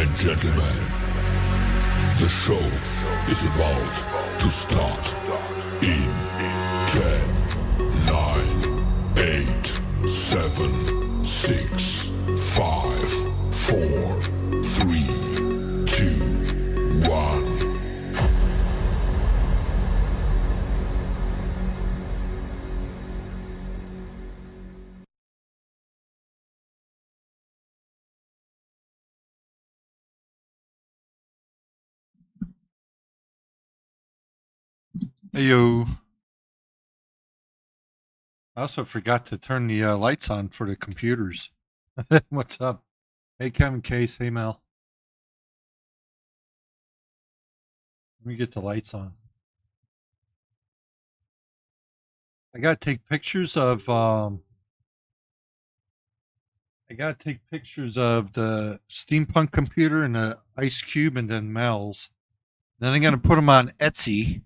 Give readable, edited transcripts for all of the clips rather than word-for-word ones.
and gentlemen, the show is about to start in 10, 9, 8, 7, 6, 5, 4, 3, 2, 1. Heyo. I also forgot to turn the lights on for the computers. What's up? Hey, Kevin Case. Hey, Mel. Let me get the lights on. I gotta take pictures of the steampunk computer and the Ice Cube and then Mel's. Then I'm gonna put them on Etsy.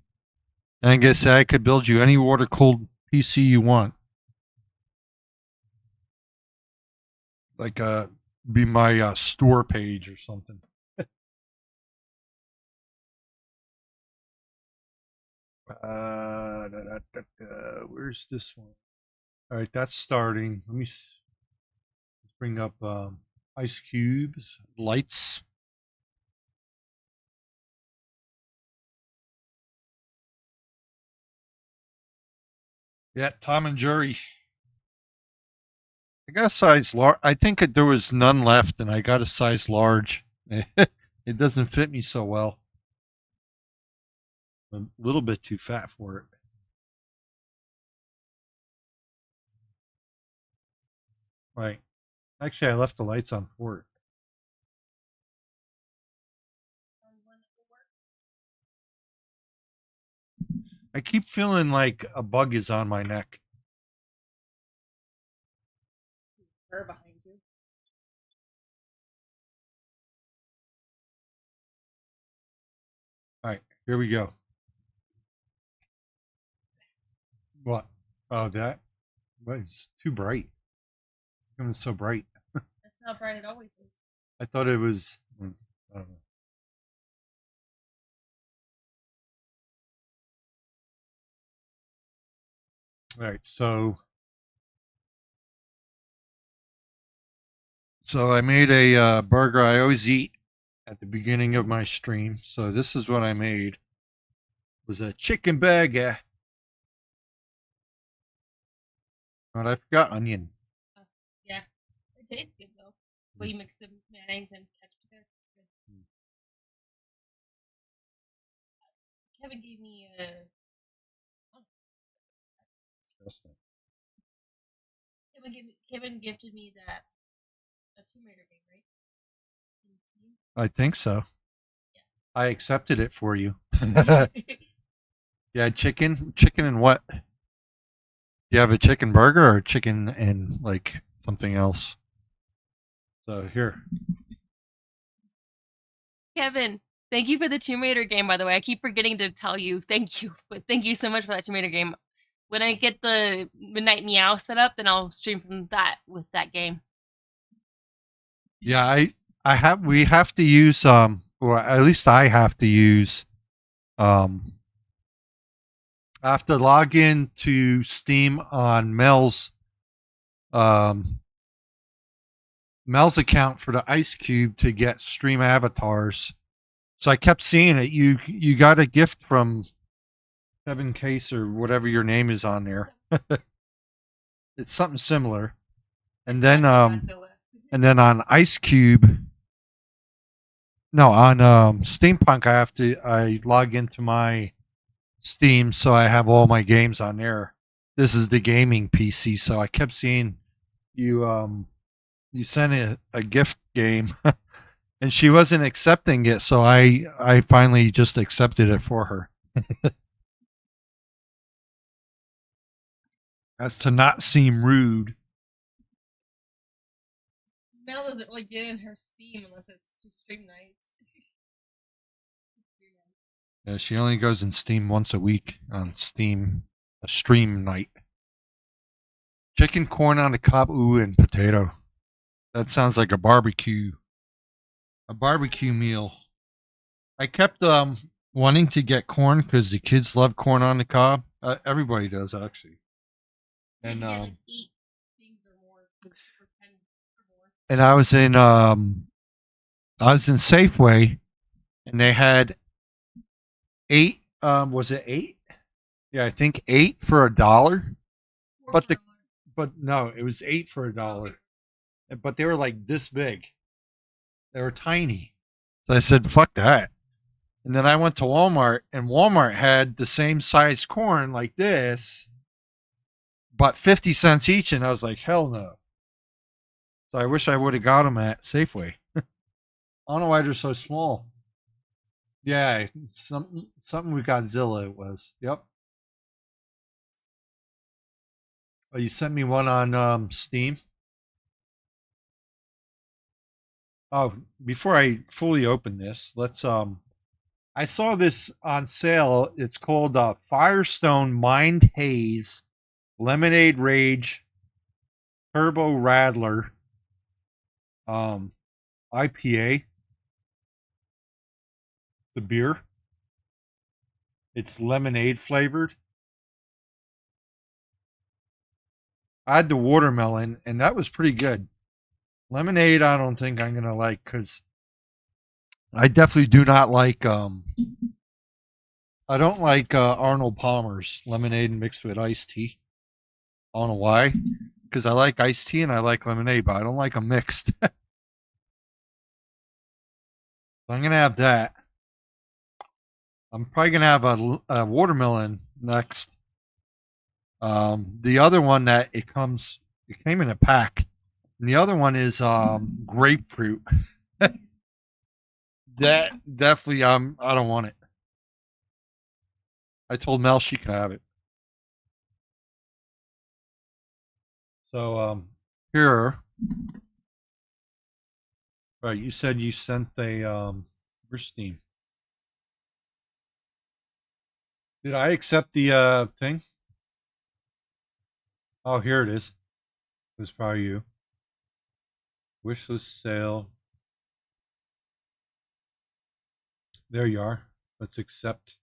And I guess I could build you any water cooled PC you want. Like be my store page or something. Where's this one? All right, that's starting. Let me bring up Ice Cubes, lights. Yeah, Tom and Jerry. I got a size large. I think there was none left, and I got a size large. It doesn't fit me so well. I'm a little bit too fat for it. Right. Actually, I left the lights on for it. I keep feeling like a bug is on my neck. Fur behind you. All right, here we go. What? Oh, that? Well, it's too bright. It's so bright. That's how bright it always is. I thought it was. I don't know. All right, so I made a burger I always eat at the beginning of my stream. So this is what I made. It was a chicken burger. But I forgot onion. Yeah, it tastes good though. But you mix the mayonnaise and ketchup together. Kevin gave me a. Kevin gifted me that a Tomb Raider game, right? I think so. Yeah. I accepted it for you. Yeah, chicken and what? You have a chicken burger or chicken and like something else? So here. Kevin, thank you for the Tomb Raider game, by the way. I keep forgetting to tell you. Thank you. But thank you so much for that Tomb Raider game. When I get the Midnight Meow set up, then I'll stream from that with that game. Yeah, we have to use or at least I have to use I have to log in to Steam on Mel's account for the Ice Cube to get stream avatars. So I kept seeing it. You got a gift from Kevin Case or whatever your name is on there. It's something similar. And then on Ice Cube, no, on Steampunk I log into my Steam, so I have all my games on there. This is the gaming PC, so I kept seeing you sent a gift game and she wasn't accepting it, so I finally just accepted it for her. As to not seem rude. Mel doesn't really get in her Steam unless it's just stream nights. Yeah, she only goes in Steam once a week on Steam, a stream night. Chicken, corn on the cob, ooh, and potato. That sounds like a barbecue. A barbecue meal. I kept wanting to get corn because the kids love corn on the cob. Everybody does actually. And like 8 things or more for 10 or more. and I was in Safeway, and they had 8. Was it 8? Yeah, I think 8 for $1. But the but no, it was 8 for $1. But they were like this big. They were tiny. So I said, "Fuck that." And then I went to Walmart, and Walmart had the same size corn like this, but 50 cents each, and I was like, "Hell no." So I wish I would have got them at Safeway. I don't know why they're so small. Yeah, something with Godzilla it was. Yep. Oh, you sent me one on Steam. Oh, before I fully open this, let's I saw this on sale. It's called Firestone Mind Haze Lemonade Rage Turbo Rattler IPA. The beer. It's lemonade flavored. I had the watermelon, and that was pretty good. Lemonade, I don't think I'm gonna like because I definitely do not like. I don't like Arnold Palmer's lemonade mixed with iced tea. I don't know why, because I like iced tea and I like lemonade, but I don't like them mixed. So I'm gonna have that. I'm probably gonna have a watermelon next. The other one that it came in a pack. And the other one is grapefruit. That definitely I don't want it. I told Mel she could have it. So here. Right, you said you sent a where's Steam? Did I accept the thing? Oh, here it is. This is probably you. Wishlist sale. There you are. Let's accept.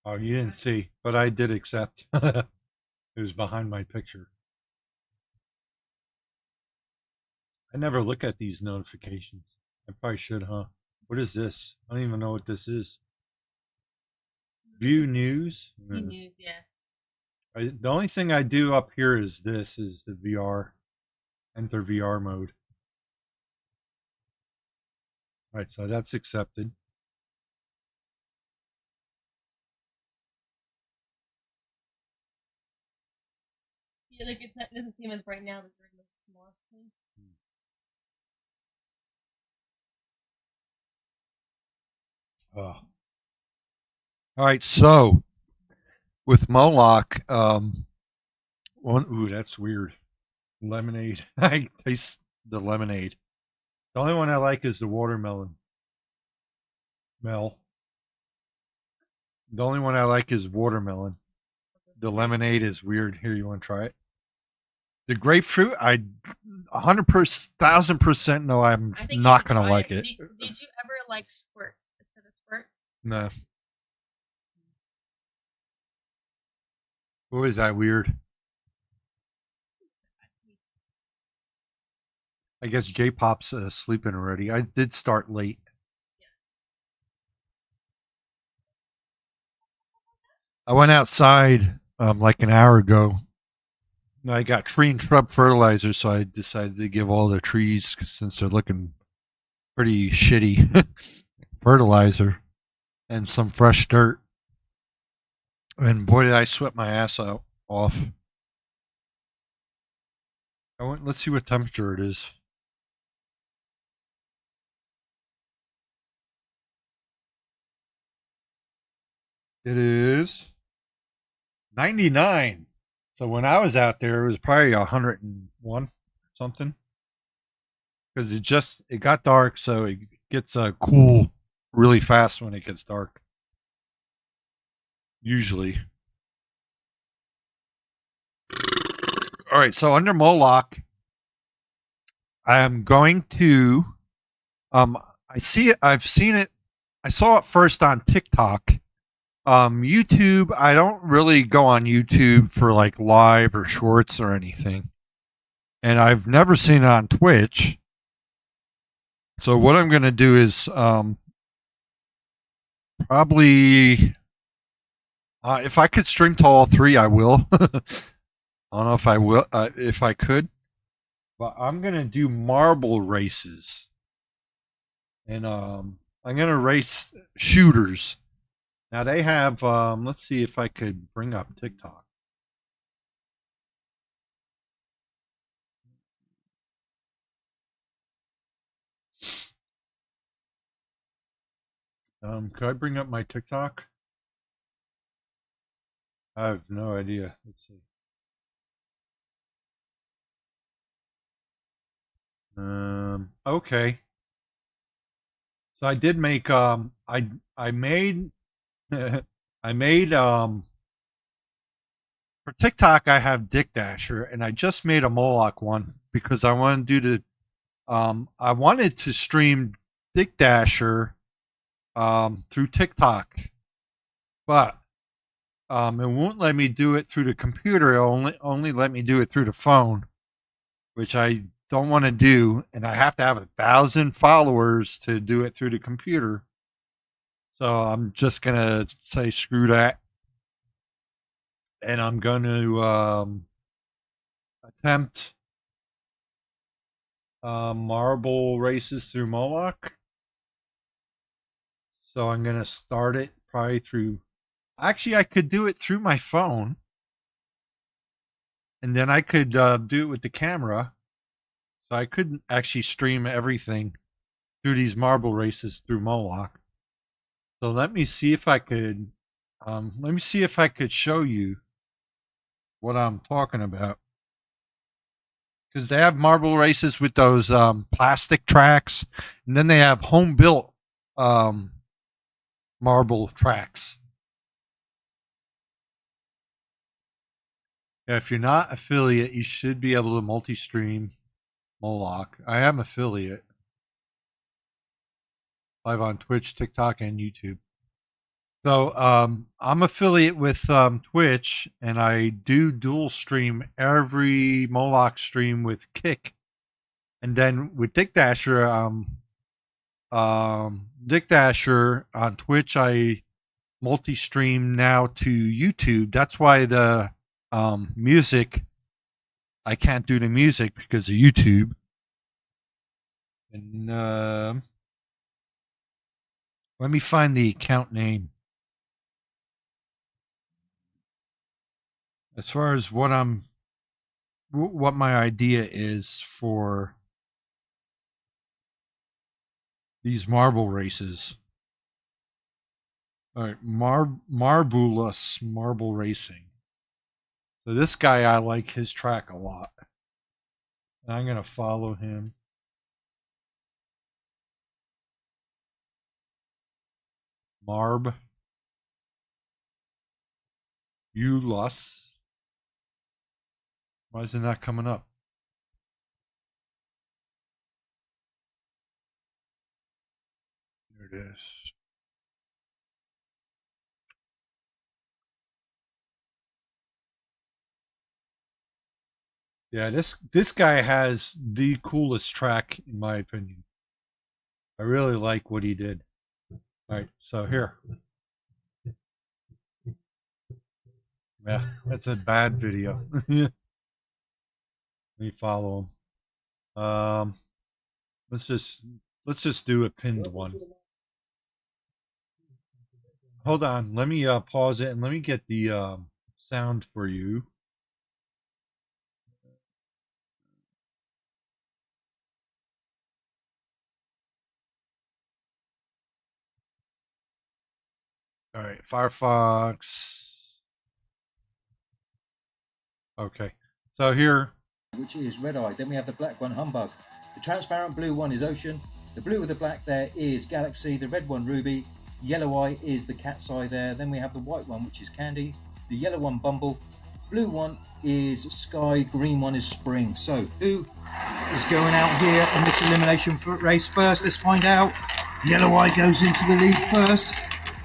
Oh, you didn't see, but I did accept. It was behind my picture. I never look at these notifications. I probably should, huh? What is this? I don't even know what this is. View news. View news, yeah. The only thing I do up here is this: is the VR. Enter VR mode. All right, so that's accepted. Yeah, like it doesn't seem as bright now that we're in the small screen. Oh. All right, so with Moloch, ooh, that's weird. Lemonade. I taste the lemonade. The only one I like is the watermelon. Mel. The only one I like is watermelon. The lemonade is weird. Here, you want to try it? The grapefruit, I 100,000% know I'm not gonna like it. Did you ever like squirt instead of squirt? No. What is that weird? I guess J-Pop's sleeping already. I did start late. I went outside like an hour ago. I got tree and shrub fertilizer, so I decided to give all the trees, since they're looking pretty shitty, fertilizer and some fresh dirt. And boy, did I sweat my ass off. Let's see what temperature it is. It is 99. So when I was out there, it was probably 101 something. Because it got dark, so it gets cool really fast when it gets dark. Usually. All right, so under Moloch, I am going to I see it. I've seen it. I saw it first on TikTok. YouTube, I don't really go on YouTube for like live or shorts or anything. And I've never seen it on Twitch. So what I'm going to do is probably if I could stream to all three, I will. I don't know if I will, if I could, but I'm going to do marble races. And I'm going to race shooters. Now they have, let's see if I could bring up TikTok. Could I bring up my TikTok? I have no idea. Let's see. Okay. So I did make, I made, I made, for TikTok, I have Dick Dasher, and I just made a Moloch one because I want to do the, I wanted to stream Dick Dasher, through TikTok, but it won't let me do it through the computer. It only let me do it through the phone, which I don't want to do, and I have to have 1,000 followers to do it through the computer. So I'm just gonna say screw that, and I'm going to attempt marble races through Moloch. So I'm going to start it probably through, actually I could do it through my phone, and then I could do it with the camera. So I couldn't actually stream everything through these marble races through Moloch. So let me see if I could, show you what I'm talking about. Because they have marble races with those plastic tracks, and then they have home built marble tracks. Yeah, if you're not affiliate, you should be able to multi-stream Moloch. I am affiliate. Live on Twitch, TikTok, and YouTube. So I'm affiliate with Twitch, and I do dual stream every Moloch stream with Kick. And then with Dick Dasher, Dick Dasher on Twitch, I multi-stream now to YouTube. That's why the music, I can't do the music because of YouTube. And let me find the account name. As far as what my idea is for these marble races. All right, Marbulous Marble Racing. So this guy, I like his track a lot. And I'm going to follow him. Marbulous. Why isn't that coming up? There it is. Yeah, this guy has the coolest track in my opinion. I really like what he did. All right, so here. Yeah, that's a bad video. Let me follow him. Let's just do a pinned one. Hold on, let me pause it and let me get the sound for you. All right, Firefox. Okay, so here, which is Red Eye. Then we have the black one, Humbug. The transparent blue one is Ocean. The blue with the black there is Galaxy. The red one, Ruby. Yellow Eye is the Cat's Eye there. Then we have the white one, which is Candy. The yellow one, Bumble. Blue one is Sky. Green one is Spring. So who is going out here in this elimination race first. Let's find out. Yellow Eye goes into the lead first,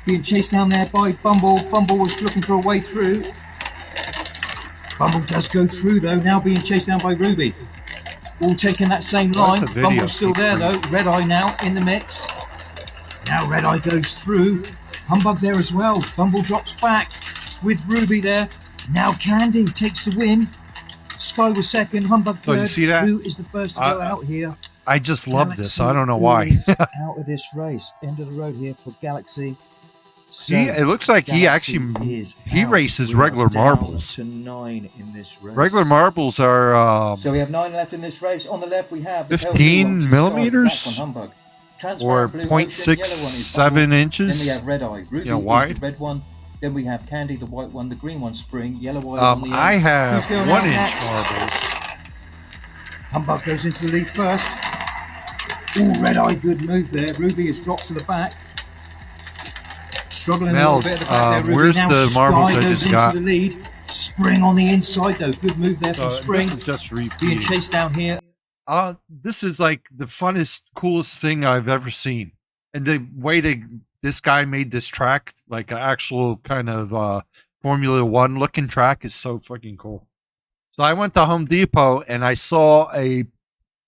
being chased down there by Bumble. Bumble was looking for a way through. Bumble does go through though, now being chased down by Ruby. All taking that same line. Bumble's still there though. Red Eye now in the mix. Now Red Eye goes through. Humbug there as well. Bumble drops back with Ruby there. Now Candy takes the win. Sky was second. Humbug third. So you see that? Who is the first to go out here? I just love Galaxy this. I don't know why. is out of this race. End of the road here for Galaxy. So it looks like he actually races regular marbles. To 9 in this race. Regular marbles are so we have 9 left in this race. On the left we have 15 millimeters or blue 0.67 inches. Then we have Red Eye. Ruby wide. Is the red one. Then we have Candy, the white one. The green one, Spring. Yellow Eye is on the end. I have 1 inch next? marbles. Humbug goes into the lead first. Ooh, Red Eye, good move there. Ruby has dropped to the back. Struggling a little bit at the back there, Ruby. Where's now the marbles Sky I goes just got? into the lead. Spring on the inside though. Good move there from Spring. This is just Being repeating. chased down here. This is like the funnest, coolest thing I've ever seen. And the way this guy made this track, like an actual kind of Formula One looking track, is so fucking cool. So I went to Home Depot and I saw a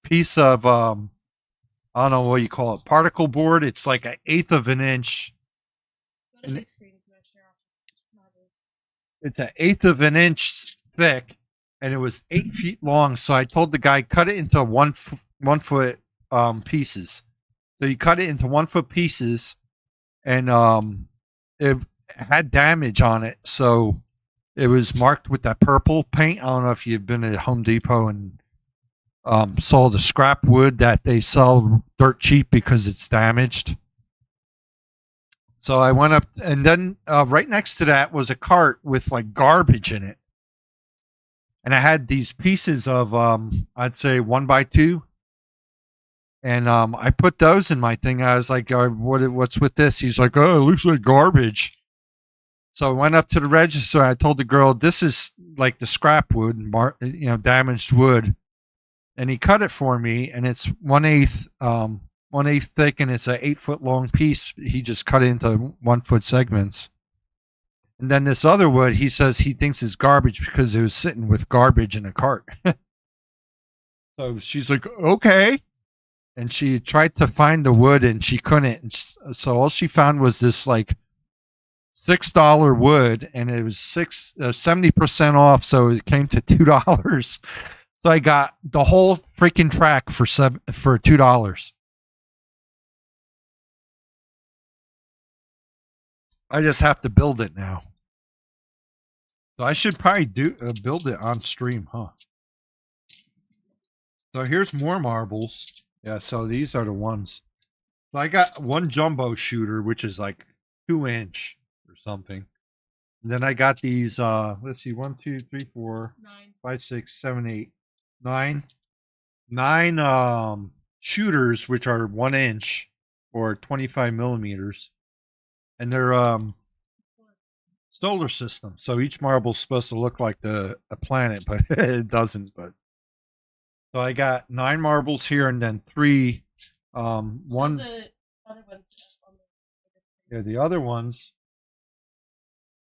piece of I don't know what you call it, particle board. It's like 1/8 of an inch. It's 1/8 of an inch thick, and it was 8 feet long. So I told the guy, cut it into one foot pieces. So he cut it into 1 foot pieces, and it had damage on it. So it was marked with that purple paint. I don't know if you've been at Home Depot and saw the scrap wood that they sell dirt cheap because it's damaged. So I went up, and then right next to that was a cart with like garbage in it. And I had these pieces of, I'd say 1x2. And I put those in my thing. I was like, what's with this? He's like, oh, it looks like garbage. So I went up to the register. I told the girl, this is like the scrap wood, damaged wood. And he cut it for me, and it's 1/8 thick, and it's an 8 foot long piece. He just cut it into 1 foot segments. And then this other wood, he says he thinks is garbage because it was sitting with garbage in a cart. So she's like, okay. And she tried to find the wood, and she couldn't. And so all she found was this like $6 wood, and it was 70% off. So it came to $2. So I got the whole freaking track for $2. I just have to build it now. So I should probably build it on stream, huh? So here's more marbles. Yeah, so these are the ones. So I got one jumbo shooter, which is like 2 inch or something. And then I got these, let's see, 1, 2, 3, 4, 5, 6, 7, 8, 9 shooters, which are 1 inch or 25 millimeters. And they're solar system. So each marble's supposed to look like a planet, but it doesn't. But so I got 9 marbles here, and then 3. One. The other ones.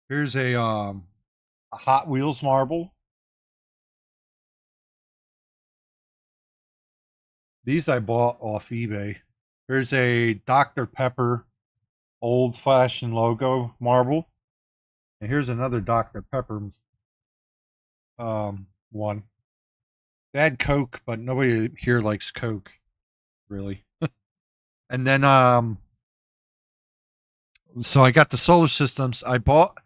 Here's a Hot Wheels marble. These I bought off eBay. Here's a Dr. Pepper old-fashioned logo marble. And here's another Dr. Pepper one. They had Coke, but nobody here likes Coke, really. And then so I got the solar systems. I bought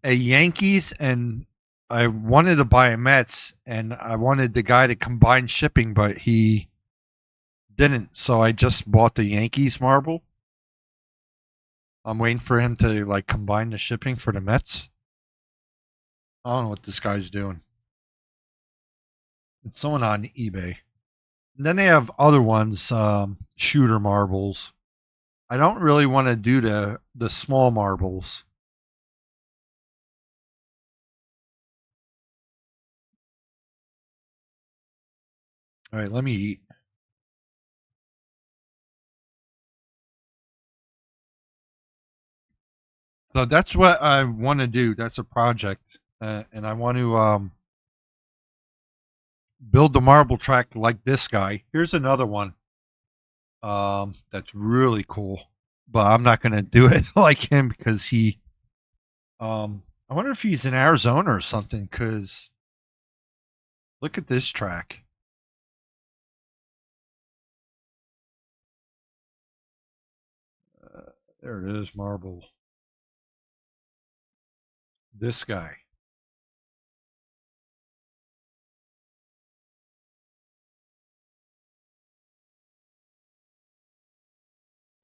a Yankees, and I wanted to buy a Mets, and I wanted the guy to combine shipping, but he didn't. So I just bought the Yankees marble. I'm waiting for him to like combine the shipping for the Mets. I don't know what this guy's doing. It's someone on eBay. And then they have other ones, shooter marbles. I don't really want to do the small marbles. All right, let me eat. So that's what I want to do. That's a project, and I want to build the marble track like this guy. Here's another one. That's really cool, but I'm not going to do it like him because he. I wonder if he's in Arizona or something. Because look at this track. There it is, marble. This guy.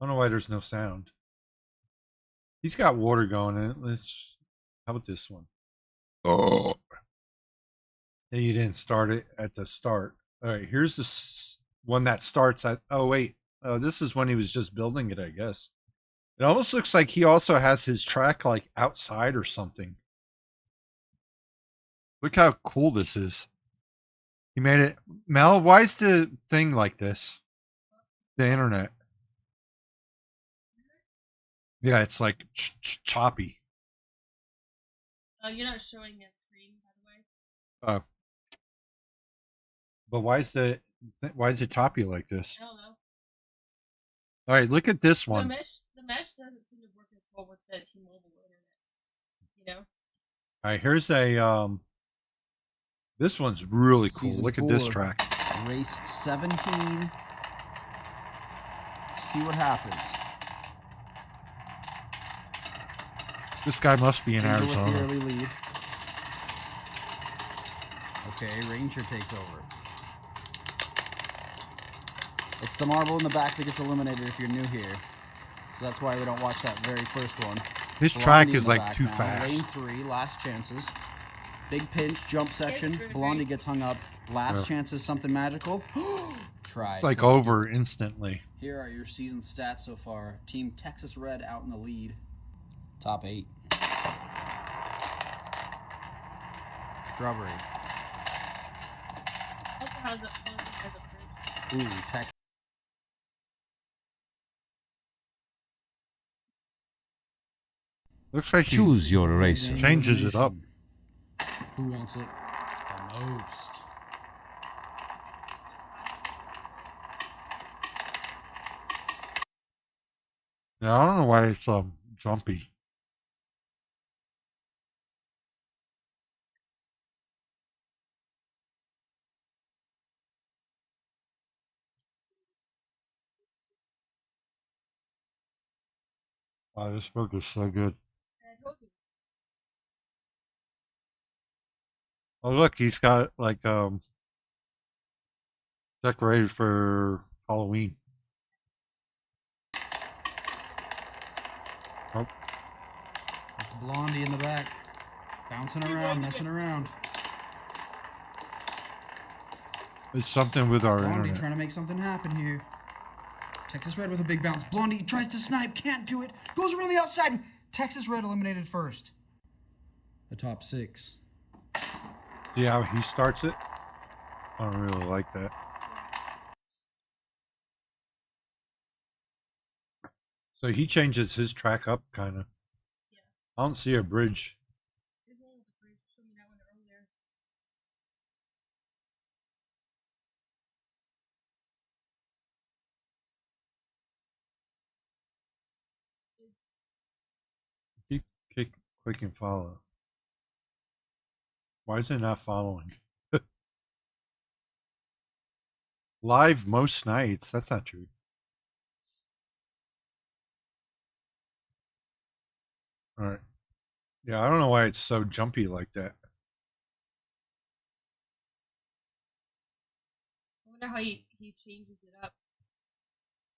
I don't know why there's no sound. He's got water going in it. Let's. How about this one? Oh. You didn't start it at the start. All right, here's this one that starts at. Oh wait, this is when he was just building it. I guess it almost looks like he also has his track like outside or something. Look how cool this is. He made it. Mel, why is the thing like this? The internet. Yeah, it's like choppy. Oh, you're not showing that screen, by the way. Oh. But why is it choppy like this? I don't know. All right, look at this one. The mesh doesn't seem to work as well with the T-Mobile internet. You know. All right, here's a this one's really cool. Season Look at this 4, track. Race 17. See what happens. This guy must be in Ranger with the Arizona. early lead. Okay, Ranger takes over. It's the marble in the back that gets eliminated if you're new here. So that's why we don't watch that very first one. His Blondie track in is the like back too now. fast. Lane 3, last chances. Big pinch, jump section. very Blondie nice. gets hung up. Last Yeah. chances, something magical. Try. It's like over instantly. Here are your season stats so far. Team Texas Red out in the lead. Top 8. Strawberry. Also has a bridge. Ooh, Texas. Looks like he Choose your racer. changes it up. Who wants it the most? Yeah, I don't know why it's jumpy. Wow, this book is so good. I told you. Oh look, he's got like decorated for Halloween. Oh, It's Blondie in the back. Bouncing around, messing around. it's something with our Blondie internet. trying to make something happen here. Texas Red with a big bounce. Blondie tries to snipe, can't do it. Goes around the outside. Texas Red eliminated first. The top 6. See how he starts it? I don't really like that. So he changes his track up, kind of. Yeah. I don't see a bridge. There's one with the bridge. Showed me that one earlier. Keep click and follow. Why is it not following? Live most nights. That's not true. All right. Yeah, I don't know why it's so jumpy like that. I wonder how he changes it up.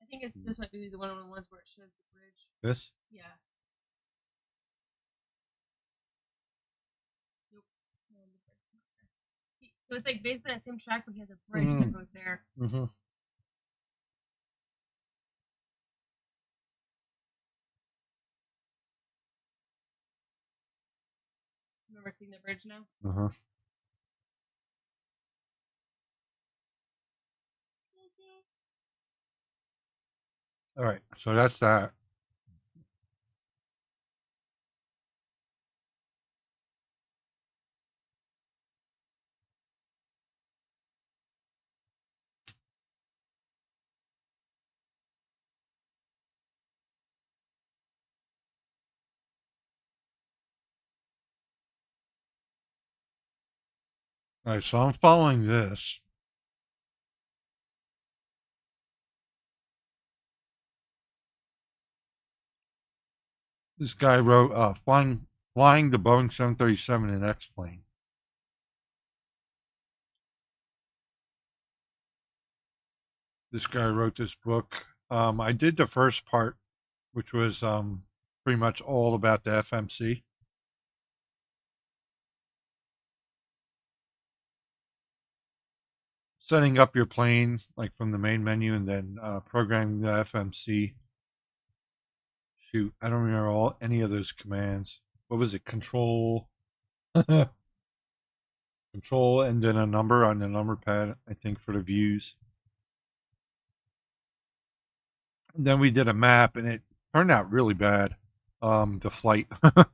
I think this might be the one of the ones where it shows the bridge. This? Yeah. Nope. No, the bridge is not there. So it's like basically that same track, but he has a bridge that goes there. Mm-hmm. Remember seeing the bridge now? Uh-huh. All right, so that's that. All right, so I'm following this. This guy wrote flying the Boeing 737 in X-plane. This guy wrote this book. I did the first part, which was pretty much all about the FMC. Setting up your plane like from the main menu and then programming the FMC. Shoot, I don't remember any of those commands. What was it? Control, control, and then a number on the number pad. I think for the views. And then we did a map, and it turned out really bad. The flight. Let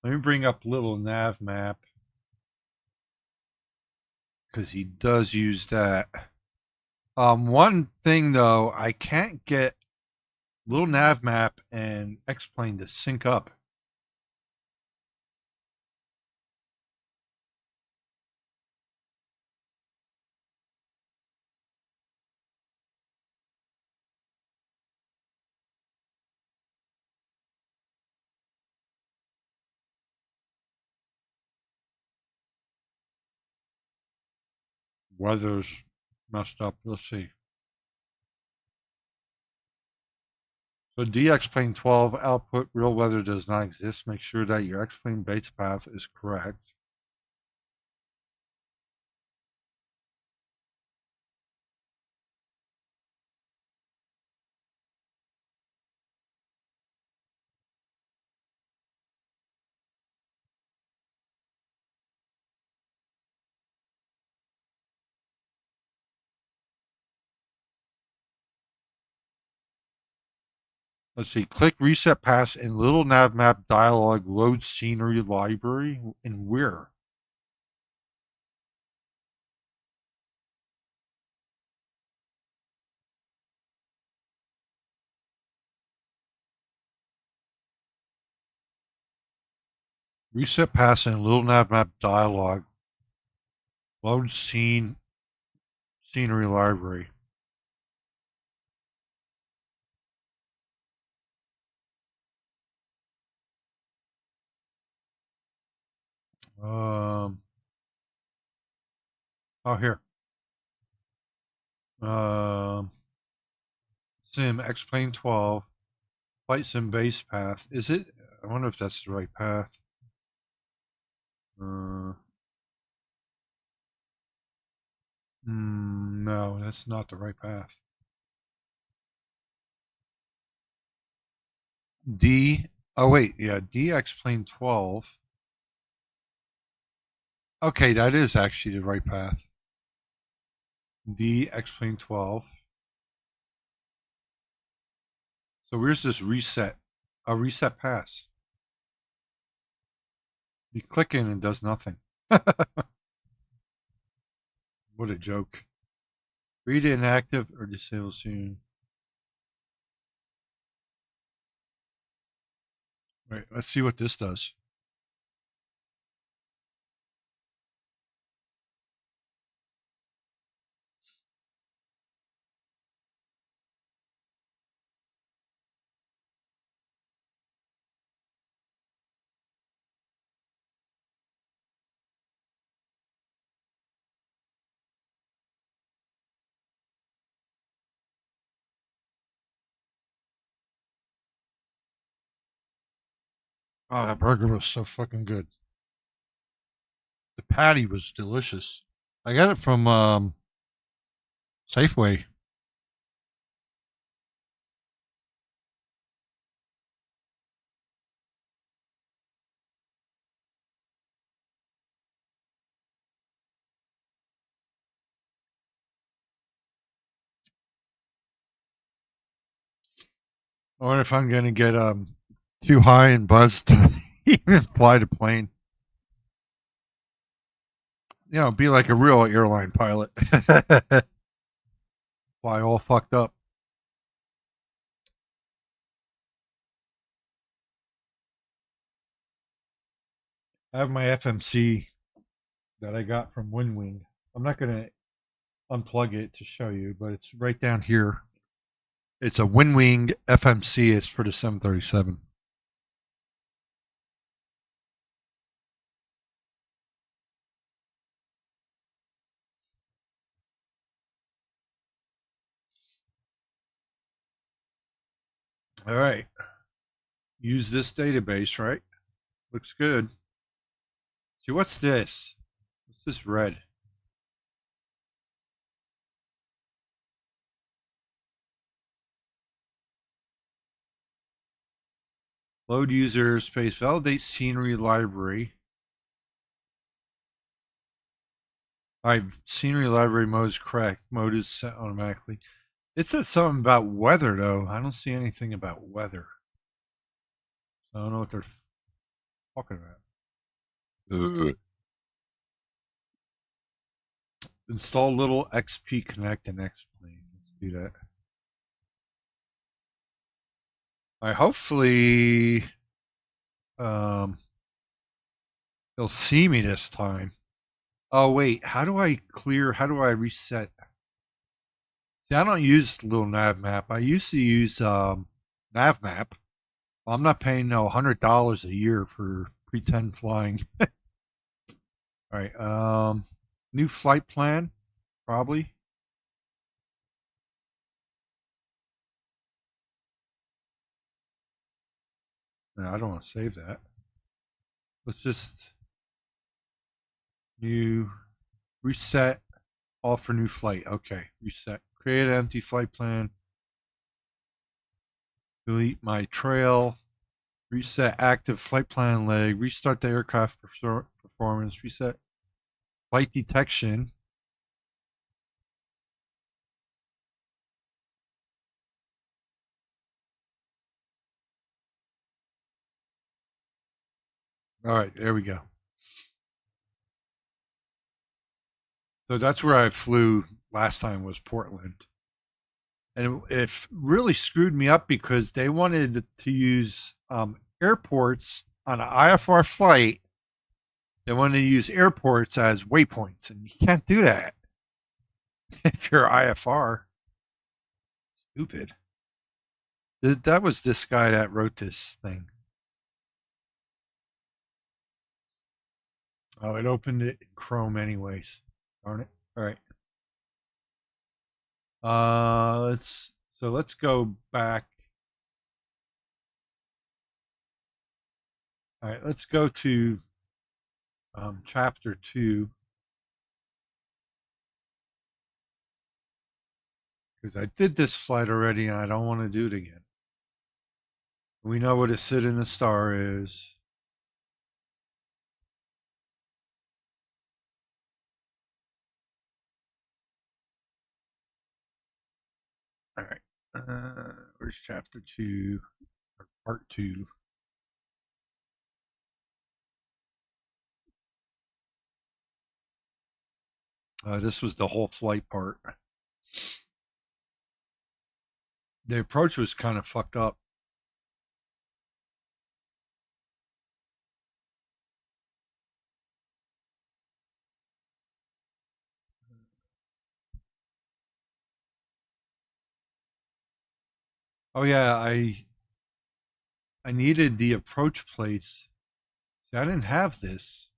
me bring up little nav map because he does use that. One thing though, I can't get little nav map and Xplane to sync up. Weather's messed up. Let's see. So DXplane12 output real weather does not exist. Make sure that your Xplane base path is correct. Let's see. Click reset pass in little nav map dialog. Load scenery library and where? Reset pass in little nav map dialog. Load scenery library. Oh, here. Sim Xplane12 flight sim base path. Is it? I wonder if that's the right path. No, that's not the right path. Oh wait, yeah, DXplane12. Okay, that is actually the right path. DXplane12. So where's this reset? A reset pass. You click in and does nothing. What a joke. Read inactive or disable soon. Wait, let's see what this does. Oh, that burger was so fucking good. The patty was delicious. I got it from Safeway. I wonder if I'm going to get too high and buzzed to even fly the plane. You know, be like a real airline pilot. Fly all fucked up. I have my FMC that I got from WinWing. I'm not going to unplug it to show you, but it's right down here. It's a WinWing FMC. It's for the 737. All right. Use this database, right? Looks good. See, what's this? What's this red? Load user space, validate scenery library. All right, scenery library mode is correct. Mode is set automatically. It says something about weather, though. I don't see anything about weather. I don't know what they're talking about. Install little XP Connect and Xplane. Let's do that. All right, hopefully they'll see me this time. Oh wait, how do I reset? See, I don't use little nav map. I used to use nav map. I'm not paying no $100 a year for pretend flying. All right, new flight plan, probably. No, I don't want to save that. Let's just new reset all for new flight. Okay, reset. Create an empty flight plan. Delete my trail. Reset active flight plan leg. Restart the aircraft performance. Reset flight detection. All right, there we go. So that's where I flew last time, was Portland. And it really screwed me up because they wanted to use airports on an IFR flight. They wanted to use airports as waypoints, and you can't do that if you're IFR. Stupid. That was this guy that wrote this thing. Oh, it opened it in Chrome anyways. Darn it. All right. Let's go back. All right, let's go to chapter 2. Because I did this flight already and I don't want to do it again. We know what a sit in the star is. All right. Where's chapter 2? Or part 2. This was the whole flight part. The approach was kind of fucked up. Oh yeah, I needed the approach plates. See, I didn't have this.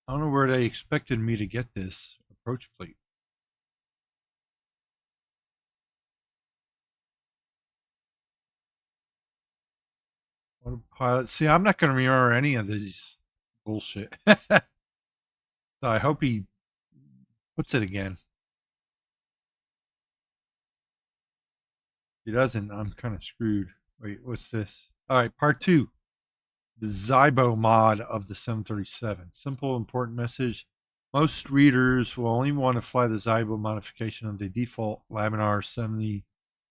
I don't know where they expected me to get this approach plate. What a pilot. See, I'm not going to remember any of these bullshit. So I hope he puts it again. If he doesn't, I'm kind of screwed. Wait, what's this? All right, part 2. The Zybo mod of the 737. Simple, important message. Most readers will only want to fly the Zybo modification of the default Laminar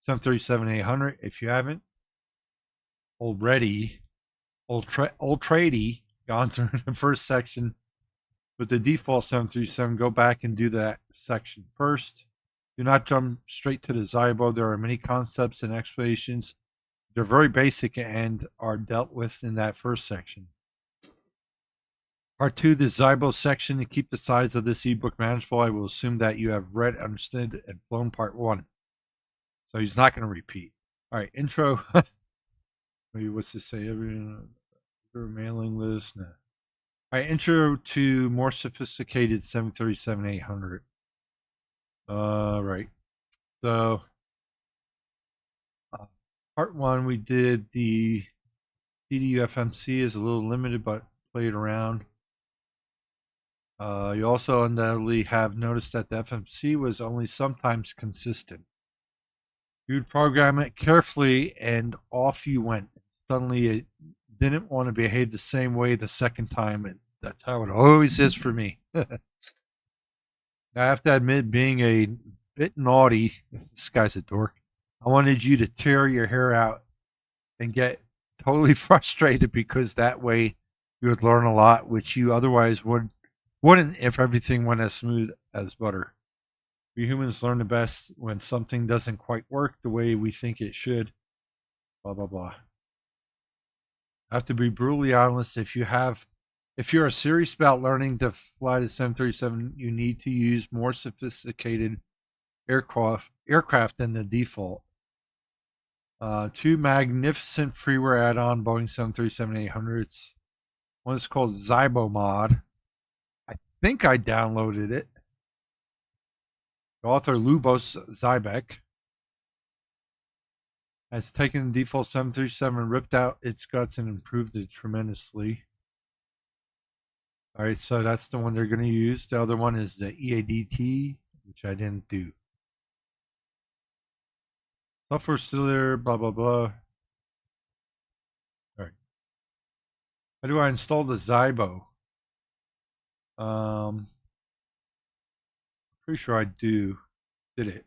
737-800. If you haven't already, old tradie gone through the first section with the default 737, go back and do that section first. Do not jump straight to the Zybo. There are many concepts and explanations. They're very basic and are dealt with in that first section. Part 2, the Zybo section. To keep the size of this ebook manageable, I will assume that you have read, understood, and flown part 1. So he's not going to repeat. All right, intro. Maybe what's this say? Mailing list. No. All right, intro to more sophisticated 737-800. Right. So, part 1, we did the CDU FMC is a little limited, but played around. You also undoubtedly have noticed that the FMC was only sometimes consistent. You'd program it carefully, and off you went. Suddenly, it didn't want to behave the same way the second time, and that's how it always is for me. I have to admit, being a bit naughty, this guy's a dork, I wanted you to tear your hair out and get totally frustrated, because that way you would learn a lot, which you otherwise wouldn't if everything went as smooth as butter. We humans learn the best when something doesn't quite work the way we think it should. Blah, blah, blah. I have to be brutally honest. If you're serious about learning to fly the 737, you need to use more sophisticated aircraft than the default. 2 magnificent freeware add-on Boeing 737-800s. One is called Zybo Mod. I think I downloaded it. The author Lubos Zybek has taken the default 737, ripped out its guts, and improved it tremendously. All right, so that's the one they're going to use. The other one is the EADT, which I didn't do. Software still there, blah, blah, blah. All right. How do I install the Zybo? Pretty sure I did it.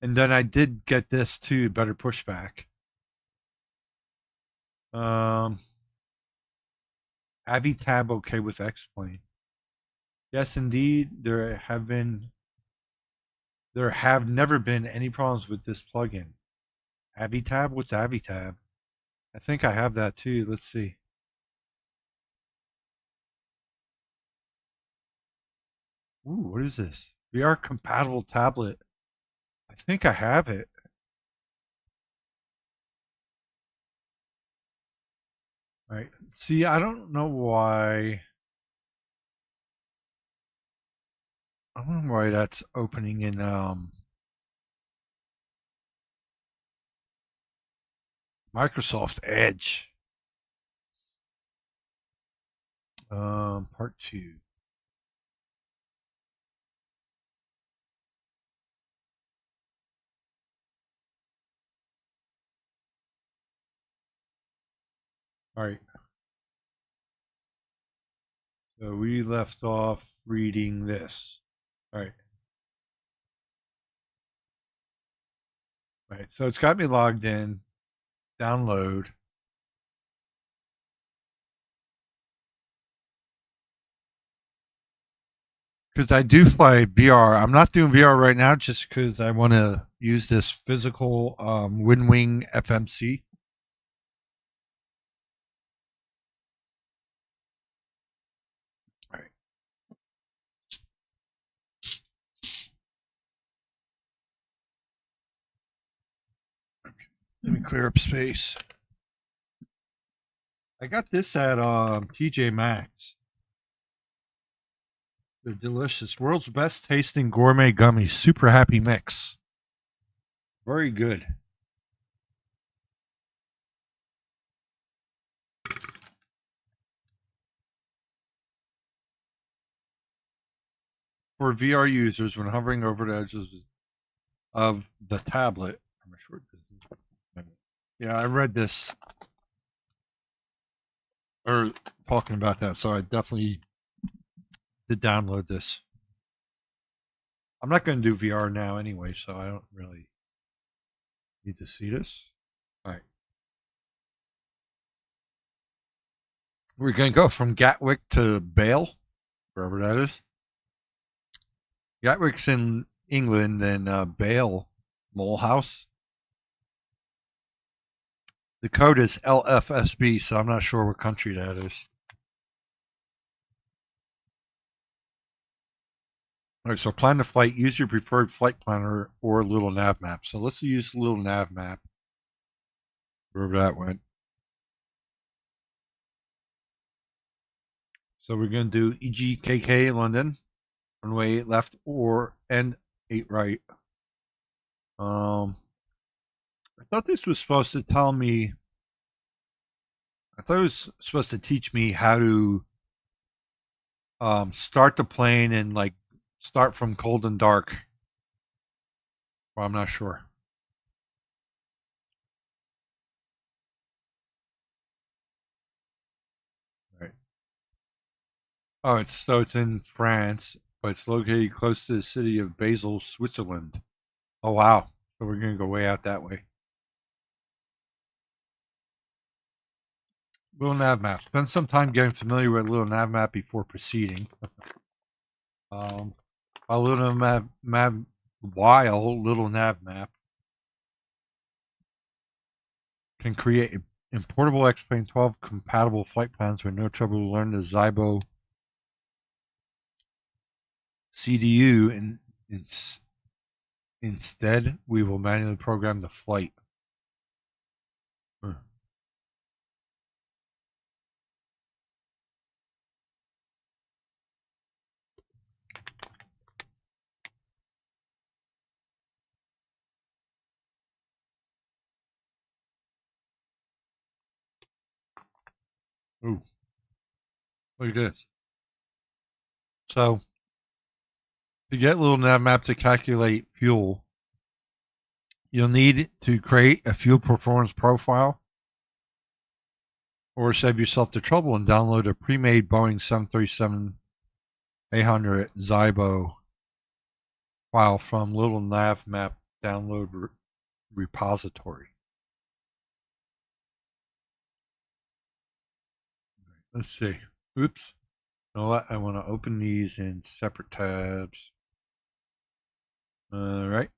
And then I did get this too, better pushback. Avitab okay with Xplane. Yes, indeed. There have never been any problems with this plugin. Avitab? What's Avitab? I think I have that too. Let's see. Ooh, what is this? VR compatible tablet. I think I have it. All right. See, I don't know why. I don't know why that's opening in Microsoft Edge. Part 2. All right. So we left off reading this. All right. All right. So it's got me logged in. Download. Because I do fly VR. I'm not doing VR right now just because I want to use this physical Windwing FMC. All right. Okay. Let me clear up space. I got this at TJ Maxx. They're delicious. World's best tasting gourmet gummies. Super happy mix. Very good. For VR users, when hovering over the edges of the tablet. Yeah, I read this. or talking about that, so I definitely did download this. I'm not going to do VR now anyway, so I don't really need to see this. All right. We're going to go from Gatwick to Bale, wherever that is. Gatwick's in England, and Bale, Molehouse. The code is LFSB, so I'm not sure what country that is. All right, so plan the flight. Use your preferred flight planner or little nav map. So let's use the little nav map, wherever that went. So we're going to do EGKK London, runway 8 left or and 8 right. I thought this was supposed to tell me. I thought it was supposed to teach me how to start the plane and like start from cold and dark. Well, I'm not sure. Right. Oh, it's in France, but it's located close to the city of Basel, Switzerland. Oh wow! So we're gonna go way out that way. Little nav map. Spend some time getting familiar with little nav map before proceeding. A little nav map can create importable Xplane12 compatible flight plans with no trouble to learn the Zybo CDU, and instead we will manually program the flight. Ooh, look at this. So, to get little nav map to calculate fuel, you'll need to create a fuel performance profile, or save yourself the trouble and download a pre-made Boeing 737-800 Zybo file from Little Nav Map download repository. Let's see. Oops. You know what? I want to open these in separate tabs. All right.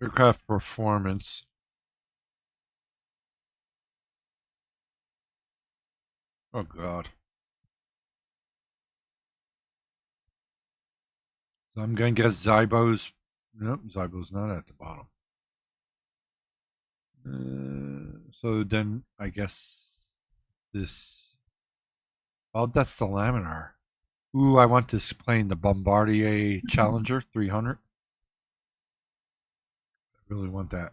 Aircraft performance. Oh, God. So I'm going to get Zybo's. Nope, Zybo's not at the bottom. So then I guess this. Oh, that's the laminar. Ooh, I want this plane, the Bombardier Challenger 300. I really want that.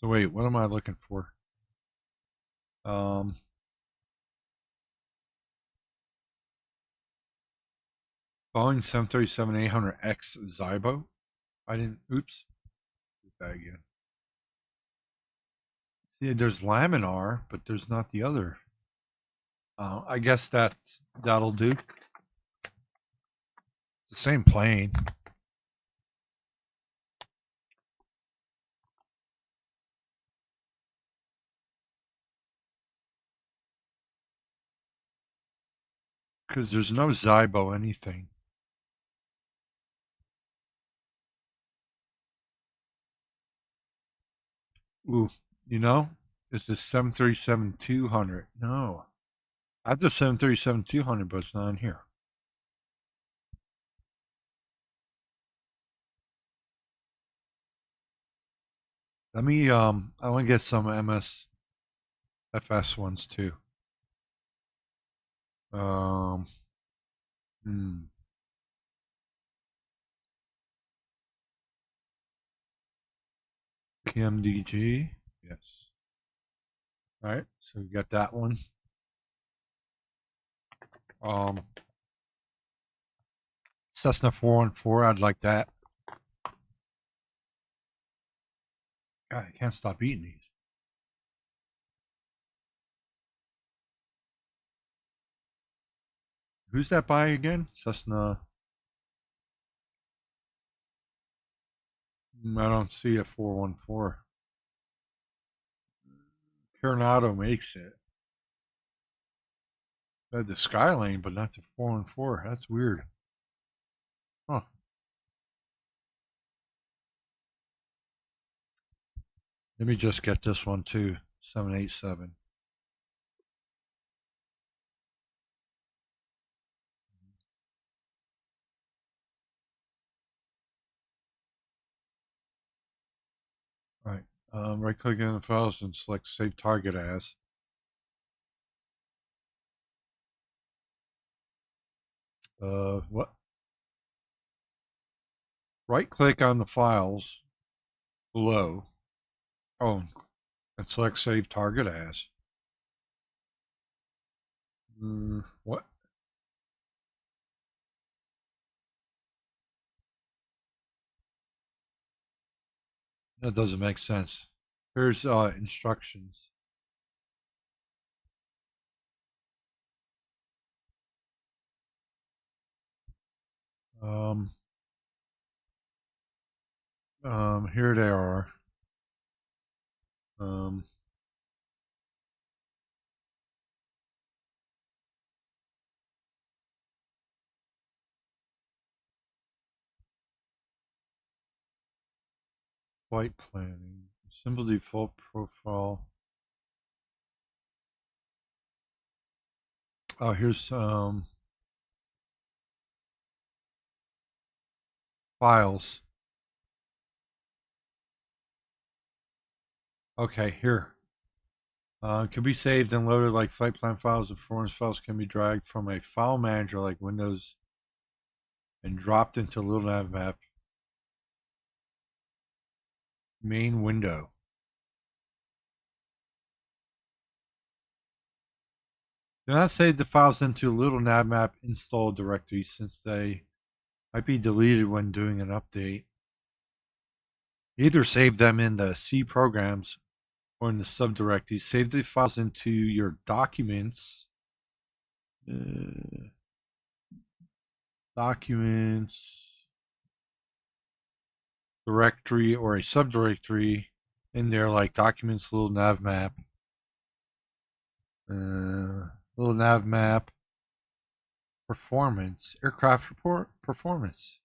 So wait, what am I looking for? Boeing 737-800X Zybo. I didn't. Oops. Do that again. See, there's laminar, but there's not the other. I guess that'll do. It's the same plane. Because there's no Zybo anything. Ooh, you know, it's the 737-200. No. I have the 737-200, but it's not in here. Let me, I want to get some FS ones too. PMDG, yes. All right, so we got that one. Cessna 414, I'd like that. God, I can't stop eating these. Who's that by again? Cessna. I don't see a 414. Coronado makes it. They had the Skylane, but not the 414. That's weird. Huh. Let me just get this one too. 787. All right. Right click on the files and select Save Target As. What? Right click on the files below. Oh, and select Save Target As. What? That doesn't make sense. Here's instructions. Here they are. Flight planning. Simple default profile. Oh, here's files. Okay, here. Can be saved and loaded like flight plan files. And performance files can be dragged from a file manager like Windows and dropped into Little Nav Map main window. Do not save the files into Little Nav Map install directory since they might be deleted when doing an update. Either save them in the C programs or in the subdirectory. Save the files into your documents. Documents directory or a subdirectory in there, like documents, little nav map, little nav map, performance, aircraft report, performance.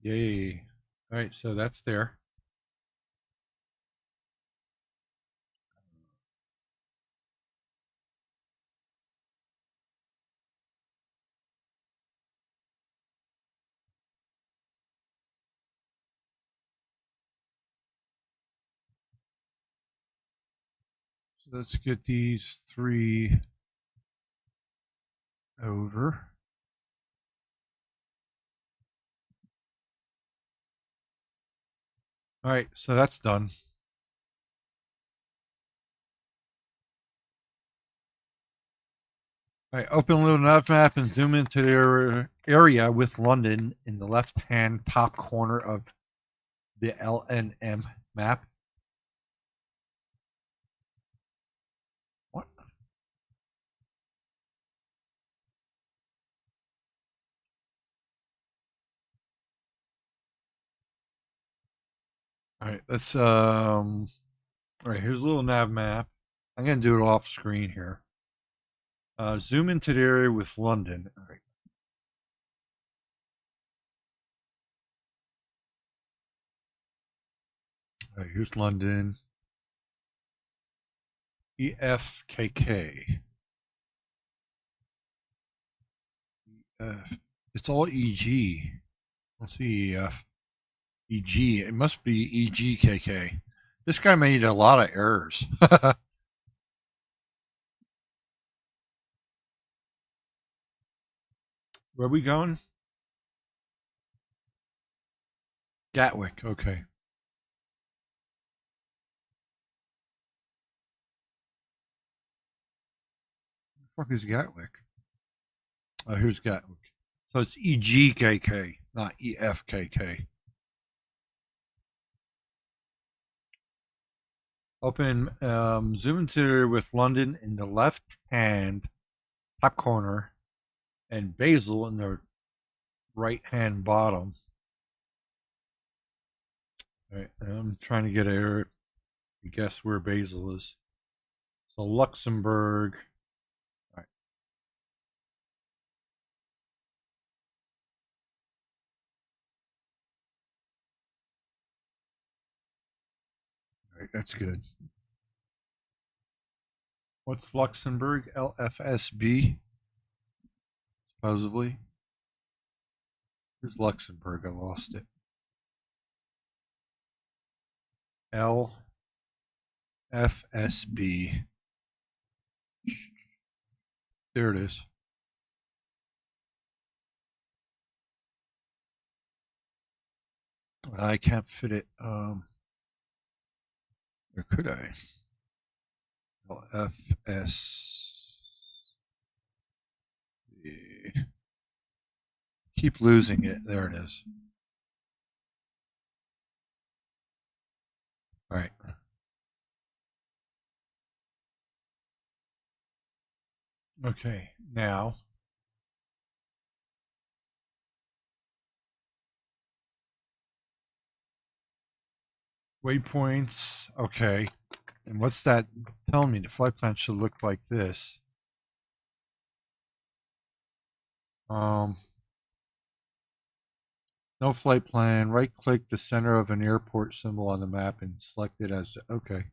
Yay! All right, so that's there. So let's get these three over. All right, so that's done. All right, open Little Nav Map and zoom into the area with London in the left-hand top corner of the LNM map. What? All right, let's all right, here's a little nav map. I'm gonna do it off screen here. Zoom into the area with London. All right. All right, here's London. EFKK. It's all EG. Let's see EF. EG. It must be EGKK. This guy made a lot of errors. Where are we going? Gatwick. Okay. Where the fuck is Gatwick? Oh, here's Gatwick. So it's EGKK, not EFKK. Open zoom interior with London in the left hand top corner and Basil in the right hand bottom. All right, I'm trying to get a guess where Basil is. So Luxembourg. All right. All right, that's good. What's Luxembourg? LFSB, supposedly. Here's Luxembourg. I lost it. LFSB. There it is. I can't fit it. Or could I? LFS. Keep losing it. There it is. All right. Okay, now waypoints. Okay, and what's that telling me? The flight plan should look like this. No flight plan. Right click the center of an airport symbol on the map and select it as okay.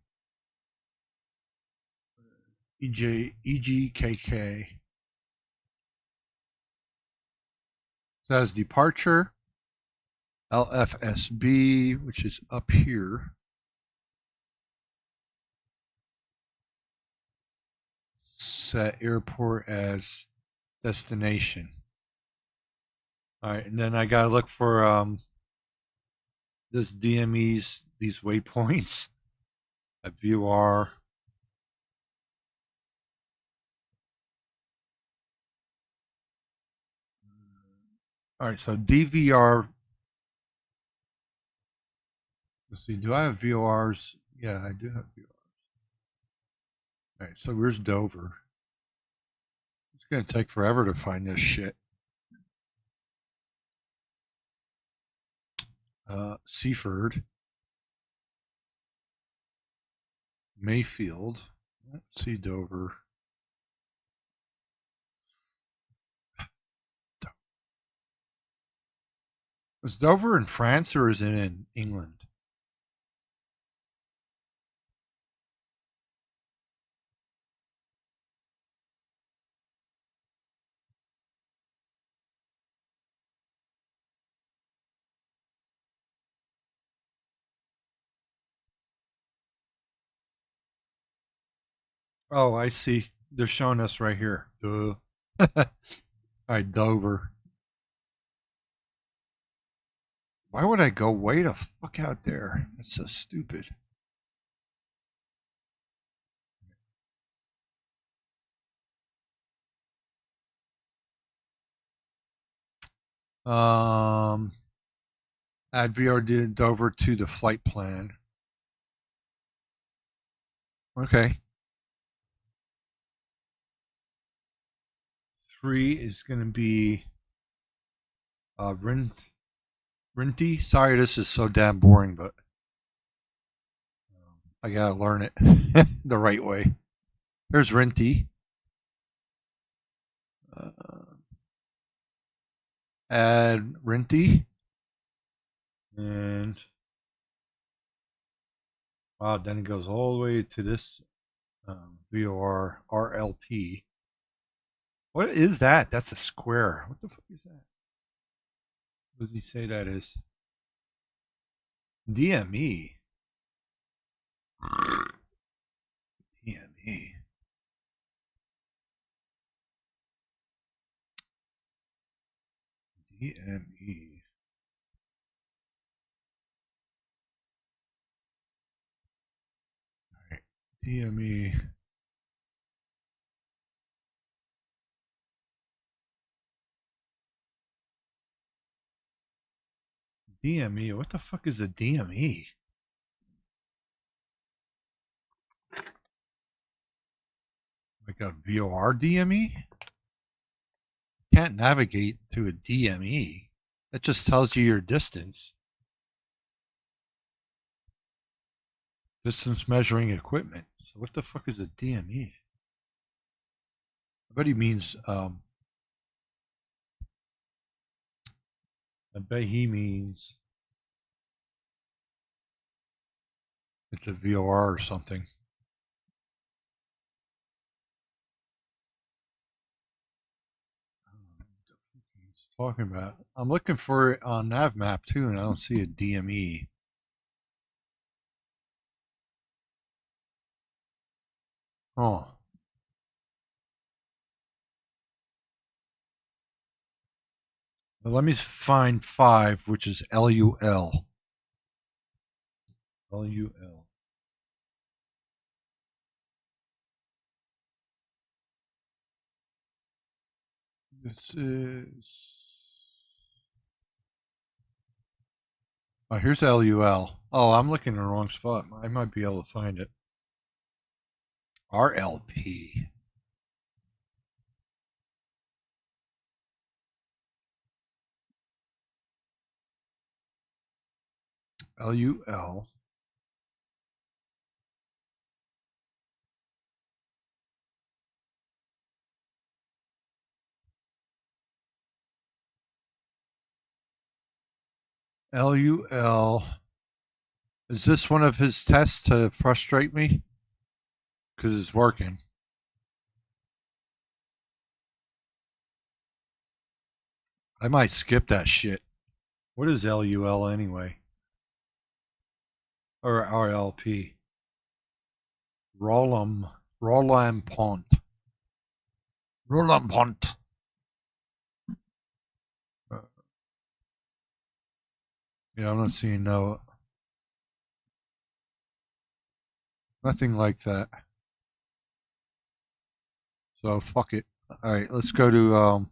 EGKK. Says departure. LFSB, which is up here. Set airport as destination. All right, and then I gotta look for this DME's, these waypoints at VOR. All right, so DVR. Let's see, do I have VORs? Yeah, I do have VORs. All right, so where's Dover? It's gonna take forever to find this shit. Seaford. Mayfield. Let's see Dover. Is Dover in France or is it in England? Oh, I see. They're showing us right here. Duh. All right, Dover. Why would I go way the fuck out there? That's so stupid. Add VR Dover to the flight plan. Okay. 3 is going to be Rinty. Sorry, this is so damn boring, but I gotta learn it the right way. There's Rinty. Add Rinty. And wow, then it goes all the way to this VOR RLP. What is that? That's a square. What the fuck is that? What does he say that is? DME. DME. DME. All right. DME. DME. What the fuck is a DME? Like a VOR DME? Can't navigate to a DME. That just tells you your distance. Distance measuring equipment. So what the fuck is a DME? I bet he means I bet he means it's a VOR or something. He's talking about. I'm looking for it on NavMap too, and I don't see a DME. Oh. Well, let me find 5, which is LUL. LUL. This is. Oh, here's LUL. Oh, I'm looking in the wrong spot. I might be able to find it. RLP. LUL. LUL. Is this one of his tests to frustrate me? Because it's working. I might skip that shit. What is LUL anyway? Or RLP? Roland Pont. Roland Pont. Yeah, I'm not seeing nothing like that. So fuck it. All right, let's go to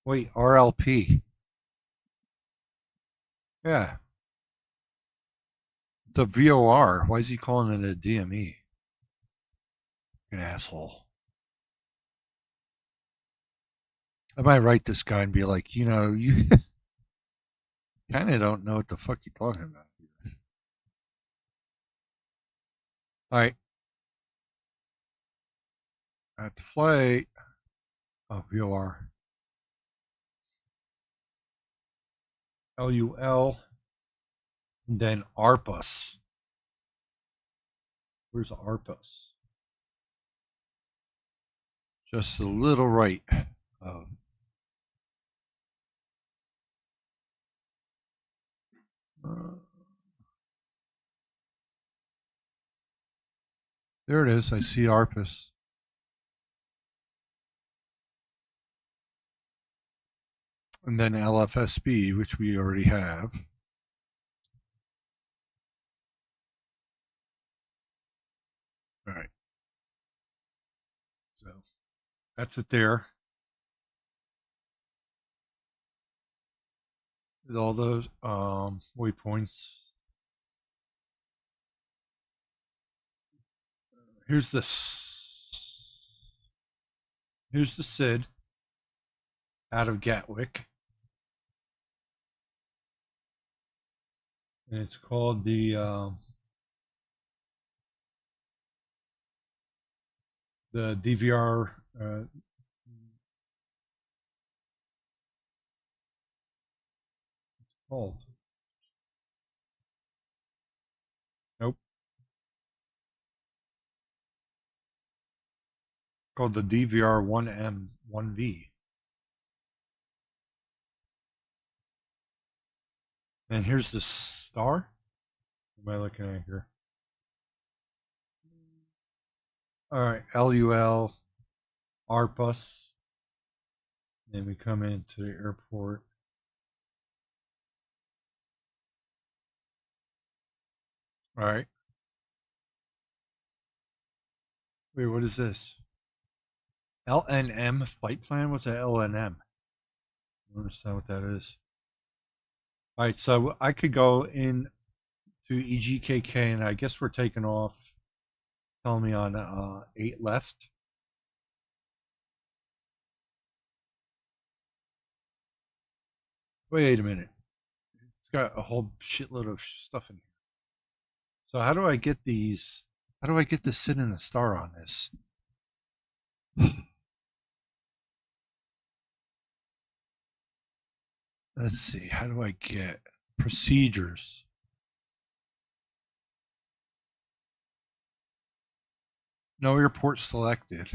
wait, RLP. Yeah. The VOR. Why is he calling it a DME? An asshole. I might write this guy and be like, you know, you kind of don't know what the fuck you're talking about. All right. At the flight. Oh, VOR. LUL. And then ARPUS. Where's ARPUS? Just a little right. There it is. I see ARPUS. And then LFSB, which we already have. All right. So that's it there. With all those waypoints. Here's this. Here's the SID out of Gatwick. And it's called the DVR called. Nope. Called the DVR 1M 1V. And here's the star. What am I looking at here? All right, LUL, ARPUS. Then we come into the airport. All right. Wait, what is this? LNM flight plan? What's a LNM? I don't understand what that is. All right, so I could go in to EGKK, and I guess we're taking off. Telling me on 8 left. Wait a minute. It's got a whole shitload of stuff in here. So how do I get these? How do I get the Sid and the Star on this? Let's see. How do I get procedures? No airport selected.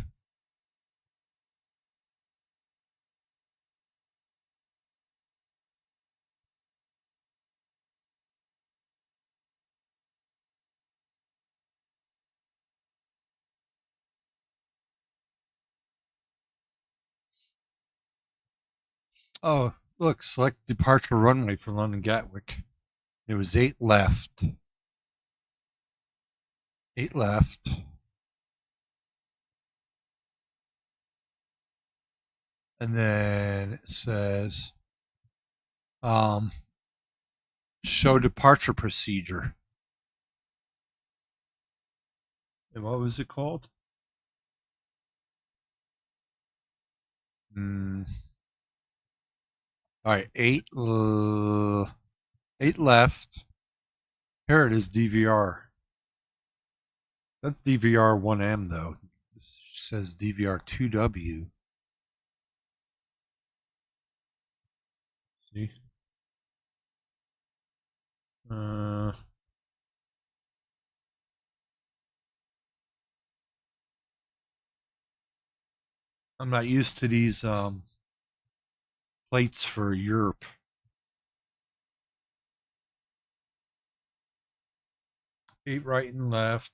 Oh, look, select departure runway for London Gatwick. It was 8 left. 8 left. And then it says show departure procedure. And what was it called? All right, 8 left. Here it is, DVR. That's DVR 1M though. This says DVR 2W. See? I'm not used to these plates for Europe. Eight right and left.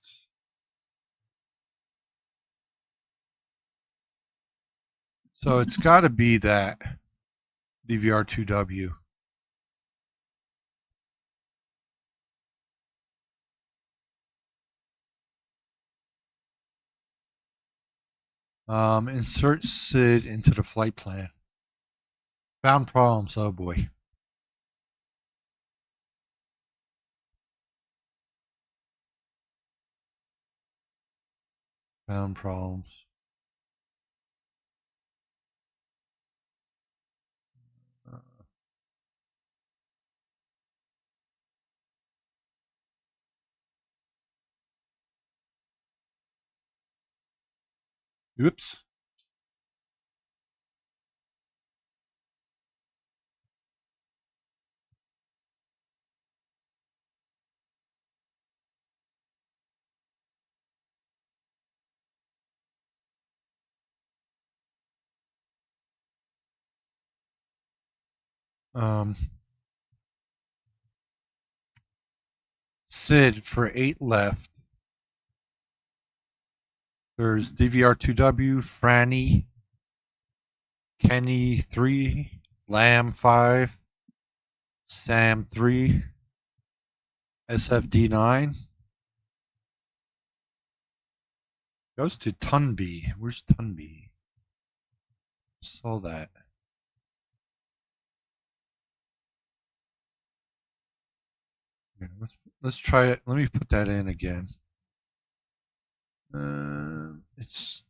So it's got to be that DVR 2W. Insert SID into the flight plan. Found problems. Oh boy. Found problems. Oops. SID for 8 left. There's DVR2W, Franny, Kenny 3, Lamb 5, Sam 3, SFD 9. Goes to Tunby. Where's Tunby? Saw that. Yeah, let's try it. Let me put that in again. It's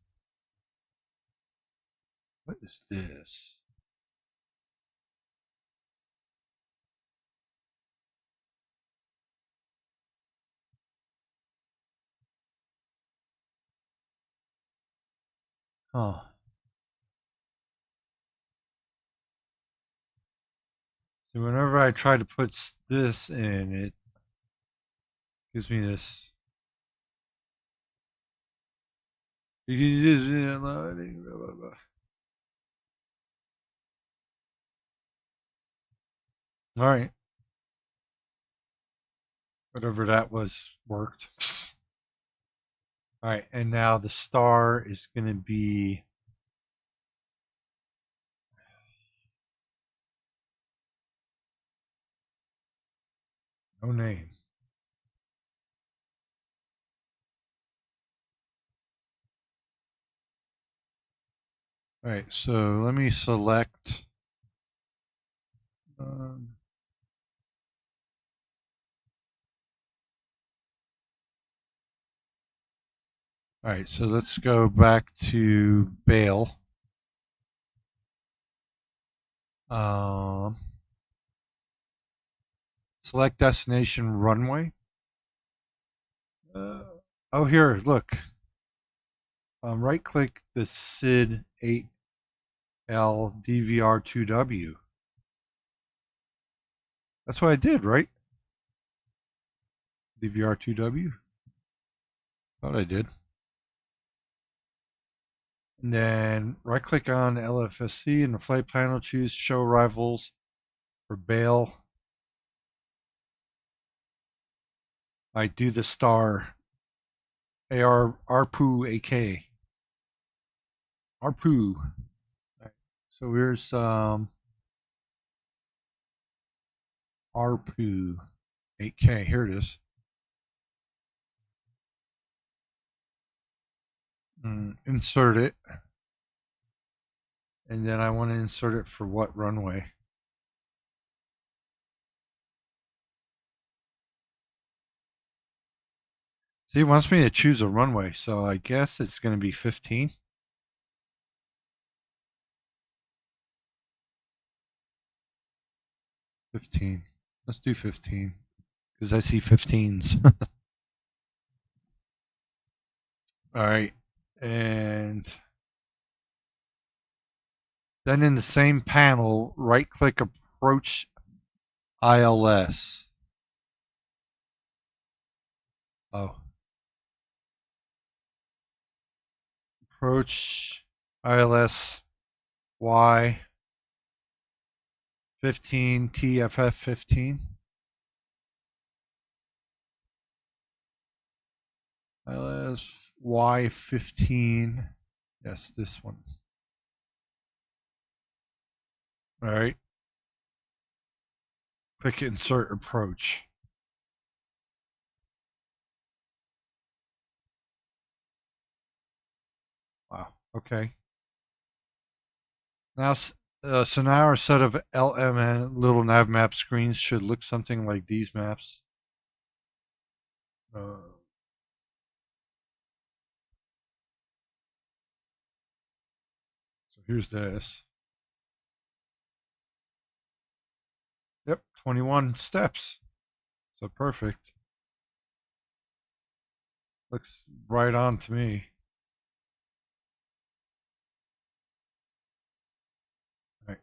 what is this? Oh. So whenever I try to put this in, it gives me this. You can just blah, blah, blah. All right. Whatever that was worked. All right, and now the star is going to be no name. All right, so let me select. All right, so let's go back to Bale. Select destination runway. Oh, here, look. Right click the SID 8L DVR2W. That's what I did, right? DVR2W. Thought I did. And then right click on LFSC in the flight panel, choose show arrivals for bail. I do the star ARPU AK. ARPU. Right. So here's ARPU 8K. Here it is. Insert it. And then I want to insert it for what runway? See, it wants me to choose a runway, so I guess it's going to be 15. 15. Let's do 15 because I see 15s. All right. And then in the same panel, right click approach ILS. Oh. Approach ILS Y 15 TFF 15. ILS Y 15. Yes, this one. All right. Click insert approach. Wow. Okay. Now, so now our set of LMN little nav map screens should look something like these maps. So here's this. Yep, 21 steps. So perfect. Looks right on to me. Right.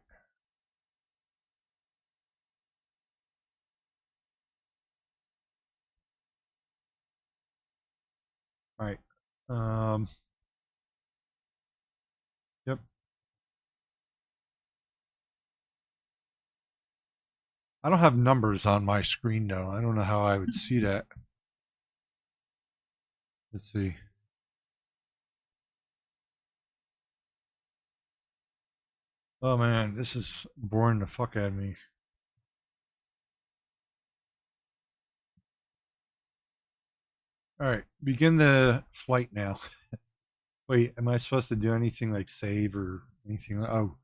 Right. Yep. I don't have numbers on my screen though. I don't know how I would see that. Let's see. Oh man, this is boring the fuck out of me. All right, begin the flight now. Wait, am I supposed to do anything like save or anything? Oh,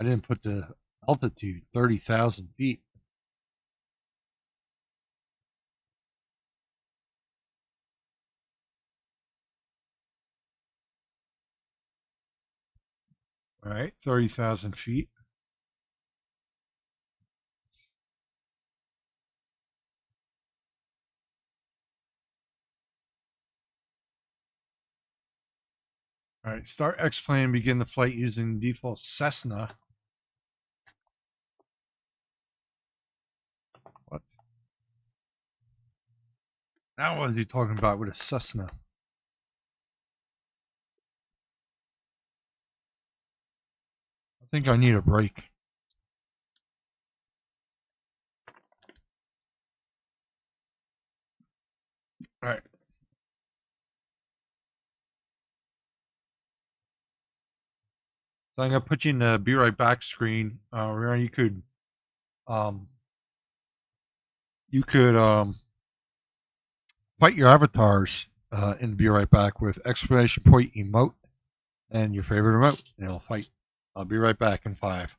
I didn't put the altitude, 30,000 feet. All right, 30,000 feet. All right, start X-plane, begin the flight using default Cessna. What? Now what are you talking about with a Cessna? I think I need a break. All right. So I'm gonna put you in the be right back screen. Where you could fight your avatars and be right back with exclamation point emote and your favorite remote, and it'll fight. I'll be right back in 5.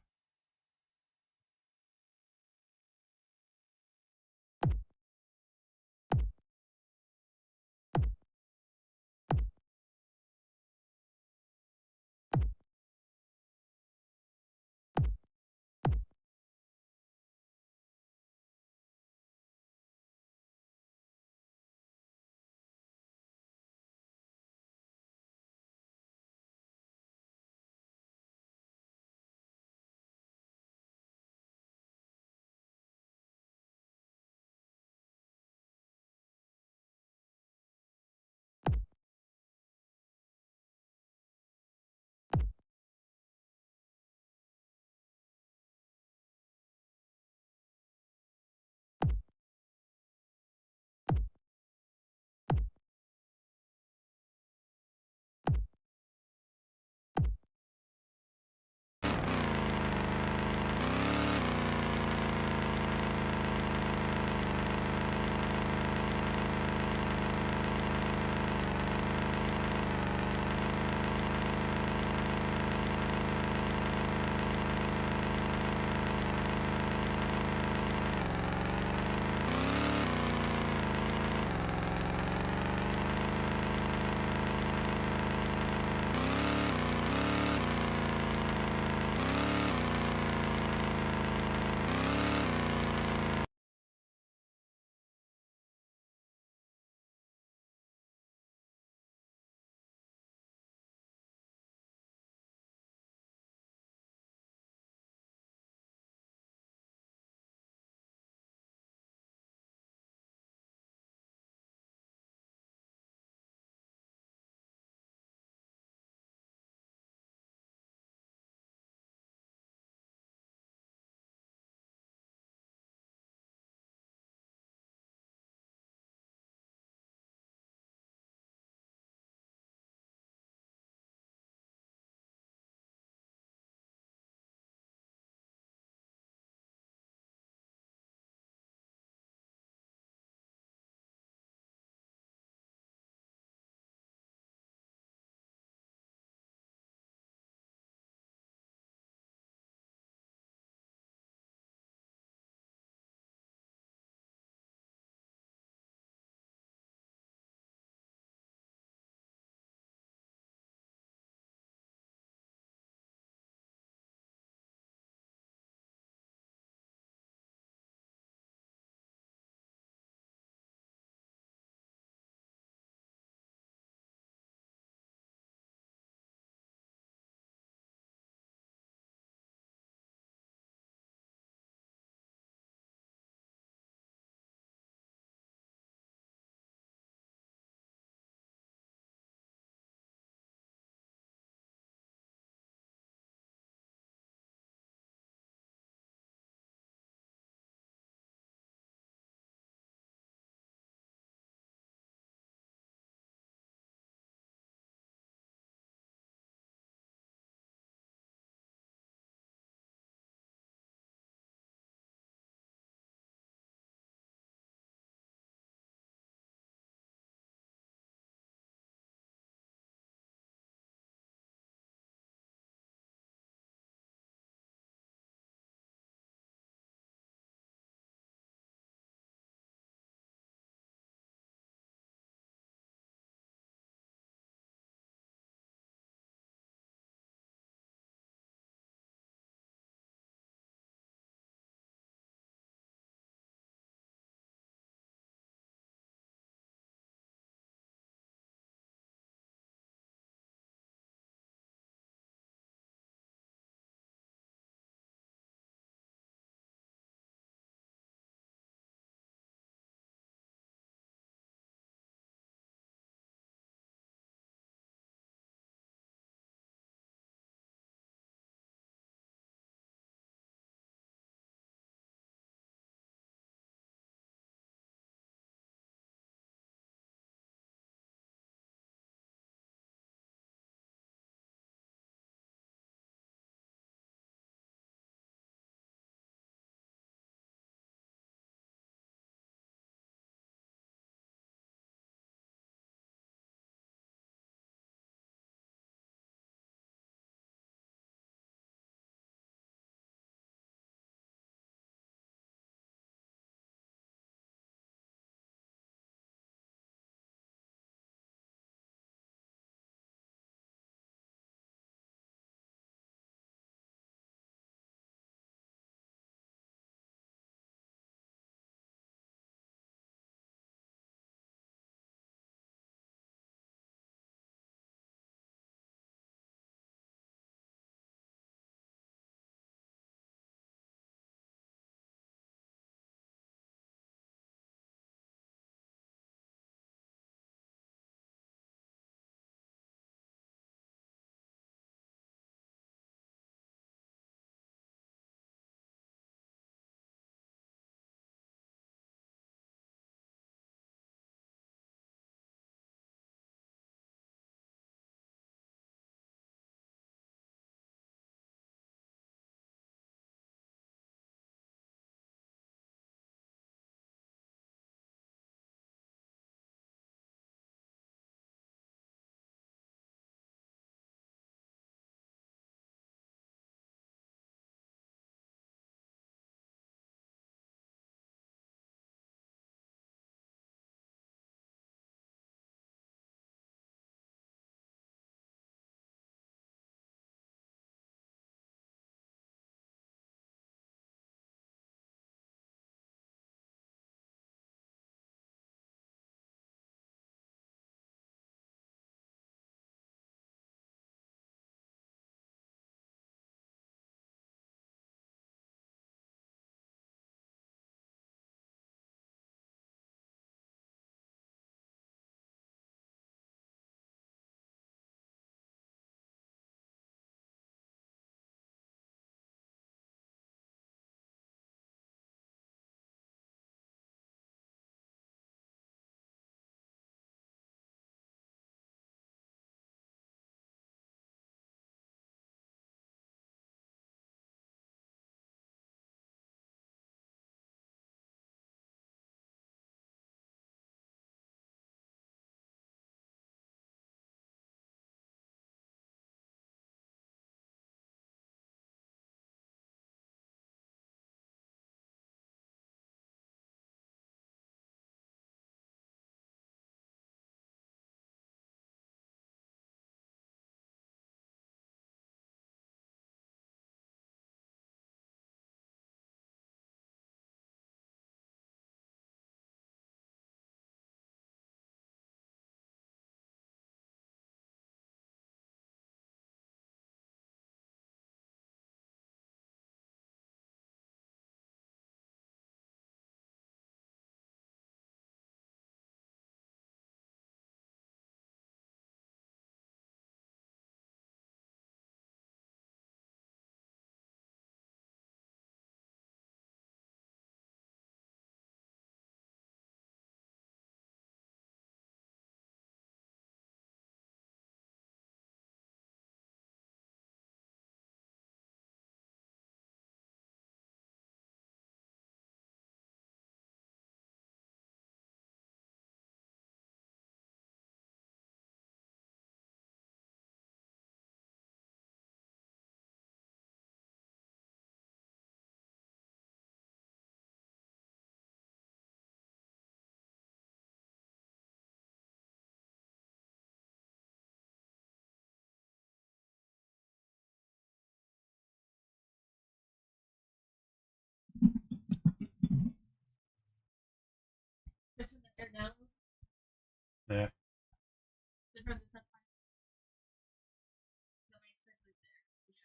Yeah,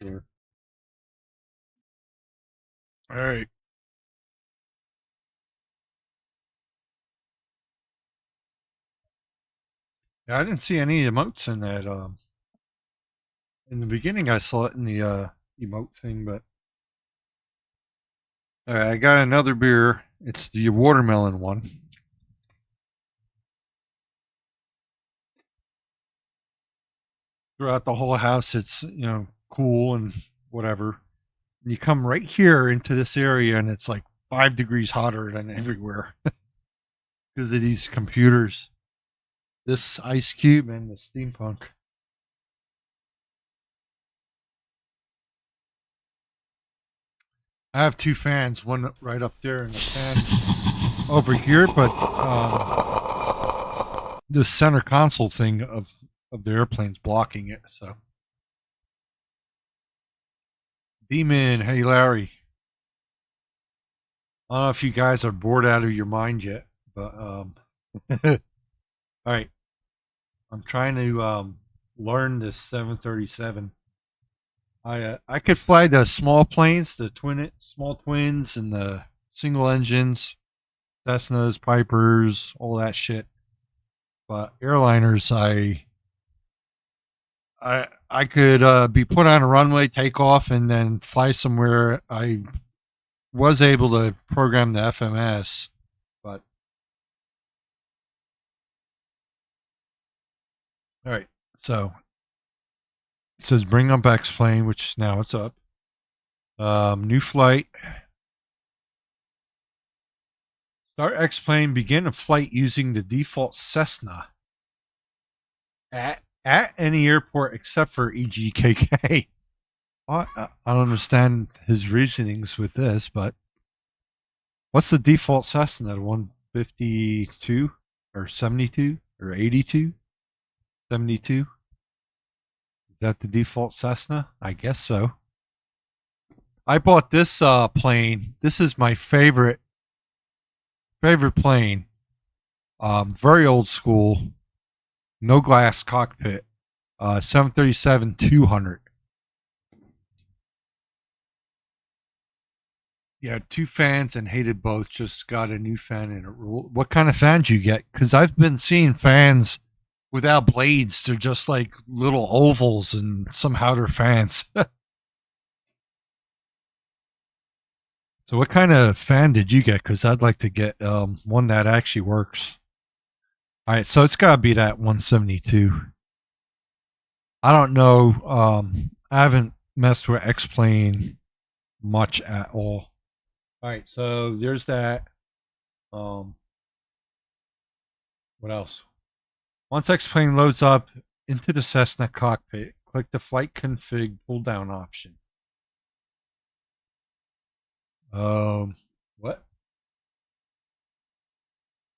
sure. All right. Yeah, I didn't see any emotes in that. In the beginning, I saw it in the emote thing, but all right, I got another beer. It's the watermelon one. Throughout the whole house, it's cool and whatever. And you come right here into this area, and it's like 5 degrees hotter than everywhere because of these computers. This Ice Cube and the steampunk. I have two fans, one right up there and a fan over here, but the center console thing of the airplane's blocking it. So, Demon, hey Larry. I don't know if you guys are bored out of your mind yet, but all right. I'm trying to learn this 737. I could fly the small planes, the small twins, and the single engines, Cessnas, Pipers, all that shit. But airliners, I could be put on a runway, take off, and then fly somewhere. I was able to program the FMS, but all right. So it says bring up Xplane, which now it's up. New flight. Start Xplane. Begin a flight using the default Cessna at any airport except for EGKK. Well, I don't understand his reasonings with this, but what's the default Cessna? 152 or 72 or 82? 72? Is that the default Cessna? I guess so. I bought this plane. This is my favorite plane. Very old school. No glass cockpit. 737-200. Yeah, two fans and hated both. Just got a new fan and it ruled. What kind of fans you get? Because I've been seeing fans without blades. They're just like little ovals, and somehow they're fans. So, what kind of fan did you get? Because I'd like to get one that actually works. All right, so it's got to be that 172. I don't know. I haven't messed with X-Plane much at all. All right, so there's that. What else? Once X-Plane loads up into the Cessna cockpit, click the flight config pull down option. What?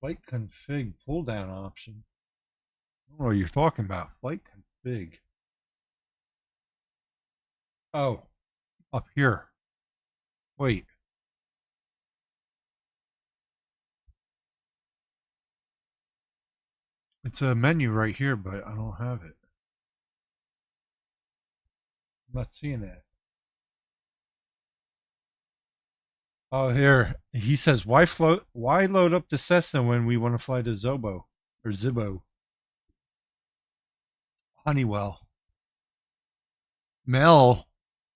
Flight config pull down option. I don't know what you're talking about. Flight config. Oh, up here. Wait. It's a menu right here, but I don't have it. I'm not seeing it. Oh, here he says, "Why float? Why load up the Cessna when we want to fly the Zobo or Zibo?" Honeywell. Mel,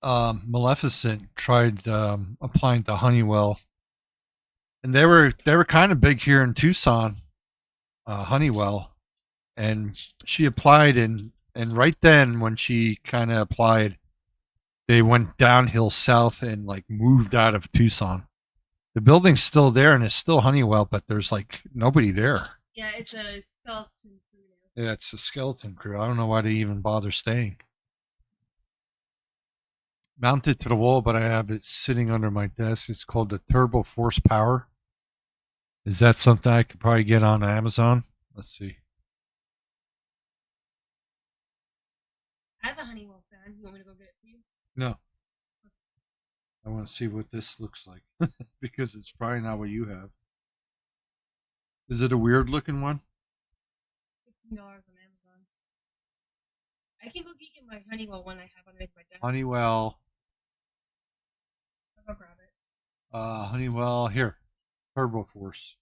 Maleficent tried applying to Honeywell, and they were kind of big here in Tucson. Honeywell, and she applied, and right then when she kind of applied, they went downhill south and like moved out of Tucson. The building's still there and it's still Honeywell, but there's like nobody there. Yeah, it's a skeleton crew now. Yeah, it's a skeleton crew. I don't know why they even bother staying. Mounted to the wall, but I have it sitting under my desk. It's called the Turbo Force Power. Is that something I could probably get on Amazon? Let's see. I have a Honeywell fan. You want me to go get it for you? No. I want to see what this looks like because it's probably not what you have. Is it a weird looking one? $15 on Amazon. I can go get my Honeywell one I have underneath my desk. Honeywell. I'll go grab it. Honeywell here. Turbo Force.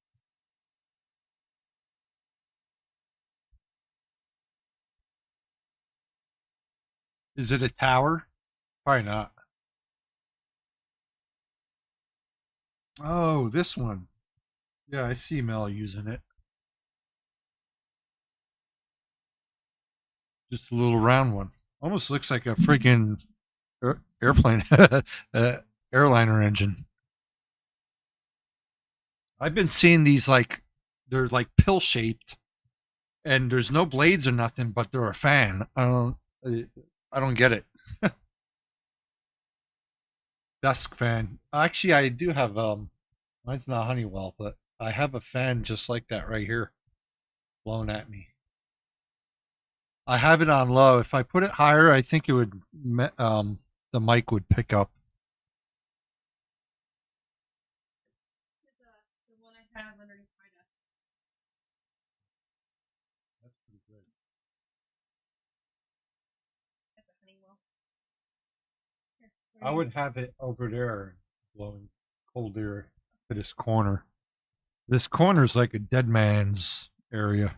Is it a tower? Probably not. Oh, this one. Yeah, I see Mel using it. Just a little round one. Almost looks like a freaking airplane, airliner engine. I've been seeing these like they're like pill shaped, and there's no blades or nothing, but they're a fan. I don't get it. Desk fan. Actually, I do have mine's not Honeywell, but I have a fan just like that right here, blown at me. I have it on low. If I put it higher, I think it would the mic would pick up. The one I have underneath my desk. That's pretty good. That's a Honeywell. Here, I would have it over there, blowing cold air to this corner. This corner's like a dead man's area.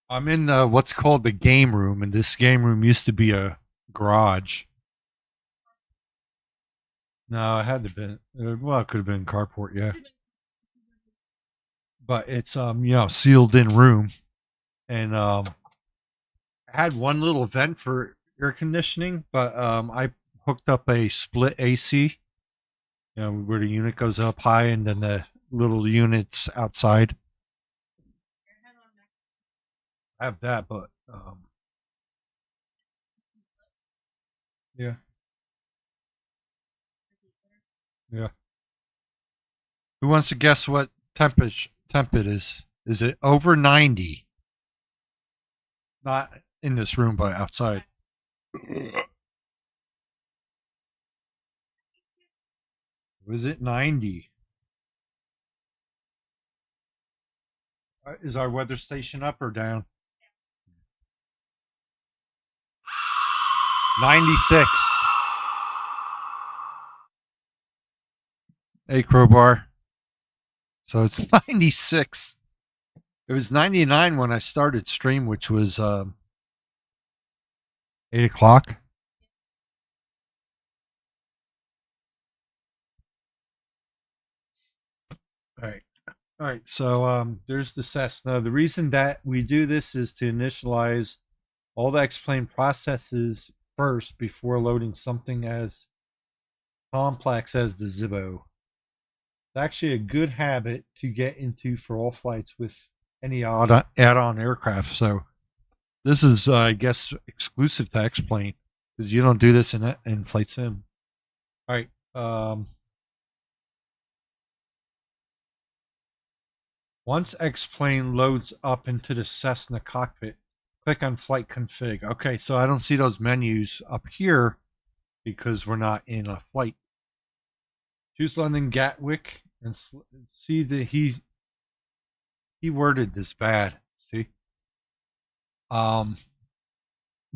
I'm in what's called the game room, and this game room used to be a garage. No, it had to been. Well, it could have been carport, yeah. But it's sealed in room, and had one little vent for air conditioning, but I hooked up a split AC. Where the unit goes up high, and then the little units outside. I have that, but yeah. Yeah. Who wants to guess what temp it is? Is it over 90? Not in this room, but outside. Was it 90? Is our weather station up or down? 96. Hey, Crowbar. So it's 96. It was 99 when I started stream, which was 8 o'clock. All right. So there's the Cessna. The reason that we do this is to initialize all the Xplane processes first before loading something as complex as the Zippo. It's actually a good habit to get into for all flights with any add-on aircraft. So this is, I guess, exclusive to Xplane because you don't do this in Flight Sim. All right. Once Xplane loads up into the Cessna cockpit, click on Flight Config. Okay, so I don't see those menus up here because we're not in a flight. Choose London Gatwick and see that he worded this bad. See,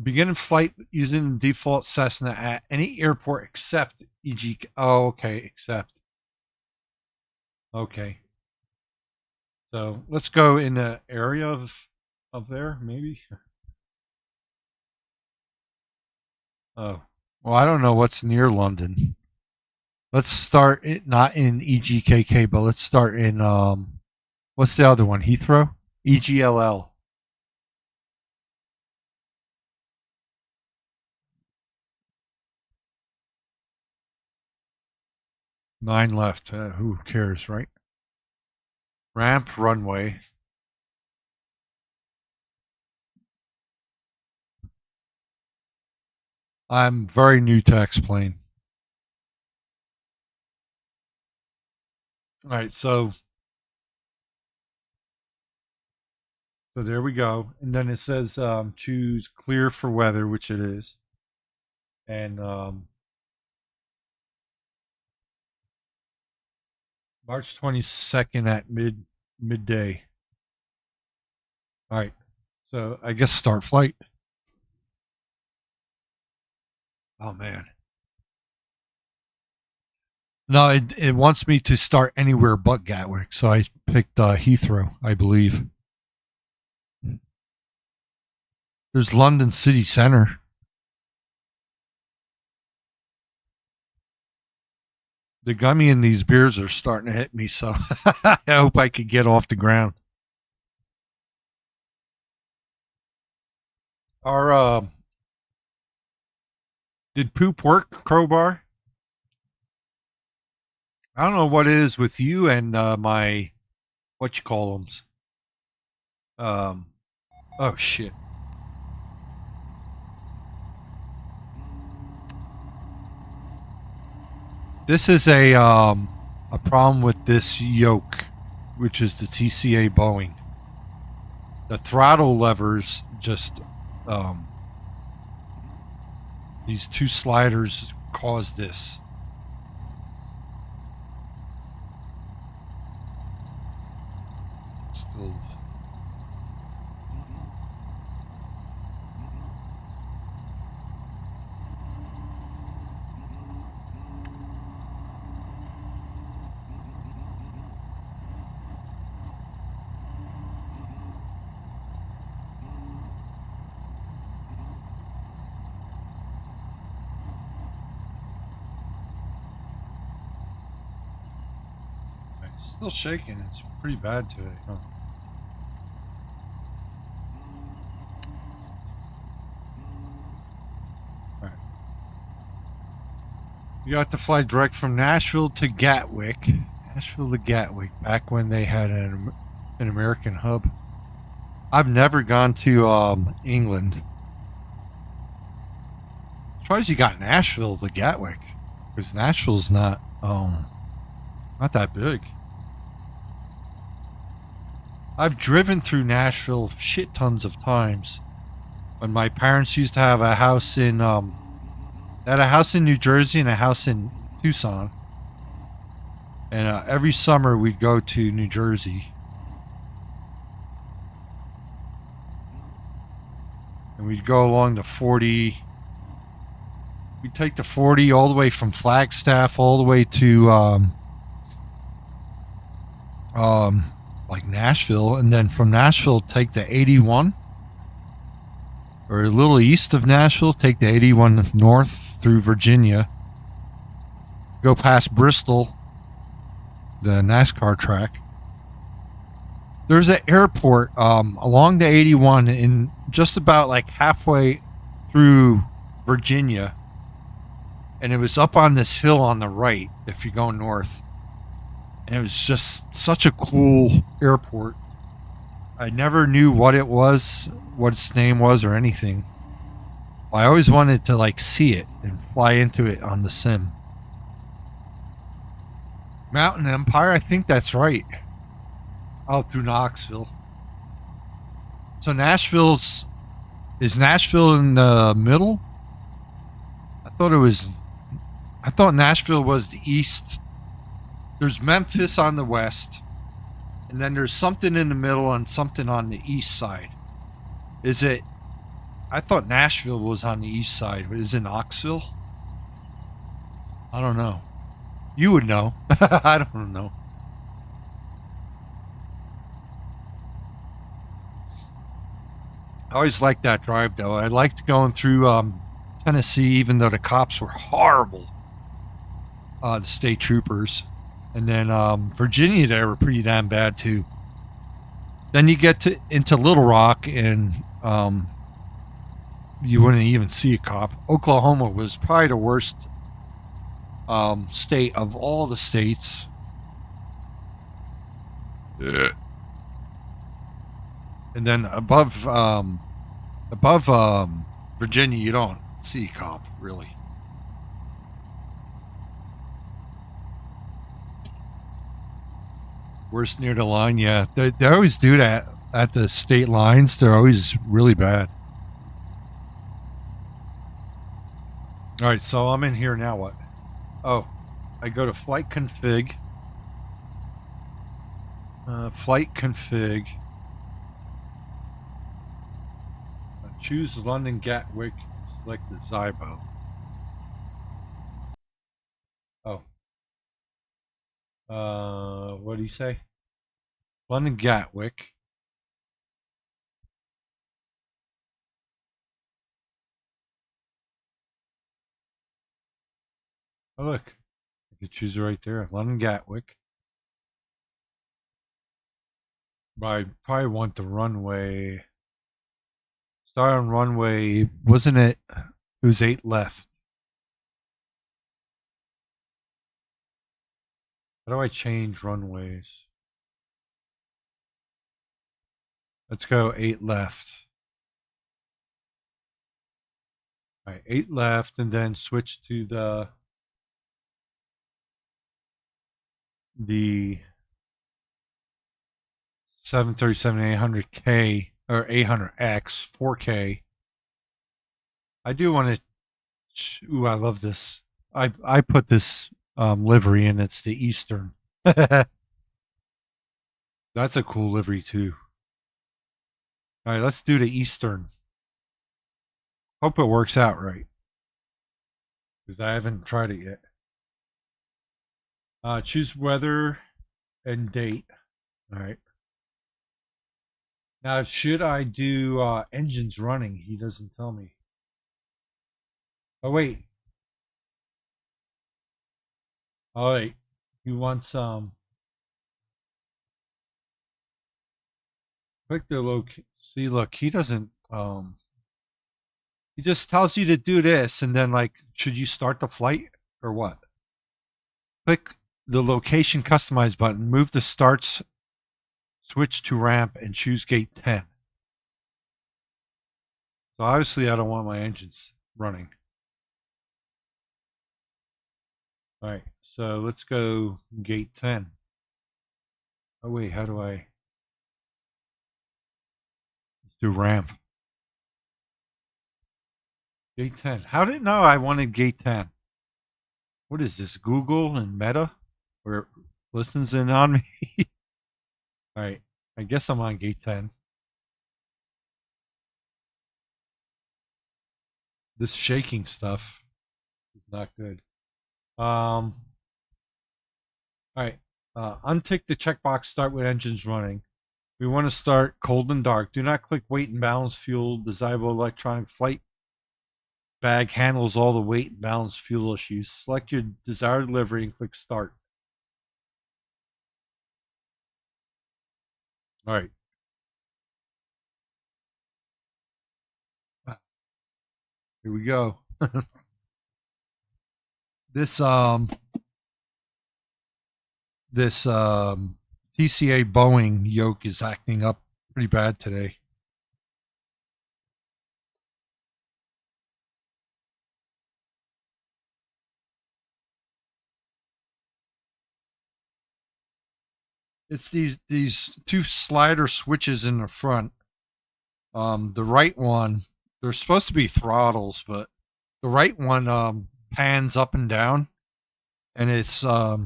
begin flight using the default Cessna at any airport except e.g. Oh, okay, except. Okay. So let's go in the area of there, maybe. Oh, well, I don't know what's near London. Let's start it not in EGKK, but let's start in what's the other one? Heathrow? EGLL. Nine left. Who cares, right? Ramp, runway. I'm very new to Xplane. All right, so there we go. And then it says choose clear for weather, which it is. And March 22nd at midday. All right. So I guess start flight. Oh man. No, it wants me to start anywhere but Gatwick, so I picked Heathrow, I believe. There's London City Centre. The gummy in these beers are starting to hit me, so I hope I could get off the ground. Did poop work, Crowbar? I don't know what it is with you and my, what you call them. Oh shit. This is a problem with this yoke, which is the TCA Boeing. The throttle levers just, these two sliders cause this. Still. Still shaking. It's pretty bad today, huh? All right. You got to fly direct from Nashville to Gatwick. Nashville to Gatwick, back when they had an American hub. I've never gone to England. I'm surprised you got Nashville to Gatwick, because Nashville's not that big. I've driven through Nashville shit tons of times. When my parents used to have a house in, they had a house in New Jersey and a house in Tucson. And every summer we'd go to New Jersey. And we'd go along the 40. We'd take the 40 all the way from Flagstaff all the way to, like Nashville, and then from Nashville take the 81, or a little east of Nashville, take the 81 north through Virginia, go past Bristol, the NASCAR track. There's an airport along the 81 in just about like halfway through Virginia, and it was up on this hill on the right if you go north. And it was just such a cool airport. I never knew what it was, what its name was, or anything. I always wanted to like see it and fly into it on the sim. Mountain Empire, I think that's right. Out through Knoxville. So is Nashville in the middle? I thought Nashville was the east. There's Memphis on the west, and then there's something in the middle and something on the east side. Is it? I thought Nashville was on the east side. Is it Knoxville? I don't know. You would know. I don't know. I always liked that drive, though. I liked going through Tennessee, even though the cops were horrible. The state troopers. And then Virginia, they were pretty damn bad too. Then you get into Little Rock, and you wouldn't even see a cop. Oklahoma was probably the worst state of all the states. And then above Virginia, you don't see a cop really. Worst near the line, yeah. They always do that at the state lines. They're always really bad. All right, so I'm in here now. What? Oh, I go to flight config. Flight config. Choose London Gatwick. Select the Zybo. Oh. What do you say? London Gatwick. Oh, look. I could choose it right there. London Gatwick. But I probably want the runway. Start on runway. Wasn't it? It was 8 left. How do I change runways? Let's go 8 left. All right, 8 left, and then switch to the 737 800K or 800X 4K. I do want to. Ooh, I love this. I put this livery in. It's the Eastern. That's a cool livery too. All right, let's do the Eastern. Hope it works out right, because I haven't tried it yet. Choose weather and date. All right. Now, should I do engines running? He doesn't tell me. Oh, wait. Oh, wait. He wants click the location. See, look, he doesn't he just tells you to do this, and then like, should you start the flight or what? Click the location customize button, move the starts switch to ramp, and choose gate 10. So obviously I don't want my engines running. All right, so let's go gate 10. Oh wait, how do I? Let's do ramp. Gate 10. How did it know I wanted gate 10? What is this, Google and Meta? Where it listens in on me? All right, I guess I'm on gate 10. This shaking stuff is not good. All right, untick the checkbox, start with engines running. We want to start cold and dark. Do not click weight and balance fuel. The Zybo electronic flight bag handles all the weight and balance fuel issues. Select your desired livery and click start. All right. Here we go. This TCA Boeing yoke is acting up pretty bad today. It's these two slider switches in the front. The right one, they're supposed to be throttles, but the right one pans up and down, and it's I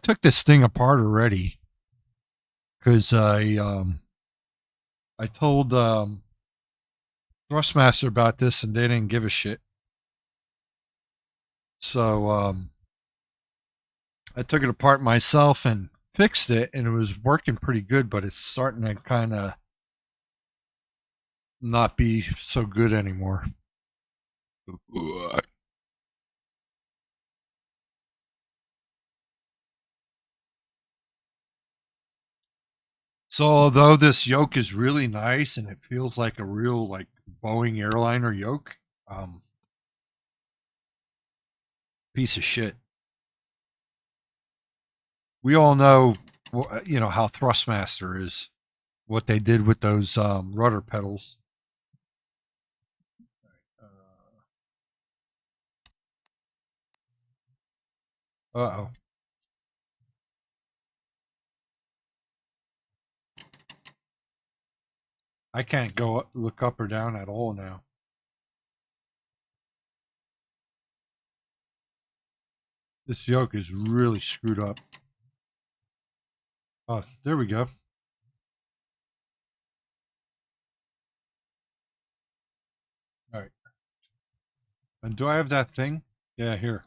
took this thing apart already because I told Thrustmaster about this and they didn't give a shit. So I took it apart myself and fixed it, and it was working pretty good, but it's starting to kind of not be so good anymore. So although this yoke is really nice and it feels like a real like Boeing airliner yoke, piece of shit. We all know, you know, how Thrustmaster is, what they did with those rudder pedals. Uh-oh. I can't go look up or down at all now. This yoke is really screwed up. Oh, there we go. All right. And do I have that thing? Yeah, here.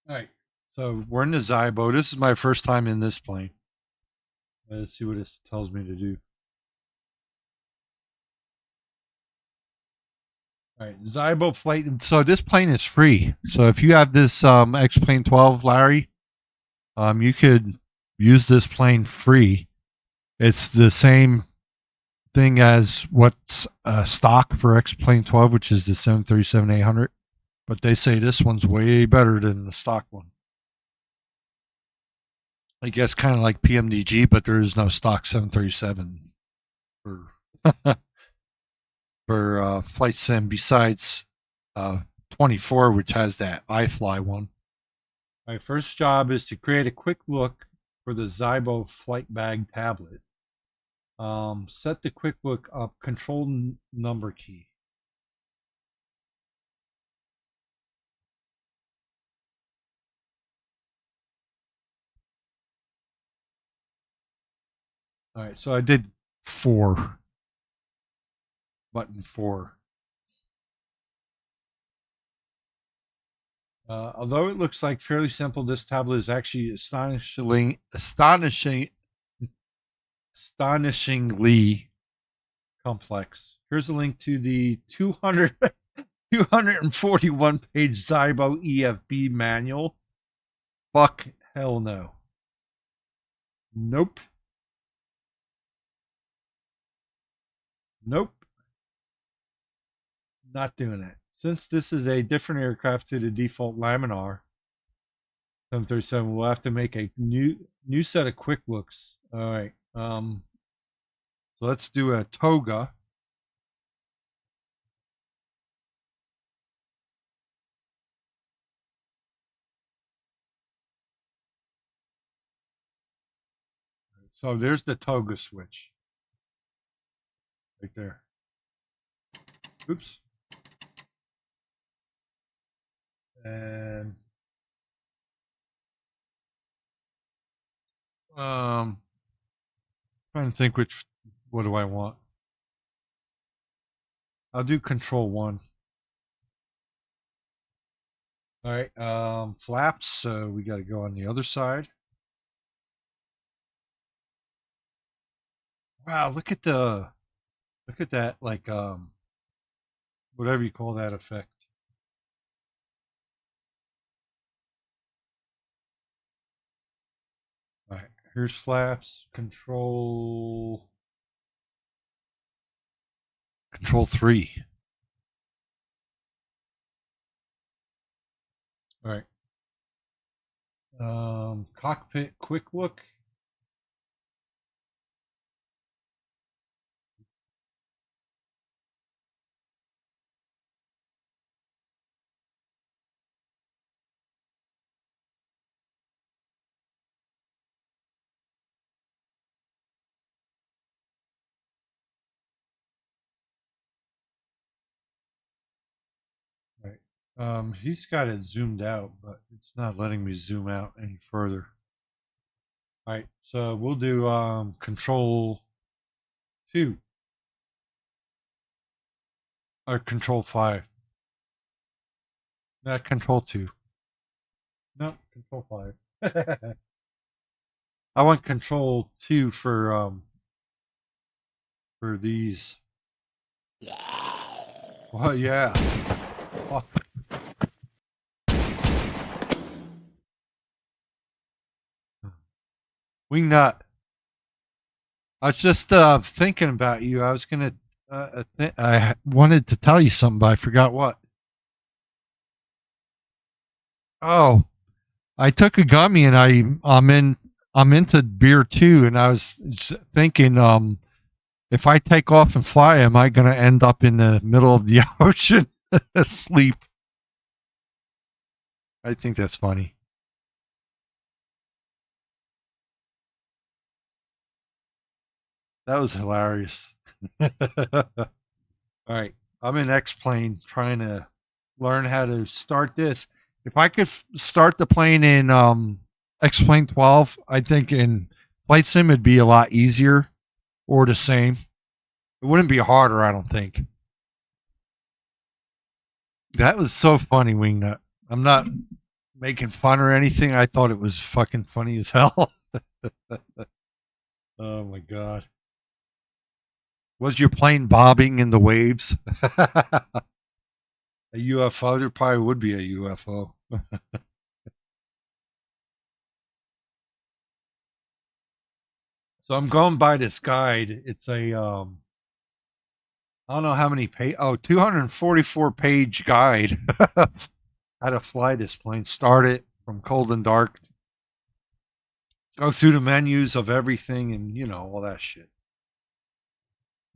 All right. So we're in the Zybo. This is my first time in this plane. Let's see what this tells me to do. All right, Zybo flight. So this plane is free. So if you have this Xplane12, Larry, you could use this plane free. It's the same thing as what's stock for Xplane12, which is the 737-800. But they say this one's way better than the stock one. I guess kind of like PMDG, but there is no stock 737 for for flight sim besides 24, which has that iFly one. My first job is to create a quick look for the Zybo flight bag tablet. Set the quick look up, control number key. All right, so I did 4. Button 4. Although it looks like fairly simple, this tablet is actually astonishingly complex. Here's a link to the 241 page Zybo EFB manual. Fuck, hell no. Nope. Nope. Not doing it. Since this is a different aircraft to the default Laminar 737, we'll have to make a new set of quick looks. All right. So let's do a toga. So there's the toga switch. Right there. Oops. And trying to think what do I want? I'll do control 1. All right, flaps, so we got to go on the other side. Wow, look at that, like whatever you call that effect. All right, here's flaps, control 3. All right. Cockpit quick look. Right. He's got it zoomed out, but it's not letting me zoom out any further. All right, so we'll do control 2 or control 5. Not control 2. No, control 5. I want control 2 for these. Well, yeah. Oh. Wingnut. I was just thinking about you. I was gonna. I wanted to tell you something, but I forgot what. Oh, I took a gummy and I'm into beer too, and I was thinking, if I take off and fly, am I gonna end up in the middle of the ocean asleep? I think that's funny. That was hilarious. All right, I'm in Xplane trying to learn how to start this. If I could start the plane in Xplane12, I think in Flight Sim it'd be a lot easier or the same. It wouldn't be harder, I don't think. That was so funny, Wingnut. I'm not making fun or anything. I thought it was fucking funny as hell. Oh my god. Was your plane bobbing in the waves? A UFO? There probably would be a UFO. So I'm going by this guide. It's a I don't know how many 244 page guide. How to fly this plane. Start it from cold and dark. Go through the menus of everything and all that shit.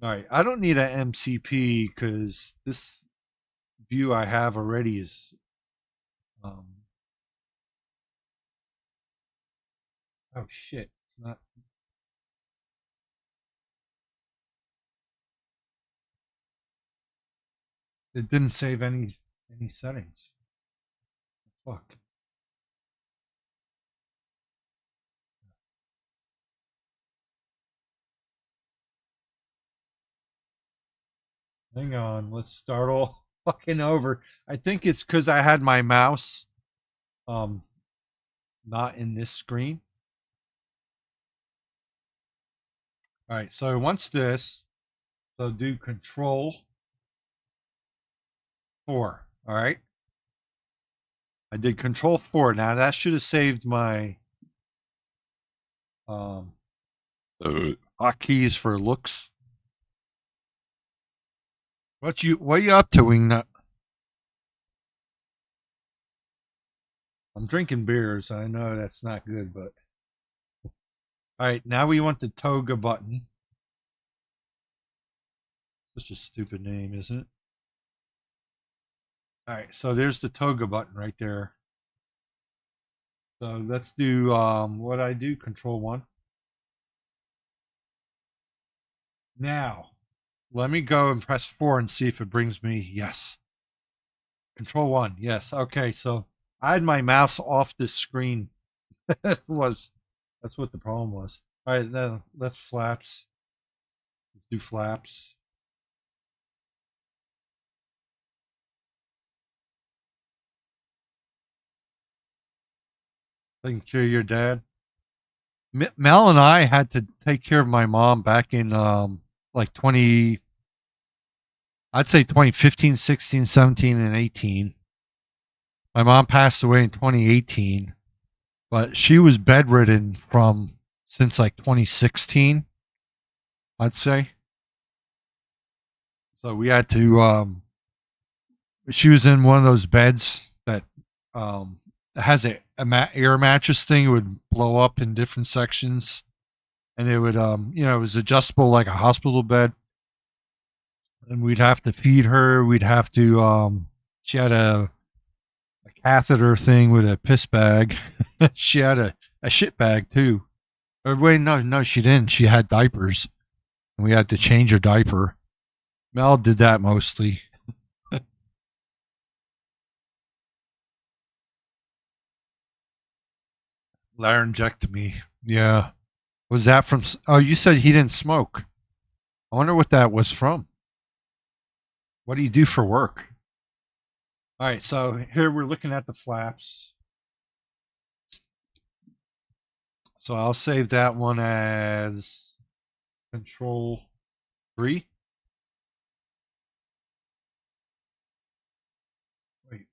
All right, I don't need an MCP because this view I have already is oh shit, it's not. It didn't save any settings. Fuck. Hang on, let's start all fucking over. I think it's because I had my mouse not in this screen. All right, so once this, so do Control 4. All right, I did Control 4. Now that should have saved my hotkeys for looks. What you up to, Wingnut? I'm drinking beers. I know that's not good, but all right. Now we want the toga button. Such a stupid name, isn't it? All right, so there's the toga button right there. So let's do what I do. Control 1. Now, let me go and press 4 and see if it brings me. Yes. Control 1. Yes. Okay. So I had my mouse off this screen. That's what the problem was. All right. Now let's flaps. Let's do flaps. Taking care of your dad. Mel and I had to take care of my mom back in like 20. I'd say 2015, 16, 17, and 18. My mom passed away in 2018, but she was bedridden since like 2016, I'd say. So we had to, she was in one of those beds that has a air mattress thing. It would blow up in different sections. And it would, it was adjustable like a hospital bed. And we'd have to feed her. We'd have to, she had a catheter thing with a piss bag. She had a shit bag too. Or wait, no, she didn't. She had diapers. And we had to change her diaper. Mel did that mostly. Laryngectomy. Yeah. Was that from? Oh, you said he didn't smoke. I wonder what that was from. What do you do for work? All right, so here we're looking at the flaps. So I'll save that one as Control 3. Wait,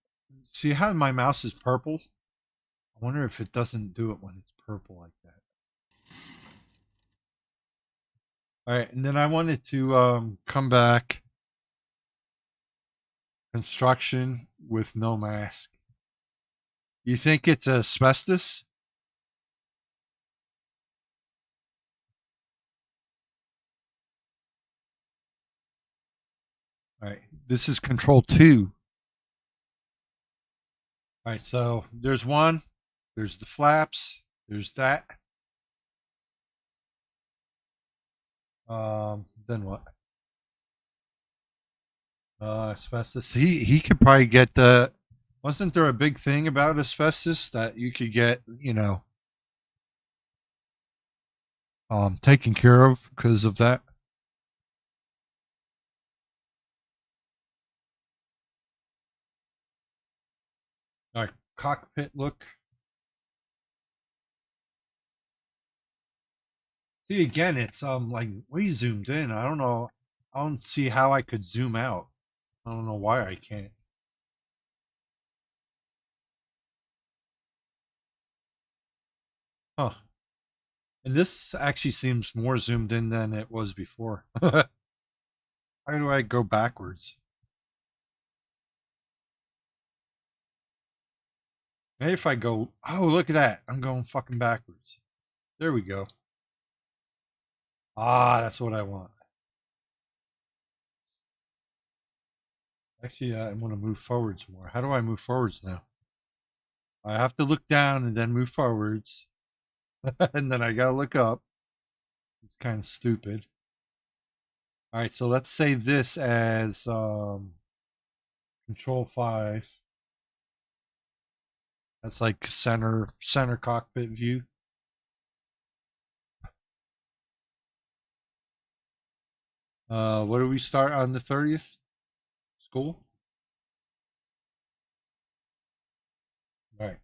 see how my mouse is purple? I wonder if it doesn't do it when it's purple like that. All right, and then I wanted to come back. Construction with no mask. You think it's asbestos? All right, this is Control 2. All right, so there's one. There's the flaps. There's that. Then what? Asbestos. He could probably get the. Wasn't there a big thing about asbestos that you could get? taken care of because of that. All right, cockpit look. See, again, it's like way zoomed in. I don't know. I don't see how I could zoom out. I don't know why I can't. Huh. And this actually seems more zoomed in than it was before. How do I go backwards? Maybe if I go, oh, look at that. I'm going fucking backwards. There we go. Ah, that's what I want. Actually, I want to move forwards more. How do I move forwards now? I have to look down and then move forwards. And then I got to look up. It's kind of stupid. All right, so let's save this as Control 5. That's like center cockpit view. What do we start on the 30th? School? All right.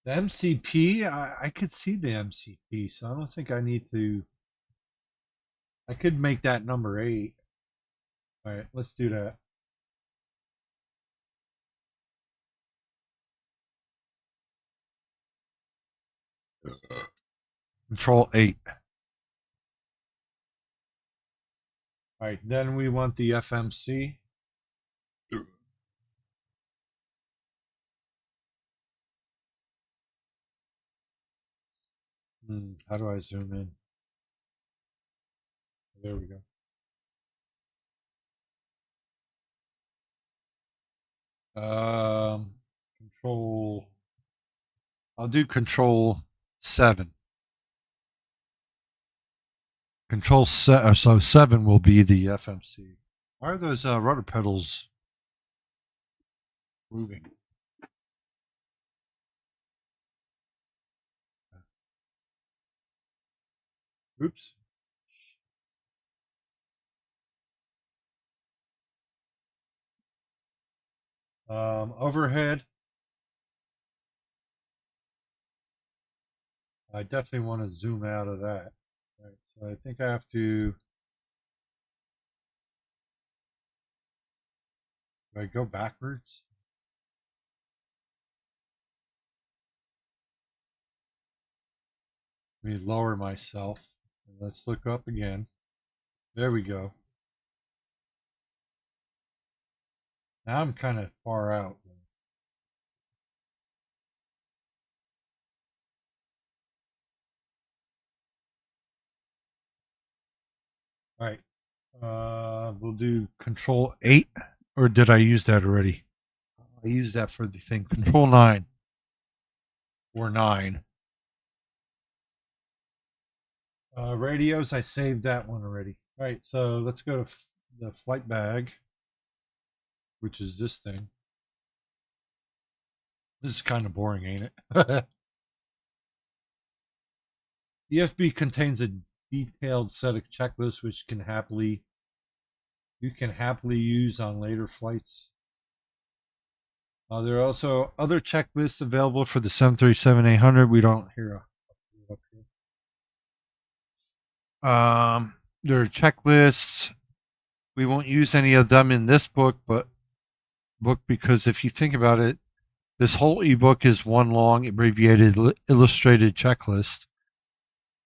The MCP, I could see the MCP, so I don't think I need to. I could make that number 8. All right, let's do that. Control 8. All right, then we want the FMC. How do I zoom in? There we go. Control. I'll do Control 7. Control set. So 7 will be the FMC. Why are those rudder pedals moving? Oops. Overhead. I definitely want to zoom out of that. Right, so I think I have to. Do I go backwards? Let me lower myself. Let's look up again. There we go. Now I'm kind of far out. All right. We'll do Control 8. Or did I use that already? I used that for the thing. Control 9. Or 9. Radios, I saved that one already. All right, so let's go to the flight bag, which is this thing. This is kind of boring, ain't it? EFB contains a detailed set of checklists which you can happily use on later flights. There are also other checklists available for the 737-800. We don't hear up here. There are checklists. We won't use any of them in this book, because if you think about it, this whole ebook is one long abbreviated illustrated checklist.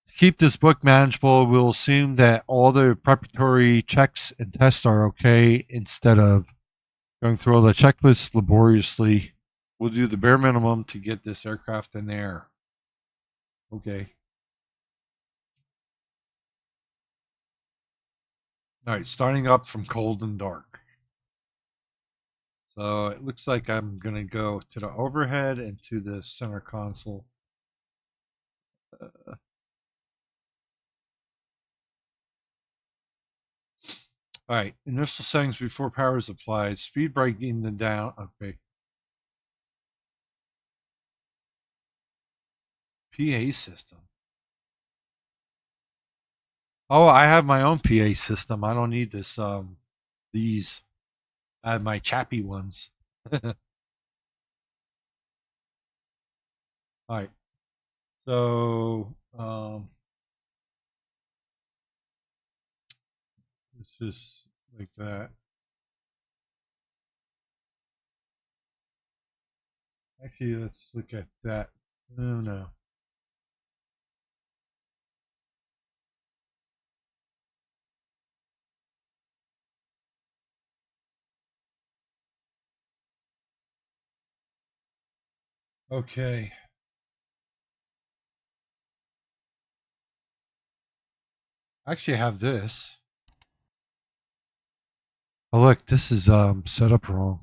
To keep this book manageable, we'll assume that all the preparatory checks and tests are okay instead of going through all the checklists laboriously. We'll do the bare minimum to get this aircraft in the air. Okay. All right, starting up from cold and dark. So it looks like I'm going to go to the overhead and to the center console. All right, initial settings before power is applied. Speed braking the down. Okay. PA system. Oh, I have my own PA system. I don't need this. These. I have my chappy ones. All right. So, it's just like that. Actually, let's look at that. Oh, no. Okay. Actually, I have this. Oh, look, this is set up wrong.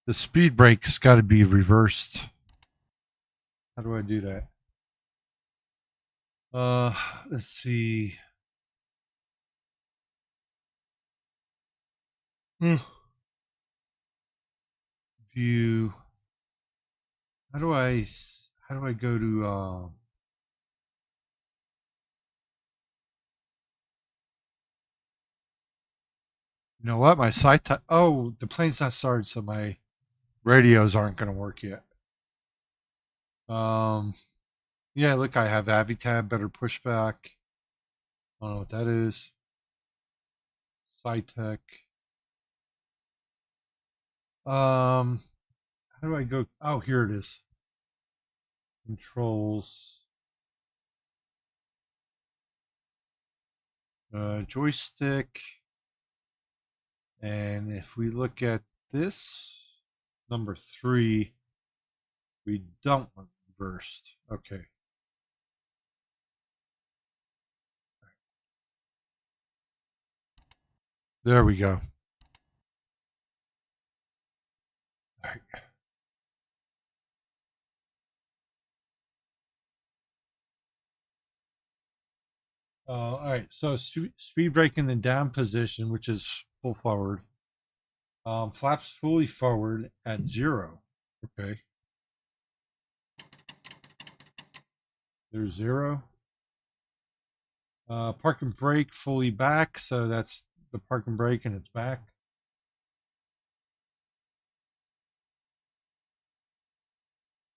The speed brake's got to be reversed. How do I do that? Let's see. View. How do I go to you know what? My site type. Oh, the plane's not started, so my radios aren't going to work yet. Yeah, look, I have AviTab, better pushback. I don't know what that is. SciTech. How do I go? Oh, here it is. Controls. Joystick. And if we look at this, number 3, we don't want reversed. Okay. There we go. All right. All right. So speed brake in the down position, which is full forward. Flaps fully forward at 0. Okay. There's 0. Park and brake fully back, so that's the park and brake and it's back.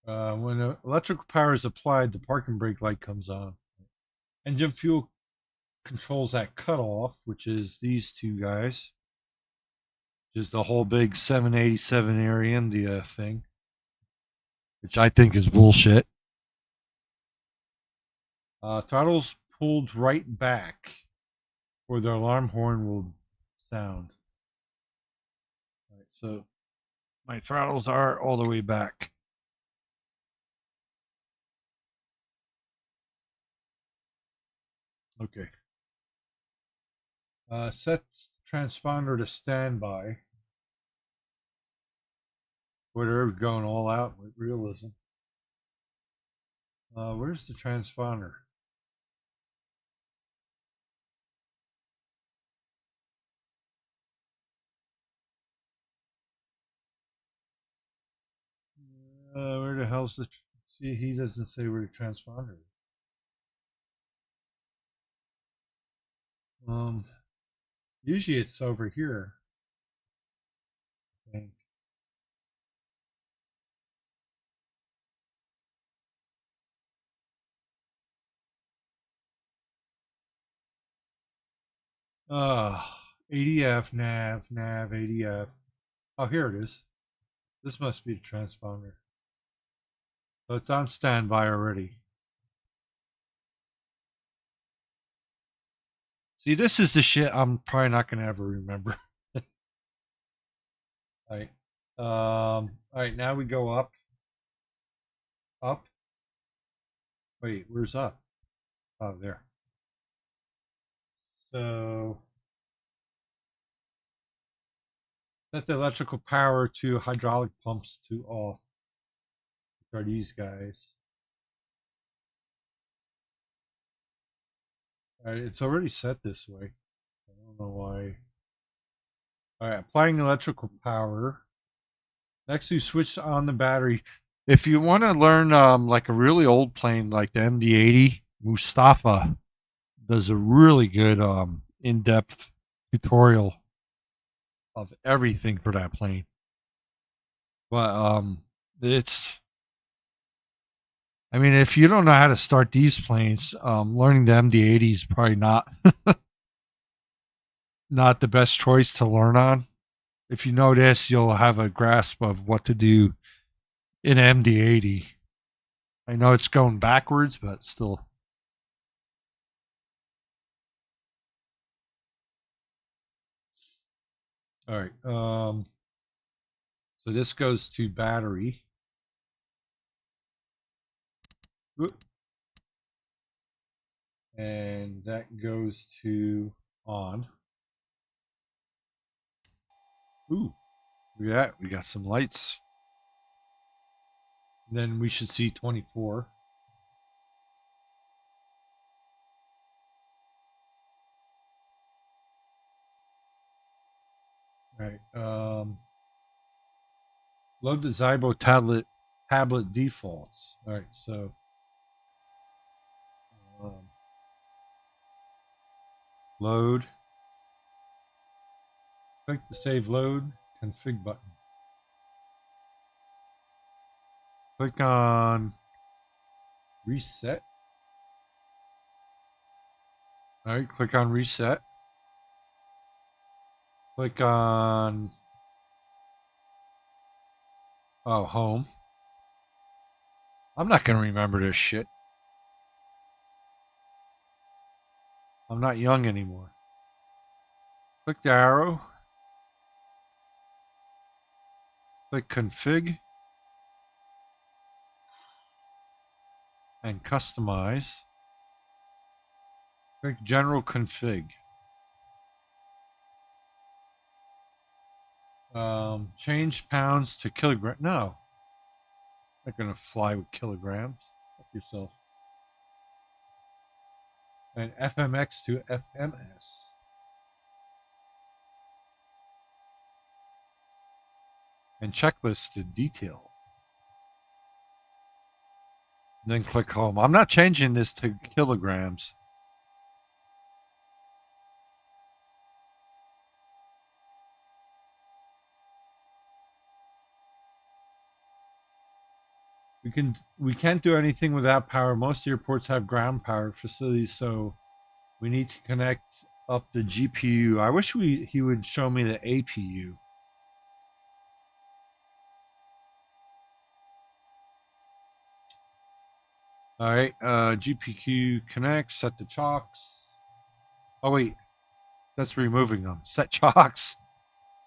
When electrical power is applied, the park and brake light comes on. Engine fuel controls that cutoff, which is these two guys, which is the whole big 787 Air India thing, which I think is bullshit. Throttle's pulled right back, or the alarm horn will sound. All right, so my throttles are all the way back. Okay. Set transponder to standby. We're going all out with realism. Where's the transponder? Where the hell's the? See, he doesn't say where the transponder is. Usually it's over here. I think. ADF, nav, ADF. Oh, here it is. This must be the transponder. So it's on standby already. See, this is the shit I'm probably not going to ever remember. All right. All right, now we go up. Up. Wait, where's up? Oh, there. So set the electrical power to hydraulic pumps to off. Which are these guys? All right, it's already set this way. I don't know why. All right, applying electrical power. Next, we switch on the battery. If you want to learn like a really old plane like the MD-80, Mustafa does a really good in-depth tutorial of everything for that plane. But it's, I mean, if you don't know how to start these planes, learning the MD-80 is probably not not the best choice to learn on. If you know this, you'll have a grasp of what to do in MD-80. I know it's going backwards, but still. All right. So this goes to battery. Whoop. And that goes to on. Ooh, look at that. We got some lights. Then we should see 24. All right. Load the Zybo tablet defaults. All right, so load. Click the save load config button. Click on reset. All right, click on reset. Click on home. I'm not going to remember this shit. I'm not young anymore. Click the arrow. Click config. And customize. Click general config. Change pounds to kilogram. No. Not going to fly with kilograms. Fuck yourself. And FMX to FMS. And checklist to detail. Then click home. I'm not changing this to kilograms. We can't do anything without power. Most airports have ground power facilities, so we need to connect up the GPU. I wish he would show me the APU. All right, GPU connect, set the chocks. Oh wait, that's removing them. Set chocks.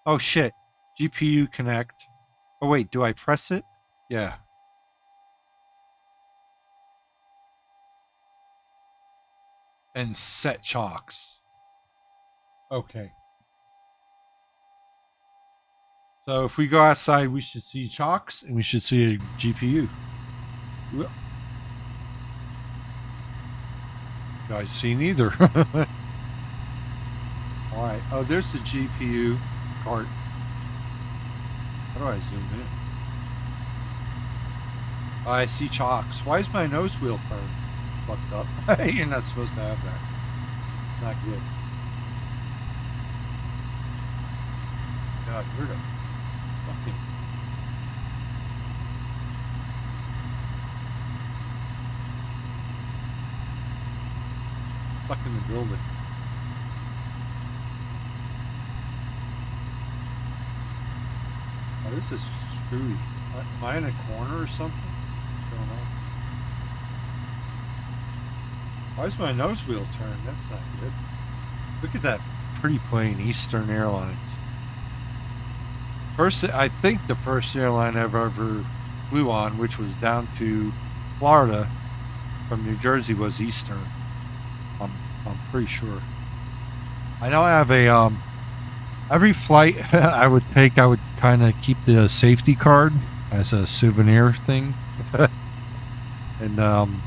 Oh shit, GPU connect. Oh wait, do I press it? Yeah. And set chocks. Okay. So if we go outside, we should see chocks and we should see a GPU. You guys see neither. All right. Oh, there's the GPU cart. How do I zoom in? Oh, I see chocks. Why is my nose wheel turned? Fucked up. You're not supposed to have that. It's not good. God, you're the fucking. Stuck in the building. Oh, this is screwy. Am I in a corner or something? What's going on? Why is my nose wheel turned? That's not good. Look at that pretty plane, Eastern Airlines. I think the first airline I've ever flew on, which was down to Florida from New Jersey, was Eastern. I'm pretty sure. I know I have a every flight I would take, I would kind of keep the safety card as a souvenir thing. And I'm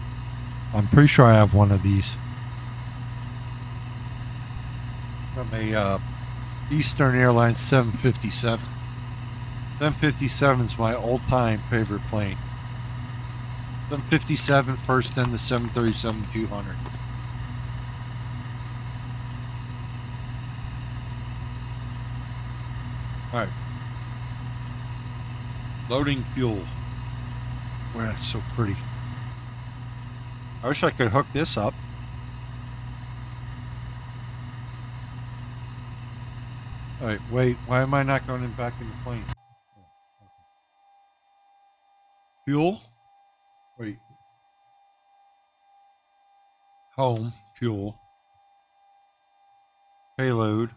pretty sure I have one of these from a Eastern Airlines 757. 757 is my all-time favorite plane. 757 first, then the 737-200. All right. Loading fuel. Boy, that's so pretty. I wish I could hook this up. All right, wait. Why am I not going back in the plane? Fuel. Wait. Home. Fuel. Payload.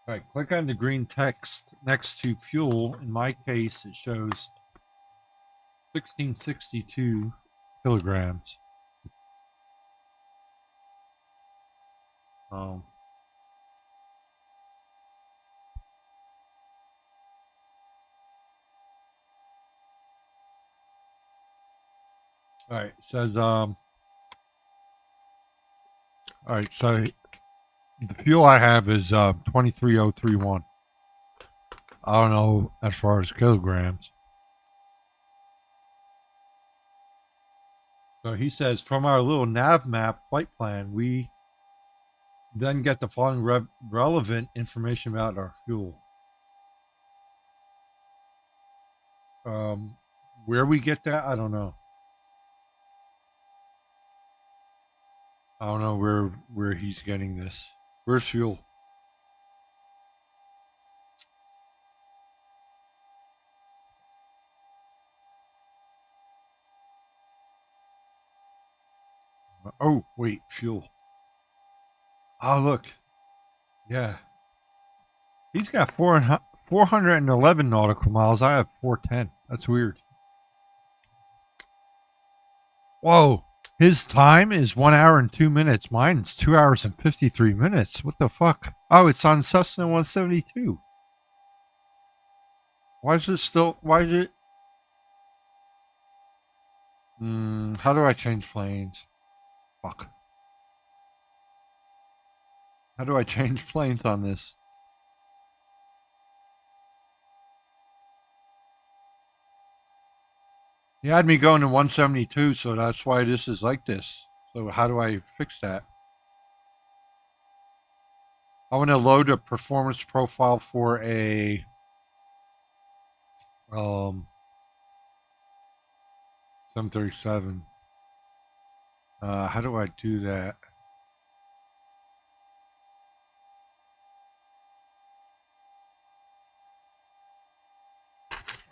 All right, click on the green text next to fuel. In my case, it shows 1662 kilograms. All right, it says all right, so the fuel I have is 23031. I don't know as far as kilograms. So he says from our little nav map flight plan, we then get the following relevant information about our fuel. Where we get that, I don't know. I don't know where he's getting this. Where's fuel? Oh, wait, fuel. Oh, look. Yeah. He's got 411 nautical miles. I have 410. That's weird. Whoa. His time is 1 hour and 2 minutes. Mine's 2 hours and 53 minutes. What the fuck? Oh, it's on Cessna 172. Why is it? How do I change planes? Fuck. How do I change planes on this? He had me going to 172, so that's why this is like this. So how do I fix that? I want to load a performance profile for a 737. How do I do that?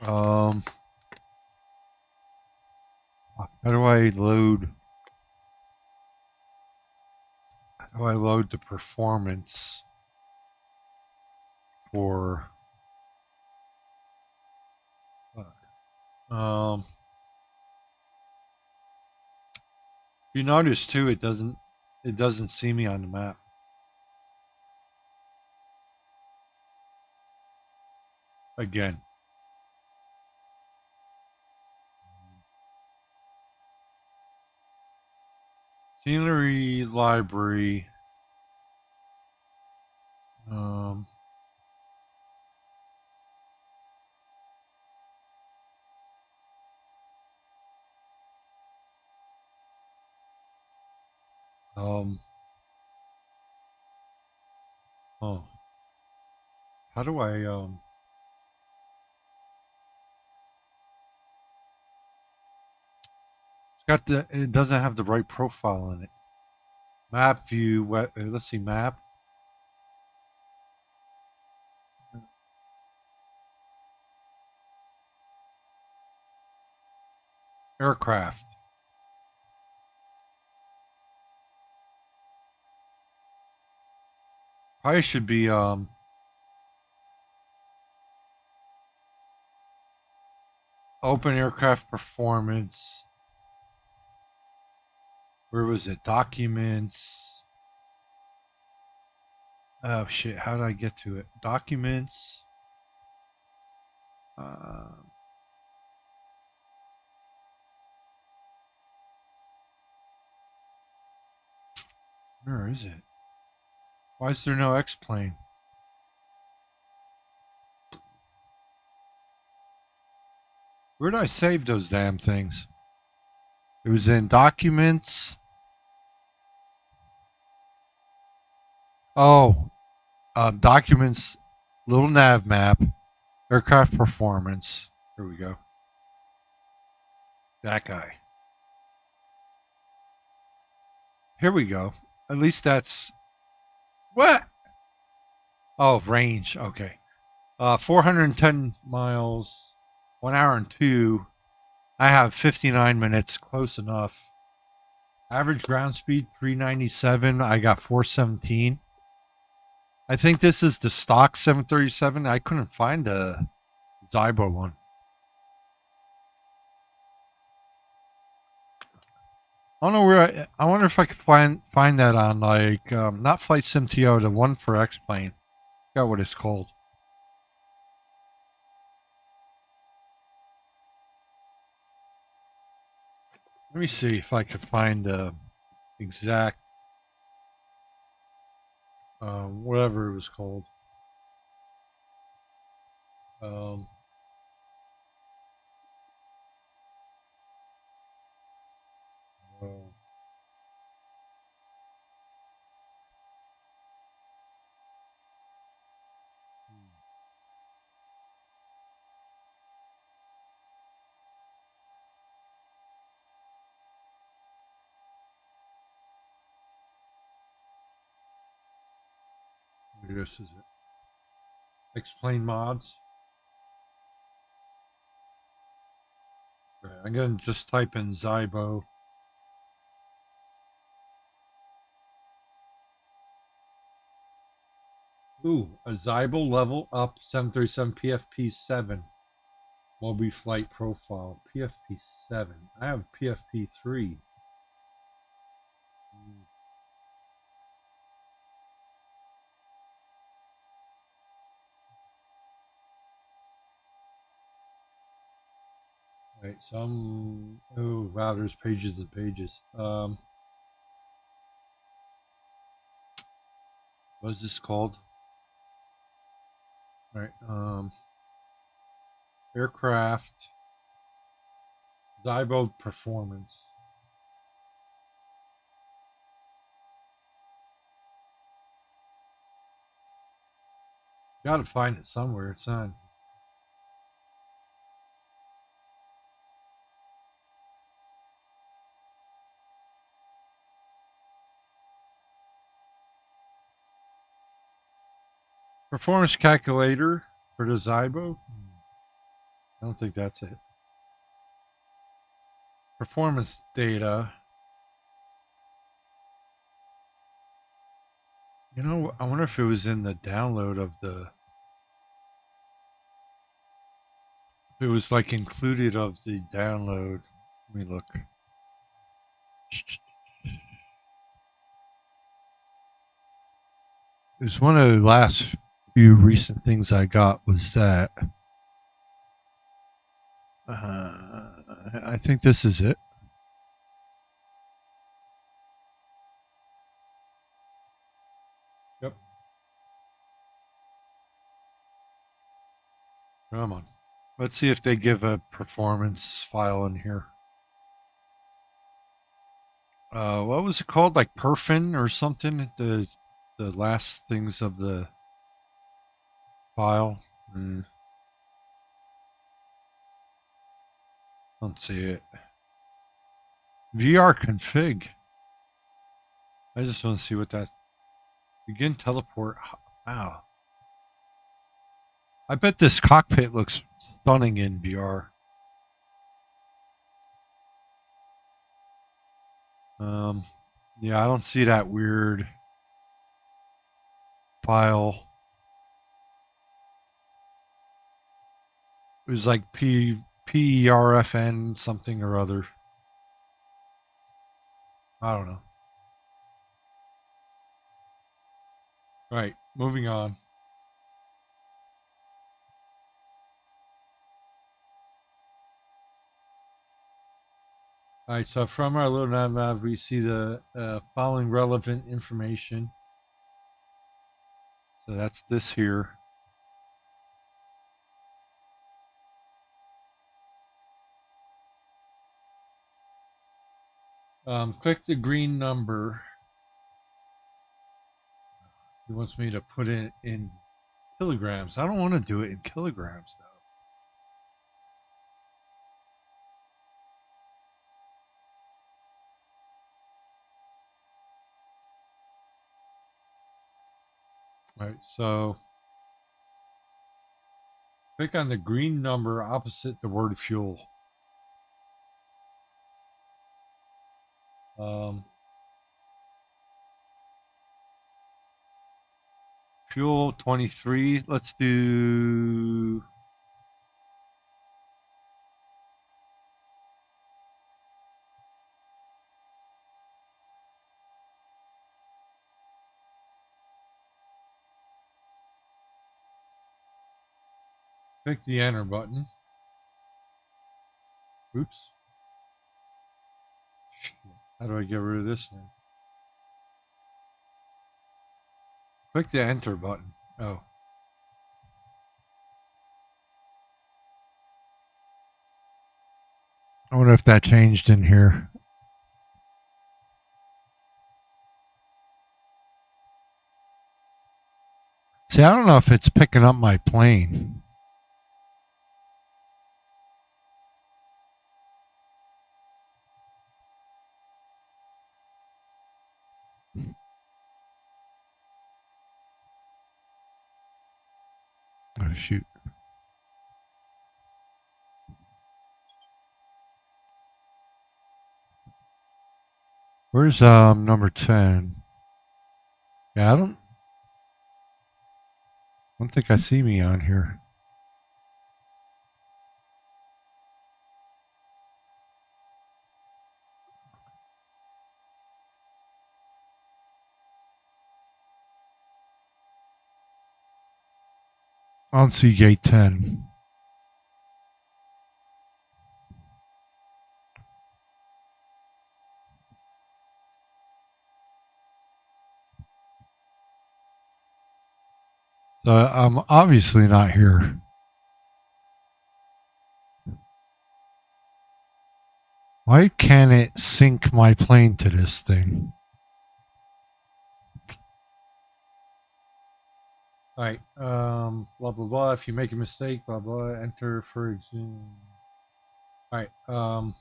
How do I load? How do I load the performance for? You notice too, it doesn't see me on the map. Again. Scenery library. Oh. How do I it doesn't have the right profile in it. Map view, let's see, map. Aircraft. Probably should be open aircraft performance. Where was it? Documents. Oh shit, how did I get to it? Documents. Where is it? Why is there no Xplane? Where did I save those damn things? It was in documents. Oh, documents, little nav map, aircraft performance. Here we go. That guy. Here we go. At least that's what? Oh, range. Okay. 410 miles, 1 hour and 2. I have 59 minutes. Close enough. Average ground speed 397. I got 417. I think this is the stock 737. I couldn't find the Zybo one. I don't know where. I wonder if I could find that on like not Flight Sim TO, the one for Xplane. Got what it's called. Let me see if I could find the exact whatever it was called. Um, uh, maybe this is it. Explain mods. Okay, I'm gonna just type in Zybo. Ooh, a Zybo level up 737 PFP7 multi-flight profile. PFP7. I have PFP3. Right, some. Oh wow, there's pages and pages. What's this called? All right, aircraft. Zybo performance. Gotta find it somewhere. It's on. Performance calculator for the Zybo. I don't think that's it. Performance data. You know, I wonder if it was in the download of the. If it was like included of the download. Let me look. It was one of the last few recent things I got was that. I think this is it. Yep. Come on. Let's see if they give a performance file in here. What was it called? Like Perfin or something? The last things of the file. Don't see it. VR config. I just want to see what that. Begin teleport. Wow. I bet this cockpit looks stunning in VR. Yeah, I don't see that weird file. It was like PERFN something or other. I don't know. Right, moving on. All right, so from our little nav, we see the following relevant information. So that's this here. Click the green number. He wants me to put it in kilograms. I don't want to do it in kilograms, though. All right, so click on the green number opposite the word fuel. Fuel 23. Let's do. Click the enter button. Oops. How do I get rid of this now? Click the enter button. Oh. I wonder if that changed in here. See, I don't know if it's picking up my plane. Oh, shoot. Where's number 10? Yeah, I don't think I see me on here. I don't see gate 10. So I'm obviously not here. Why can't it sync my plane to this thing? All right. Blah, blah, blah. If you make a mistake, blah, blah. Enter for example. All right.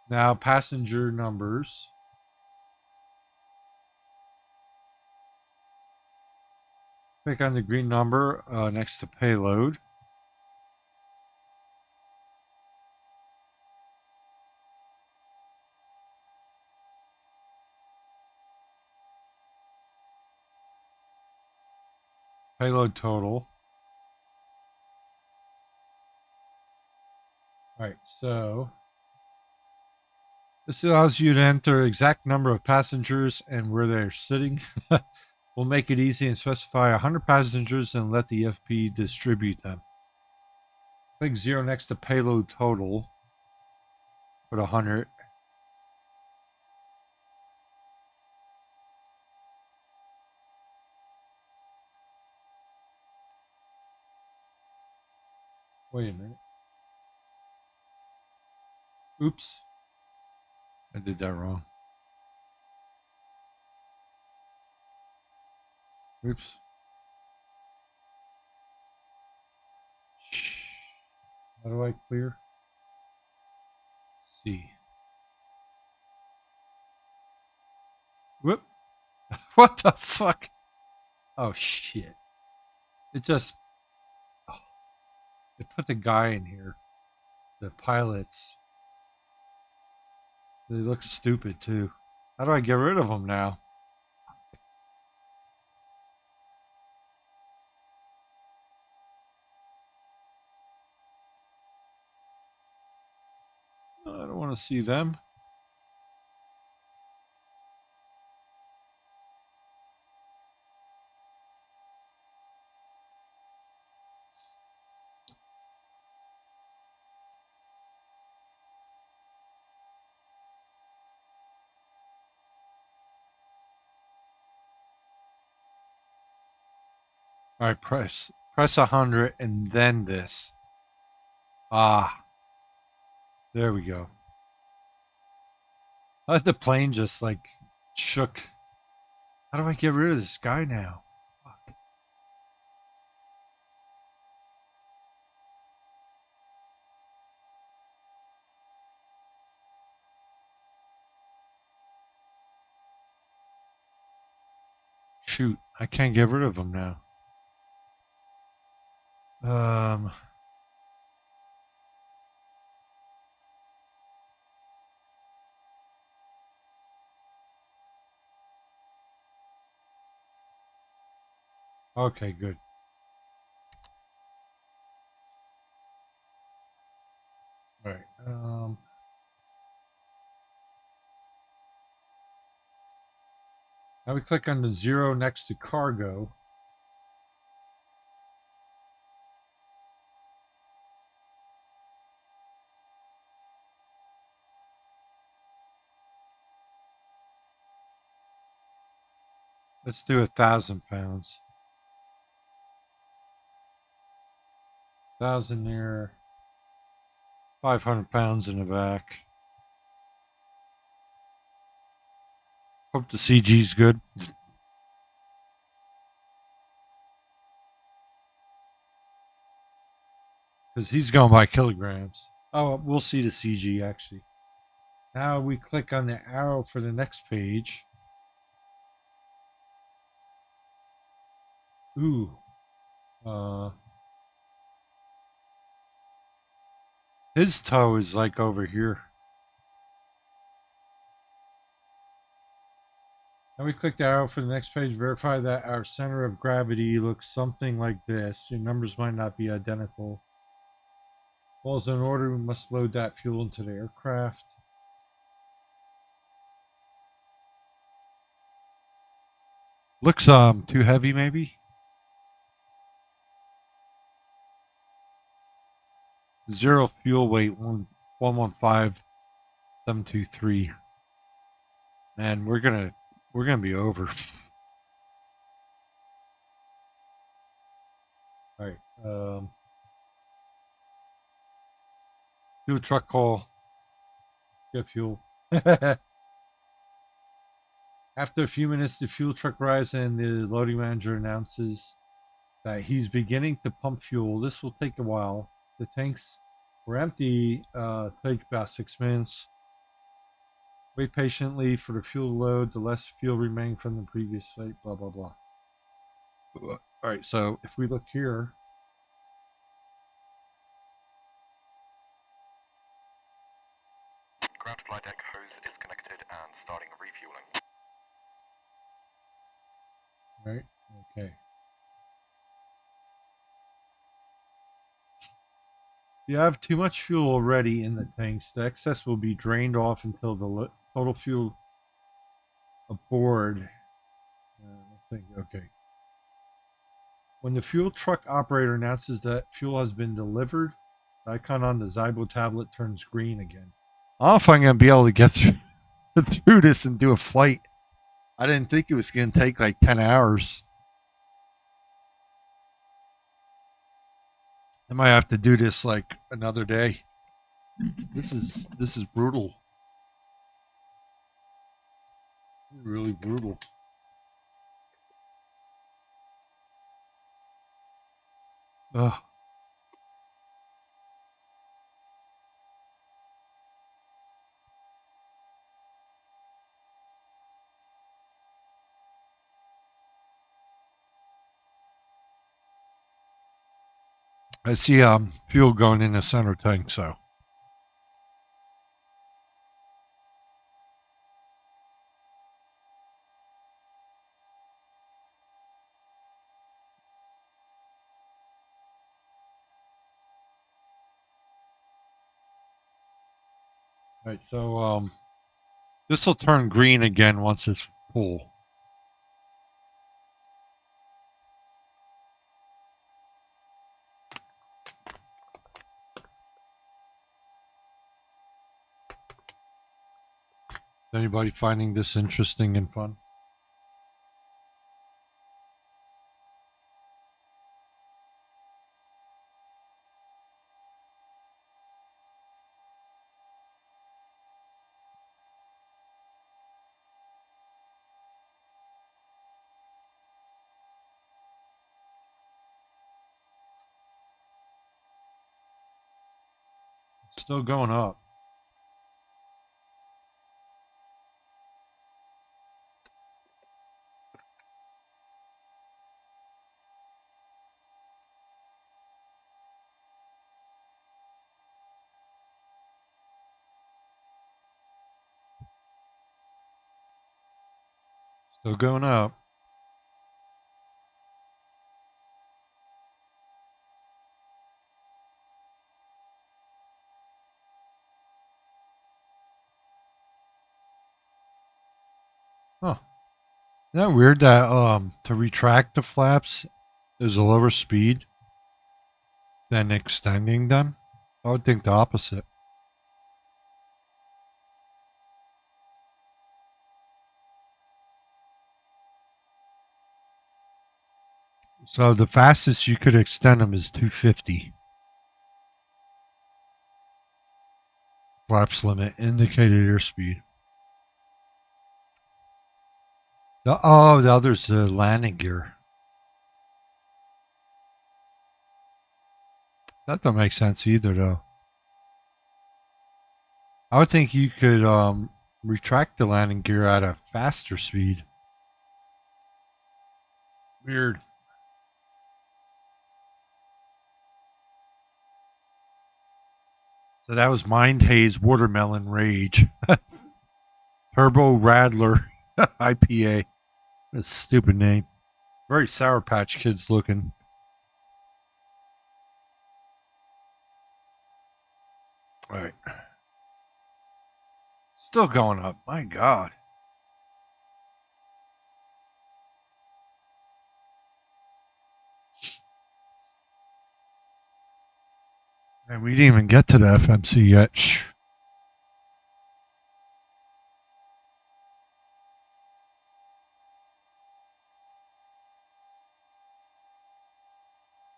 Now passenger numbers. Click on the green number next to payload. Payload total. All right, so this allows you to enter exact number of passengers and where they're sitting. We'll make it easy and specify 100 passengers and let the FP distribute them. Click 0 next to payload total. Put 100. Wait a minute. Oops. I did that wrong. Oops. How do I clear? C. Whoop. What the fuck? Oh shit. It just... Oh. It put the guy in here. The pilots. They look stupid too. How do I get rid of them now? I don't want to see them. All right, press 100 and then this. Ah, there we go. The plane just like shook. How do I get rid of this guy now? Fuck. Shoot, I can't get rid of him now. Okay, good. All right. Now we click on the 0 next to cargo. Let's do 1,000 pounds. 1,000 there. 500 pounds in the back. Hope the CG's good. Because he's going by kilograms. Oh, we'll see the CG actually. Now we click on the arrow for the next page. Ooh. His toe is like over here. Now we click the arrow for the next page. Verify that our center of gravity looks something like this. Your numbers might not be identical. Well, as in order, we must load that fuel into the aircraft. Looks too heavy, maybe. 0 fuel weight 115,723. Man, we're gonna be over. All right. Fuel truck call. Get fuel. After a few minutes, the fuel truck arrives and the loading manager announces that he's beginning to pump fuel. This will take a while. The tanks were empty. Take about 6 minutes. Wait patiently for the fuel to load. The less fuel remaining from the previous flight. Blah blah blah. All right. So if we look here. Ground flight deck hose is connected and starting refueling. Right. Okay. You have too much fuel already in the tanks. The excess will be drained off until the total fuel aboard. Okay. When the fuel truck operator announces that fuel has been delivered, the icon on the Zybo tablet turns green again. I don't know if I'm going to be able to get through this and do a flight. I didn't think it was going to take like 10 hours. I might have to do this like another day. This is brutal. Really brutal. Ugh. I see fuel going in the center tank, so. Right, so this will turn green again once it's full. Anybody finding this interesting and fun? Still going up. Still going up. Huh. Isn't that weird that to retract the flaps is a lower speed than extending them? I would think the opposite. So the fastest you could extend them is 250. Flaps limit, indicated airspeed. The other's the landing gear. That don't make sense either, though. I would think you could retract the landing gear at a faster speed. Weird. So that was Mind Haze Watermelon Rage. Turbo Radler IPA. That's a stupid name. Very Sour Patch Kids looking. All right. Still going up. My God. And we didn't even get to the FMC yet.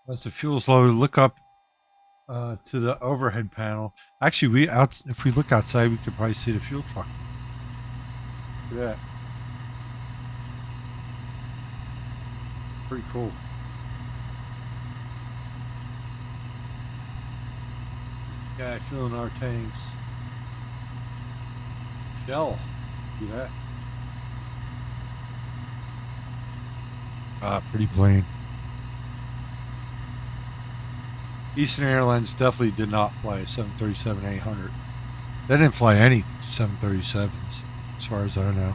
Once the fuel's low, look up to the overhead panel. Actually, if we look outside, we could probably see the fuel truck. Look at that. Pretty cool. Guy filling our tanks. Shell. See that? Pretty plain. Eastern Airlines definitely did not fly a 737-800. They didn't fly any 737s, as far as I know.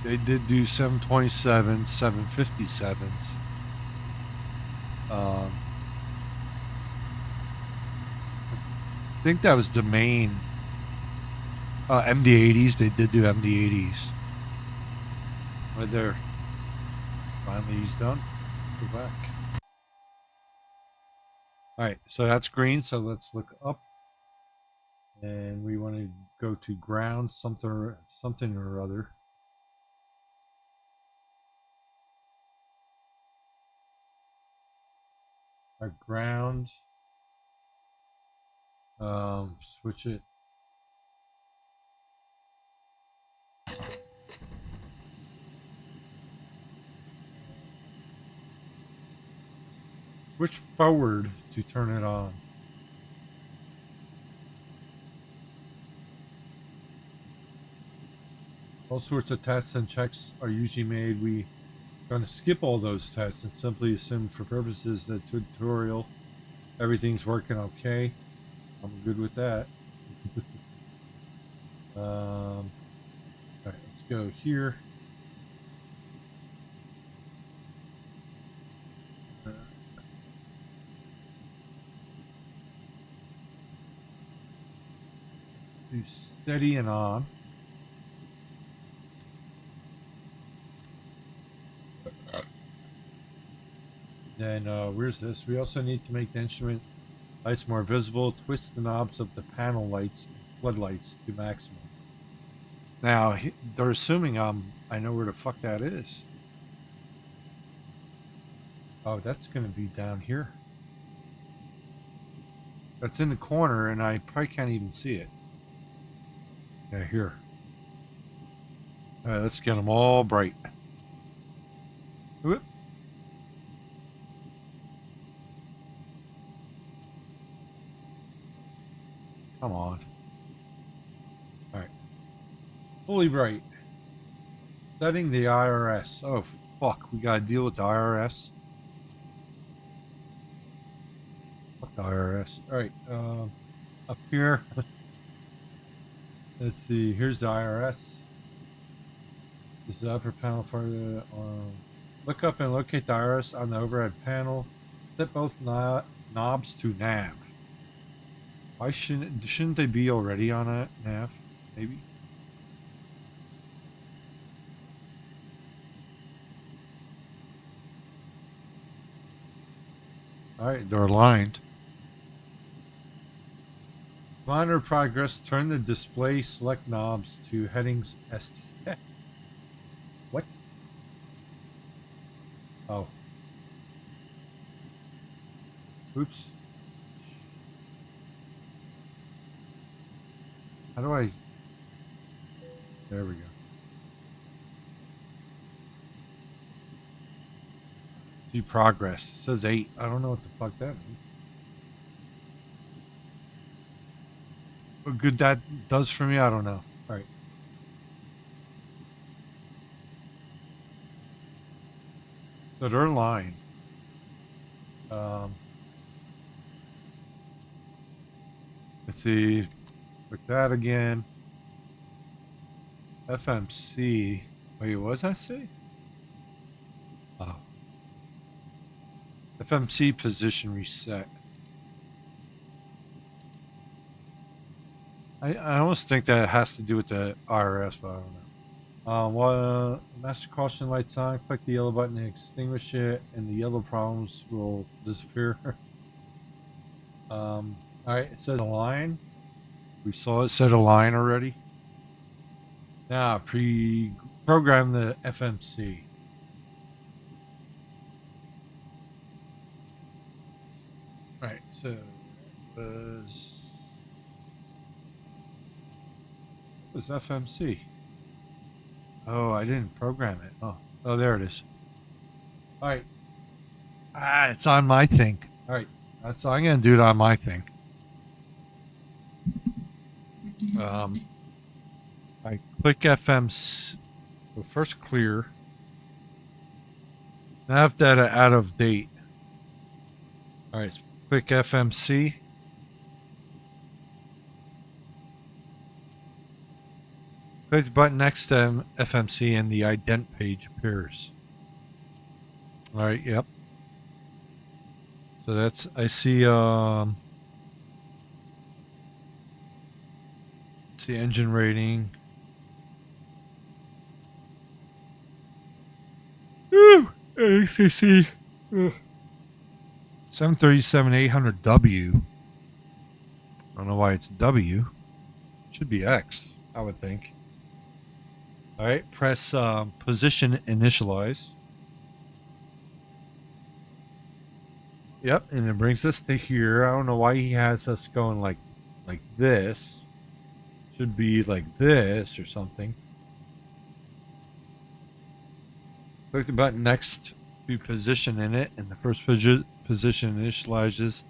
They did do 727s, 757s. I think that was the main MD-80s. They did do MD-80s. Right there. Finally, he's done. Go back. All right, so that's green. So let's look up, and we want to go to ground something or other. Our ground. Switch it. Switch forward to turn it on. All sorts of tests and checks are usually made. We're going to skip all those tests and simply assume for purposes of the tutorial everything's working okay. I'm good with that. All right, let's go here. Do steady and on. Then where's this? We also need to make the instrument lights more visible. Twist the knobs of the panel lights, floodlights to maximum. Now they're assuming I know where the fuck that is. Oh, that's going to be down here. That's in the corner, and I probably can't even see it. Yeah, here. All right, let's get them all bright. Whoop. Come on. Alright. Fully bright. Setting the IRS. Oh, fuck. We gotta deal with the IRS. Fuck the IRS. Alright. Up here. Let's see. Here's the IRS. This is the upper panel for the. Look up and locate the IRS on the overhead panel. Set both knobs to nav. Why shouldn't they be already on a nav? Maybe. Alright, they're aligned. Monitor progress. Turn the display select knobs to headings ST. What? Oh. Oops. How do I... There we go. See progress. It says 8. I don't know what the fuck that means. What good that does for me, I don't know. Alright. So they're in line. Let's see. Click that again. FMC. Wait, what does that say? Oh. FMC position reset. I almost think that it has to do with the IRS, but I don't know. Master caution light's on. Click the yellow button to extinguish it, and the yellow problems will disappear. Alright, it says align. We saw it said align already. Now, program the FMC. Right, so it was FMC. Oh, I didn't program it. Oh, there it is. All right. It's on my thing. All right, that's I'm gonna do it on my thing. I click FMC. So first clear. Nav data out of date. All right, click FMC. Click the button next to FMC and the ident page appears. All right, yep. So that's, I see engine rating. Woo! ACC. 737-800W. I don't know why it's W. Should be X, I would think. All right, press position initialize. Yep, and it brings us to here. I don't know why he has us going like this. Should be like this or something. Click the button next to position in it, and the first position initializes.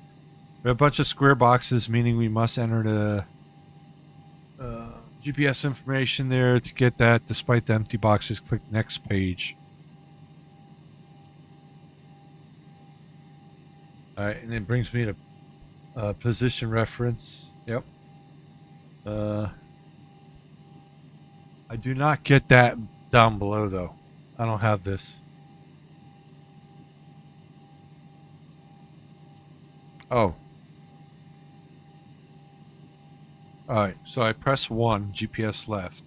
We have a bunch of square boxes, meaning we must enter the GPS information there to get that. Despite the empty boxes, click next page. Alright, and it brings me to position reference. Yep. I do not get that down below though. I don't have this. Oh. Alright, so I press 1, GPS left.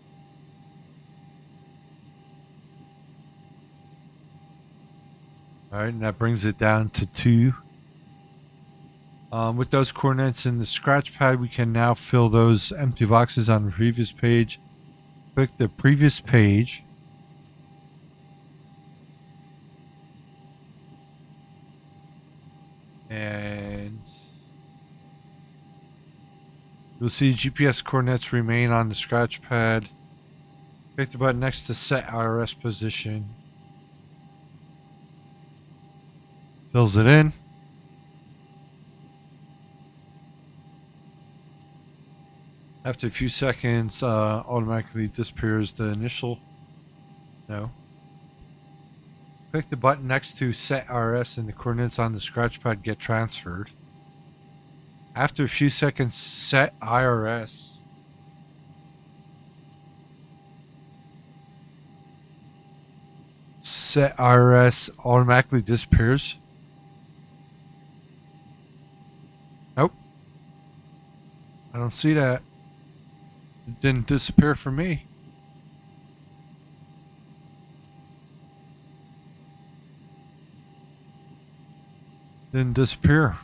Alright, and that brings it down to 2. With those coordinates in the scratch pad, we can now fill those empty boxes on the previous page. Click the previous page. And you'll see GPS coordinates remain on the scratch pad. Click the button next to set IRS position. Fills it in. After a few seconds, automatically disappears the initial. No. Click the button next to set RS and the coordinates on the scratch pad get transferred. After a few seconds, set IRS. Set IRS automatically disappears. Nope. I don't see that. It didn't disappear for me. Didn't disappear.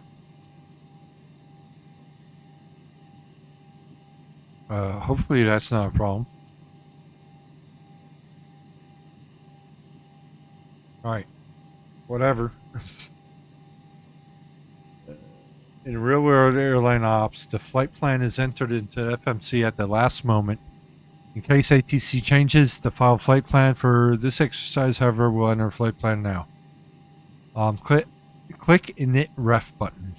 Hopefully that's not a problem. Alright. Whatever. In real-world airline ops, the flight plan is entered into FMC at the last moment. In case ATC changes the file flight plan for this exercise, however, we'll enter flight plan now. Click init ref button.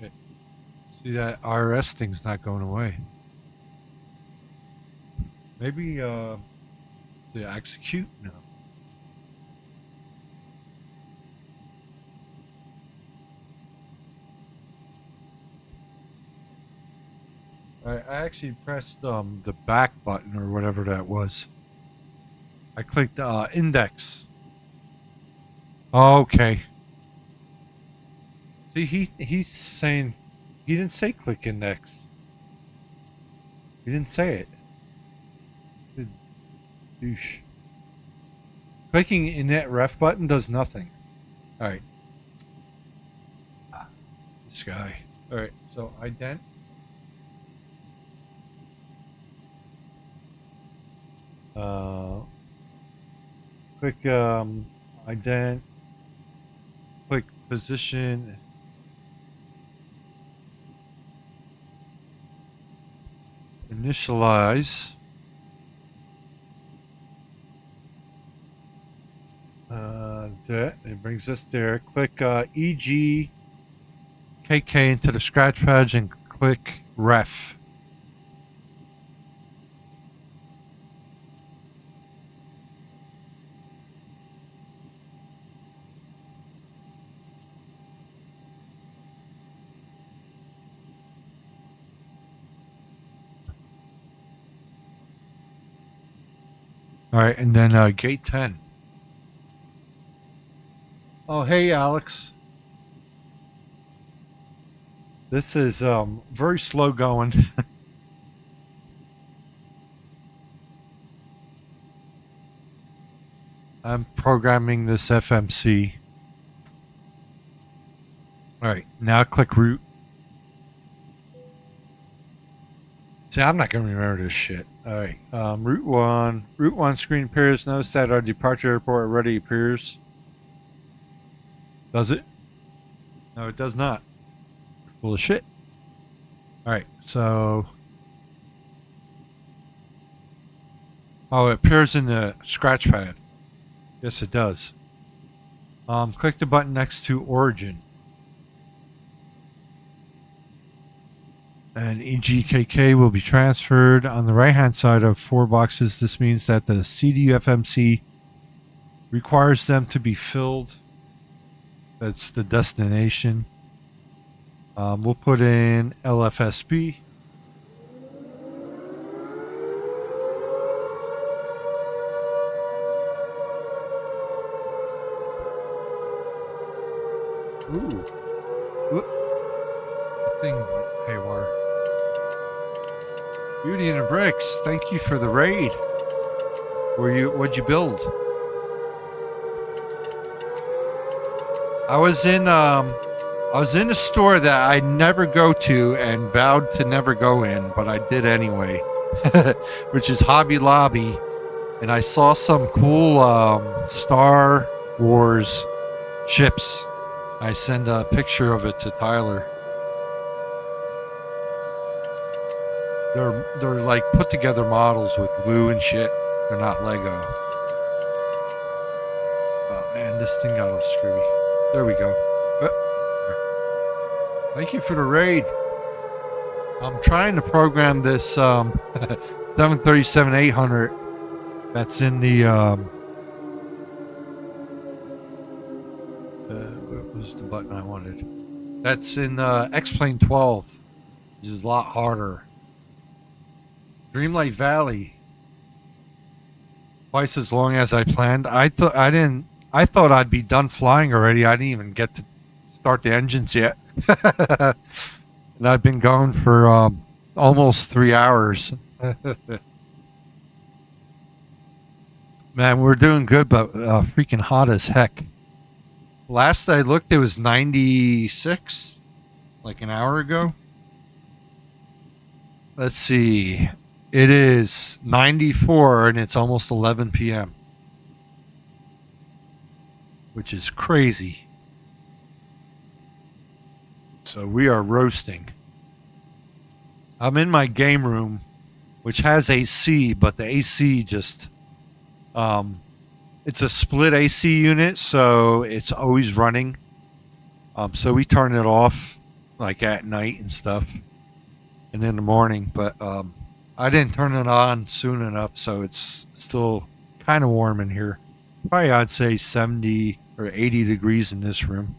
Shit. See, that RS thing's not going away. Maybe, to execute? No. I actually pressed the back button or whatever that was. I clicked index. Okay. See, he's saying he didn't say click index. He didn't say it. Good douche. Clicking init ref button does nothing. All right. This guy. All right. So ident. Click ident, click position, initialize, that it brings us there. Click EG KK into the scratch pad and click ref. All right, and then gate 10. Oh, hey, Alex. This is very slow going. I'm programming this FMC. All right, now click route. See, I'm not going to remember this shit. All right, route 1. Route 1 screen appears. Notice that our departure airport already appears. Does it? No, it does not. Full of shit. All right, so... Oh, it appears in the scratch pad. Yes, it does. Click the button next to origin. And EGKK will be transferred on the right hand side of 4 boxes. This means that the CDUFMC requires them to be filled. That's the destination. We'll put in LFSB. Ooh. Whoop. The thing went haywire. Beauty and the Bricks, thank you for the raid. What'd you build? I was in a store that I never go to and vowed to never go in, but I did anyway, which is Hobby Lobby, and I saw some cool Star Wars ships. I send a picture of it to Tyler. They're like put together models with glue and shit. They're not Lego. Oh man, this thing got all screwy. There we go. Thank you for the raid. I'm trying to program this 737-800 that's in the what was the button I wanted? That's in Xplane12, which is a lot harder. Dreamlight Valley, twice as long as I planned. I thought I'd be done flying already. I didn't even get to start the engines yet. And I've been going for almost 3 hours. Man, we're doing good, but freaking hot as heck. Last I looked, it was 96, like an hour ago. Let's see. It is 94, and it's almost 11 p.m., which is crazy. So we are roasting. I'm in my game room, which has AC, but the AC just... it's a split AC unit, so it's always running. So we turn it off like at night and stuff, and in the morning. But I didn't turn it on soon enough, so it's still kind of warm in here. Probably I'd say 70 or 80 degrees in this room,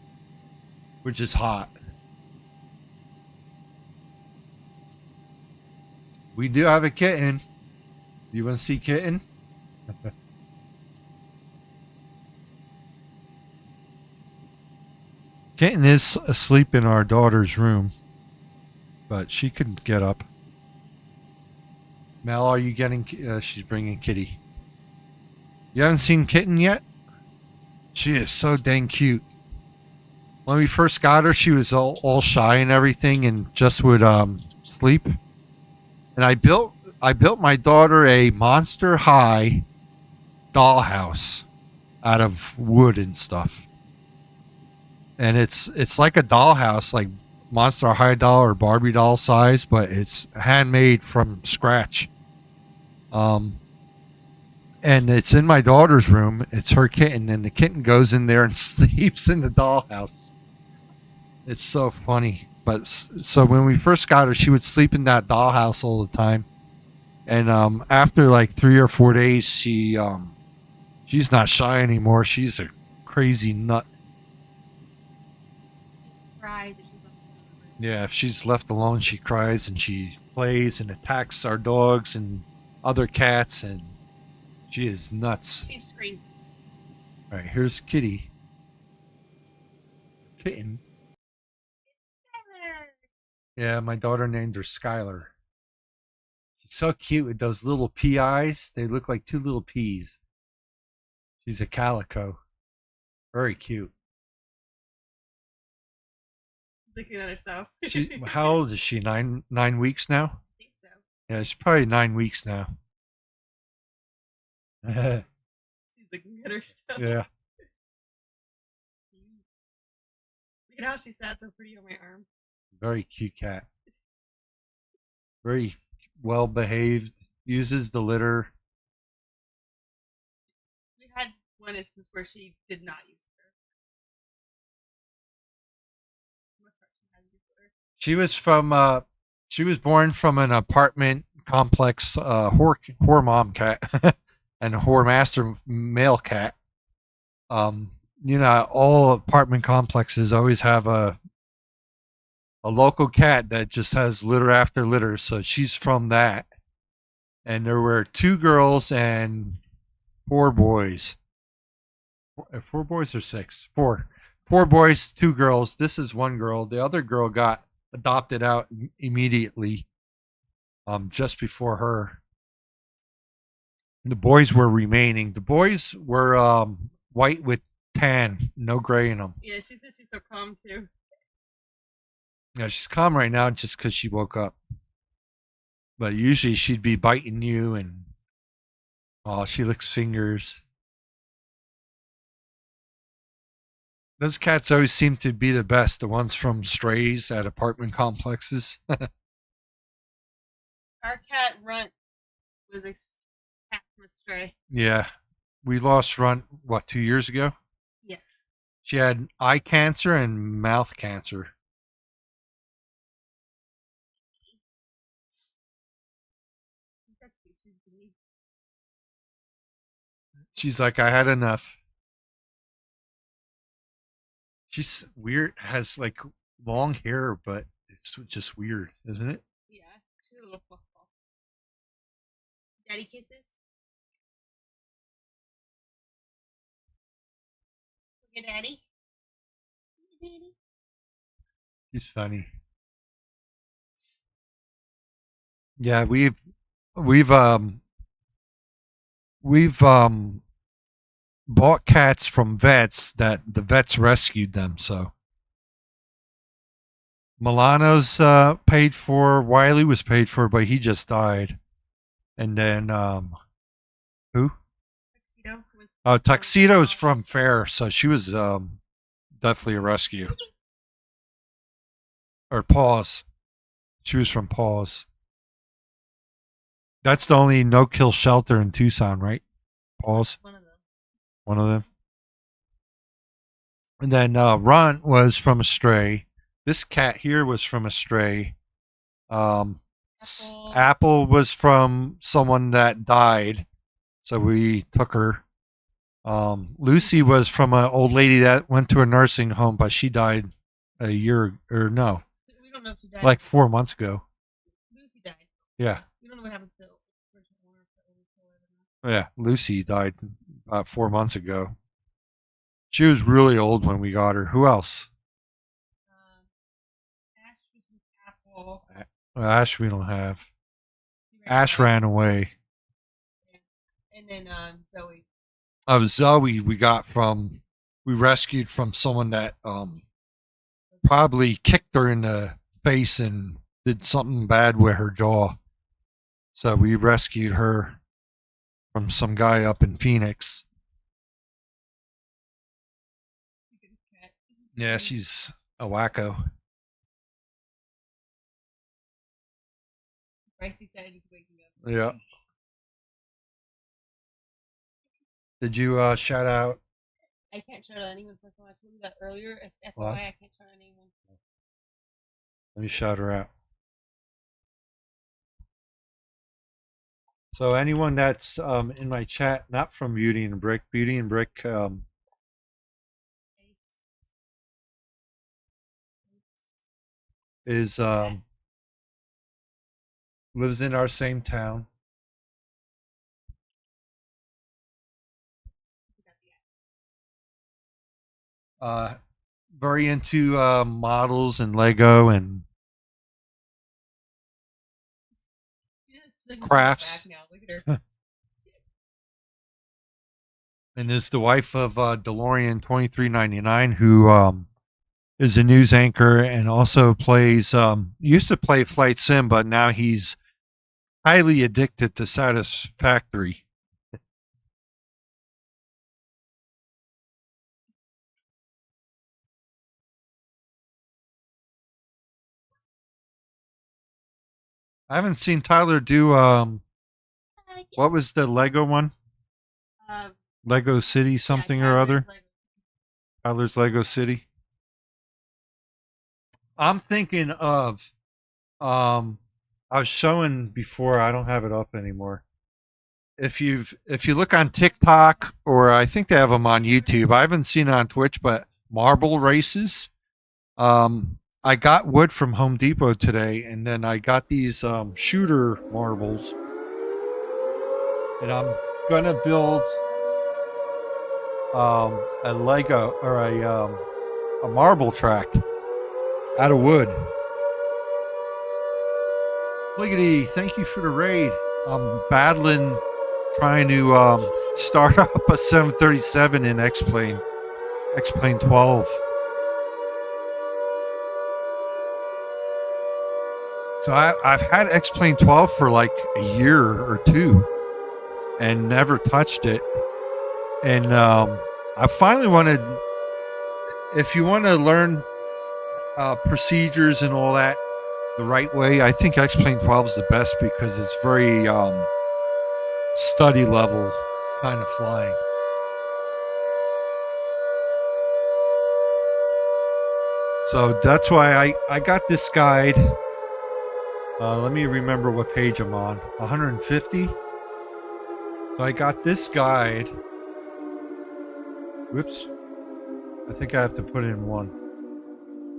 which is hot. We do have a kitten. You want to see kitten? Kitten is asleep in our daughter's room, but she couldn't get up. Mel, are you getting... she's bringing Kitty. You haven't seen Kitten yet? She is so dang cute. When we first got her, she was all shy and everything and just would sleep. And I built my daughter a Monster High dollhouse out of wood and stuff. And it's like a dollhouse, like Monster High doll or Barbie doll size, but it's handmade from scratch. And it's in my daughter's room. It's her kitten, and the kitten goes in there and sleeps in the dollhouse. It's so funny. But so when we first got her, she would sleep in that dollhouse all the time. And after like 3 or 4 days, she's not shy anymore. She's a crazy nut. Yeah, if she's left alone, she cries and she plays and attacks our dogs and other cats, and she is nuts. She screams. All right, here's Kitty. Kitten. Yeah, my daughter named her Skylar. She's so cute with those little pea eyes. They look like 2 little peas. She's a calico. Very cute. Looking at herself. How old is she? 9 weeks now? I think so. Yeah, she's probably 9 weeks now. Yeah. She's looking at herself. Yeah. Look at how she sat so pretty on my arm. Very cute cat. Very well behaved. Uses the litter. We had one instance where she did not use her. She was born from an apartment complex whore mom cat and a whore master male cat. You know, all apartment complexes always have a local cat that just has litter after litter, so she's from that. And there were 2 girls and 4 boys. 4 boys or 6? 4. 4 boys, 2 girls. This is 1 girl. The other girl got adopted out immediately, just before her. The boys were remaining. The boys were white with tan, no gray in them. Yeah, she said she's so calm too. Yeah, she's calm right now just because she woke up. But usually she'd be biting you and she licks fingers. Those cats always seem to be the best, the ones from strays at apartment complexes. Our cat Runt was a cat from a stray. Yeah. We lost Runt, 2 years ago? Yes. She had eye cancer and mouth cancer. She's like, I had enough. She's weird, has like long hair, but it's just weird, isn't it? Yeah, she's a little puffball. Daddy kisses. Look at Daddy. Look at Daddy. She's funny. Yeah, we've bought cats from vets that the vets rescued them. So Milano's paid for, Wiley was paid for, but he just died. And then who? Tuxedo was Tuxedo's from Fair, so she was definitely a rescue. Or Paws. She was from Paws. That's the only no-kill shelter in Tucson, right? Paws. one of them. One of them. And then Runt was from a stray. This cat here was from a stray. Apple was from someone that died, so we took her. Lucy was from an old lady that went to a nursing home, but she died a year, or no, We don't know if she died. like 4 months ago. Lucy died. Yeah. We don't know what happened to the original owner. Yeah, Lucy died about 4 months ago. She was really old when we got her. Who else? Ash was with Apple. Ash we don't have. She ran Ash away. ran away. And then Zoe. Zoe we rescued from someone that probably kicked her in the face and did something bad with her jaw. So we rescued her from some guy up in Phoenix. Yeah, she's a wacko. Brycey said he's waking up. Yeah. Did you shout out? I can't shout out anyone personal. I told you that earlier. It's FYI, What? I can't shout out anyone. Let me shout her out. So anyone that's in my chat, not from Beauty and Brick, is lives in our same town. Very into models and Lego and She just took me crafts. back now. Look at her. And is the wife of DeLorean 2399, who is a news anchor and also plays. Used to play Flight Sim, but now he's highly addicted to Satisfactory. I haven't seen Tyler do. What was the Lego one? Lego City something or other. Tyler's Lego City. I'm thinking of I was showing before, I don't have it up anymore. If you look on TikTok, or I think they have them on YouTube. I haven't seen it on Twitch, but marble races. I got wood from Home Depot today, and then I got these shooter marbles. And I'm gonna build a Lego or a marble track out of wood. Liggity, thank you for the raid. I'm battling trying to start up a 737 in Xplane12. So I've had Xplane12 for like a year or two and never touched it. And I finally wanted, if you want to learn procedures and all that, the right way. I think Xplane12 is the best because it's very study level kind of flying. So that's why I got this guide. Let me remember what page I'm on. 150. So I got this guide. Whoops. I think I have to put in one.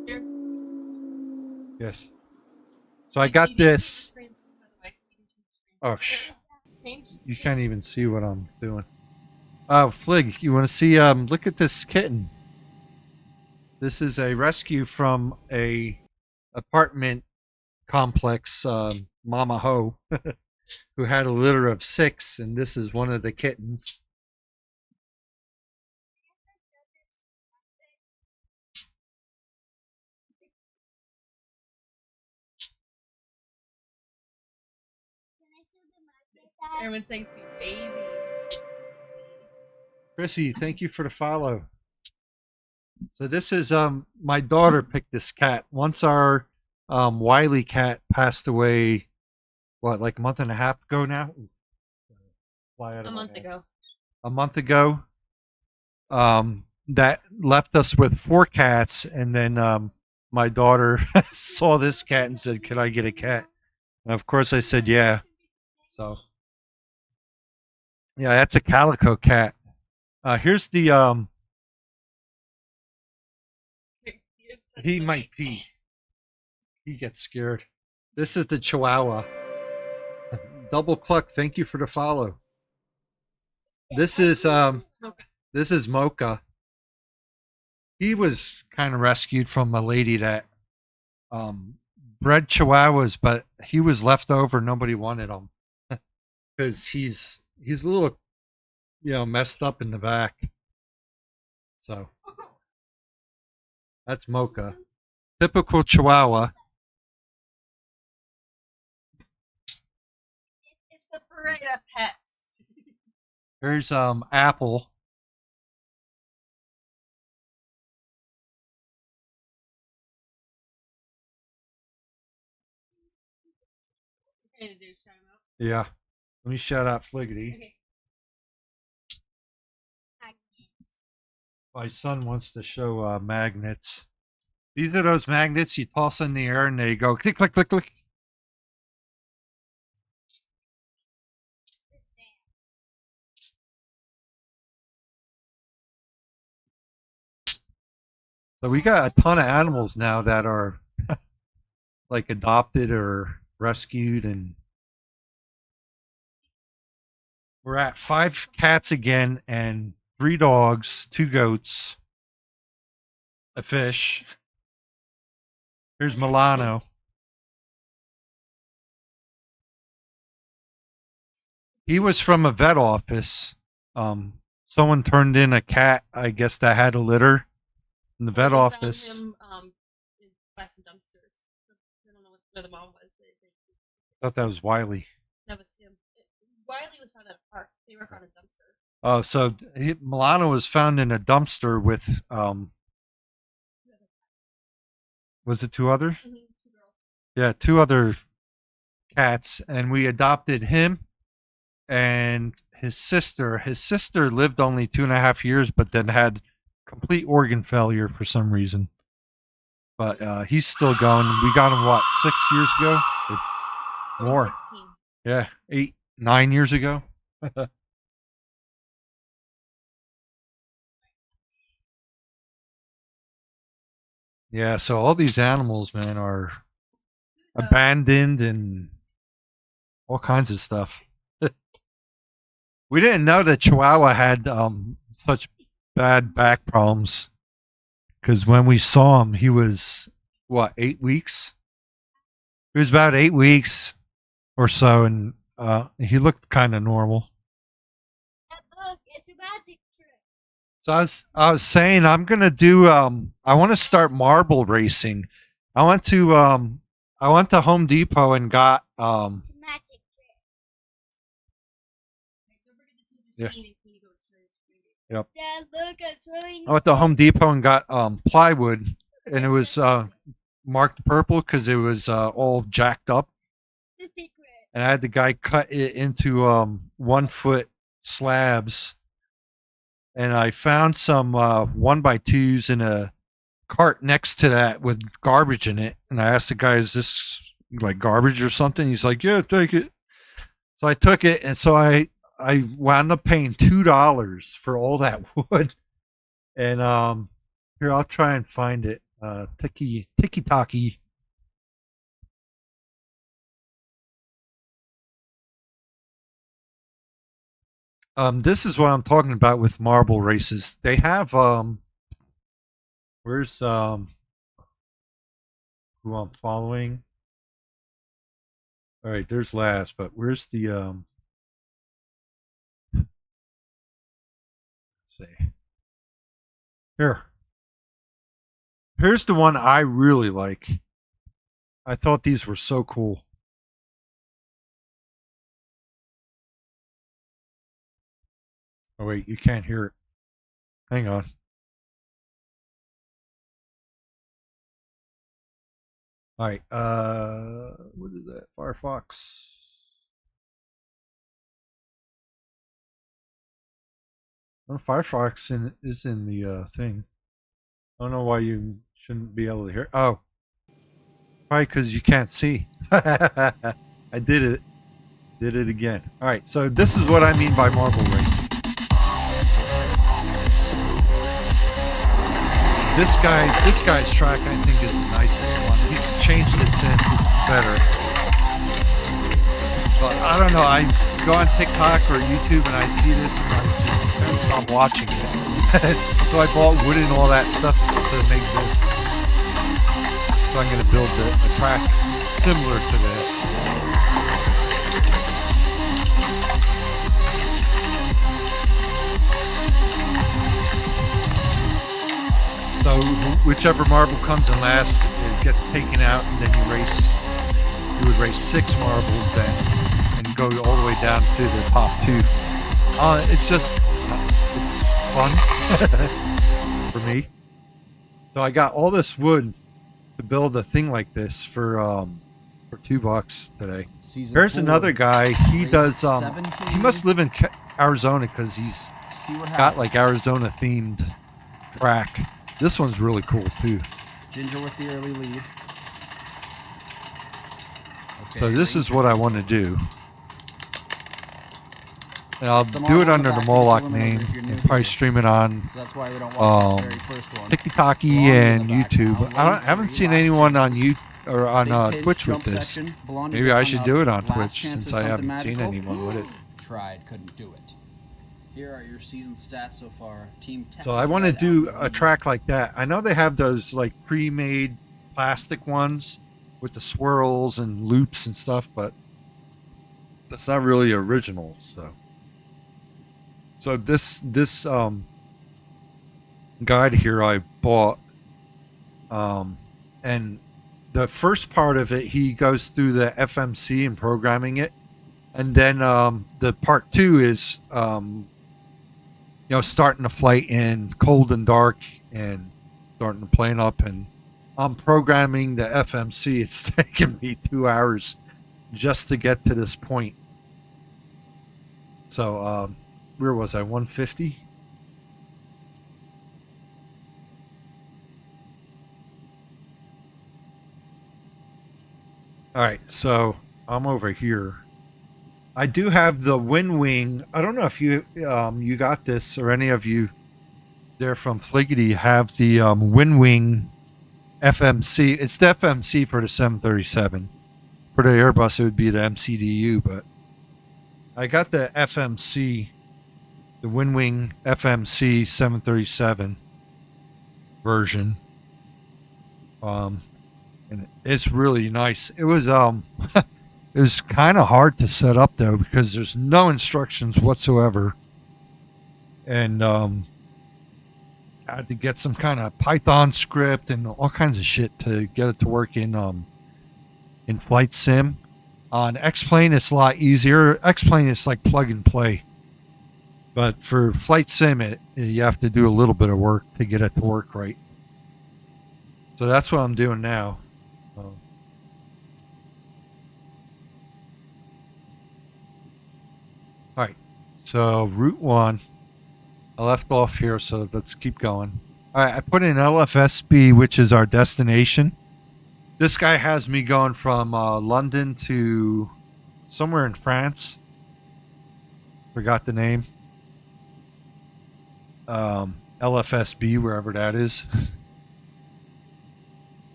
Here. Yes. So I got this. Oh, Change. you can't even see what I'm doing. Oh, Flig, you want to see? Look at this kitten. This is a rescue from a apartment complex, Mama Ho, who had a litter of 6, and this is one of the kittens. Everyone's saying sweet baby. Chrissy, thank you for the follow. So this is my daughter picked this cat. Once our Wiley cat passed away, what, like a month and a half ago now? Fly out of A my month head. ago. A month ago. That left us with 4 cats, and then my daughter saw this cat and said, "Could I get a cat?" And of course I said, "Yeah." So yeah, that's a calico cat. Here's the he might pee. He gets scared. This is the Chihuahua. Double Cluck, thank you for the follow. This is Mocha. He was kind of rescued from a lady that bred Chihuahuas, but he was left over. Nobody wanted him because he's a little, messed up in the back. So that's Mocha, typical Chihuahua. It's the parade of pets. Here's Apple. Okay, to do shout 'em out. Yeah. Let me shout out Fliggity. Okay. My son wants to show magnets. These are those magnets you toss in the air and they go click, click, click, click. So we got a ton of animals now that are like adopted or rescued, and we're at 5 cats again and 3 dogs, 2 goats, a fish. Here's Milano. He was from a vet office. Someone turned in a cat, I guess, that had a litter in the vet They found office. him, by some dumpsters. I don't know where the mom was. I thought that was Wiley. That was him. Wiley was found at a park. They were found at a dumpster. Oh, so Milano was found in a dumpster with was it 2 others? Mm-hmm. 2 girls. Yeah, 2 other cats, and we adopted him and his sister. His sister lived only 2.5 years, but then had complete organ failure for some reason. But he's still going. We got him, what, 6 years ago? Or more. 16. Yeah, 8, 9 years ago. Yeah, so all these animals, man, are abandoned and all kinds of stuff. We didn't know that Chihuahua had such bad back problems, because when we saw him, he was, what, 8 weeks? He was about 8 weeks or so, and he looked kind of normal. Look, it's a magic trick. So I was saying I'm gonna do I want to start marble racing. I went to Home Depot and got Magic trick. Yeah. Yep. Dad, look, I'm showing. I went to Home Depot and got plywood, and it was marked purple because it was all jacked up, The secret. and I had the guy cut it into 1 foot slabs, and I found some 1x2s in a cart next to that with garbage in it, and I asked the guy, "Is this like garbage or something?" He's like, "Yeah, take it." So I took it, and so I wound up paying $2 for all that wood. And here, I'll try and find it. Tiki Taki. This is what I'm talking about with marble races. They have where's who I'm following? All right, there's Laz, but where's the let's see. Here's the one I really like. I thought these were so cool. Oh wait, you can't hear it. Hang on. All right. What is that? Firefox. Oh, Firefox is in the thing. I don't know why you shouldn't be able to hear. Oh, probably because you can't see. I did it. Did it again. All right. So this is what I mean by marble racing. This guy's track I think is the nicest one. He's changed it since it's better. But I don't know. I go on TikTok or YouTube and I see this and I just can't stop watching it. So I bought wood and all that stuff to make this. So I'm going to build a track similar to this. So whichever marble comes in last, it gets taken out, and then you would race 6 marbles then, and go all the way down to the top 2. It's just, it's fun for me. So I got all this wood to build a thing like this for $2 today. Season Here's 4, another guy. He race does. 17. He must live in Arizona because he's See what got happens. like Arizona themed track. This one's really cool too. Ginger with the early lead. Okay, So this is what I want to do. And I'll It's the do it marble on under the the back Moloch that gets eliminated name if you're new and probably here. stream it on So that's why we don't watch the very first one. TikTok Blondie and in the back YouTube. now, I haven't lane seen 3, anyone last on chances. YouTube or on Big pinch, Twitch with jump this. section. Blondie Maybe gets I hung should up. do it on Last Twitch chance since is I something haven't seen magical. anyone with it. Tried, couldn't do it. Here are your season stats so far. Team Texas So I want to Red do out a track like that. I know they have those like pre-made plastic ones with the swirls and loops and stuff, but that's not really original. So this guide here I bought, and the first part of it he goes through the FMC and programming it, and then the part 2 is starting the flight in cold and dark and starting the plane up, and I'm programming the FMC. It's taken me 2 hours just to get to this point. So where was I? 150. All right, so I'm over here. I do have the Wind Wing. I don't know if you you got this, or any of you there from Fliggity have the Wind Wing FMC. It's the FMC for the 737. For the Airbus, it would be the MCDU, but I got the FMC, the Wind Wing FMC 737 version. And it's really nice. It was it was kind of hard to set up though because there's no instructions whatsoever, and I had to get some kind of Python script and all kinds of shit to get it to work in Flight Sim. On Xplane, it's a lot easier. Xplane is like plug and play, but for Flight Sim, you have to do a little bit of work to get it to work right. So that's what I'm doing now. Oh. All right. So Route 1. I left off here, so let's keep going. All right, I put in LFSB, which is our destination. This guy has me going from London to somewhere in France. Forgot the name. LFSB, wherever that is.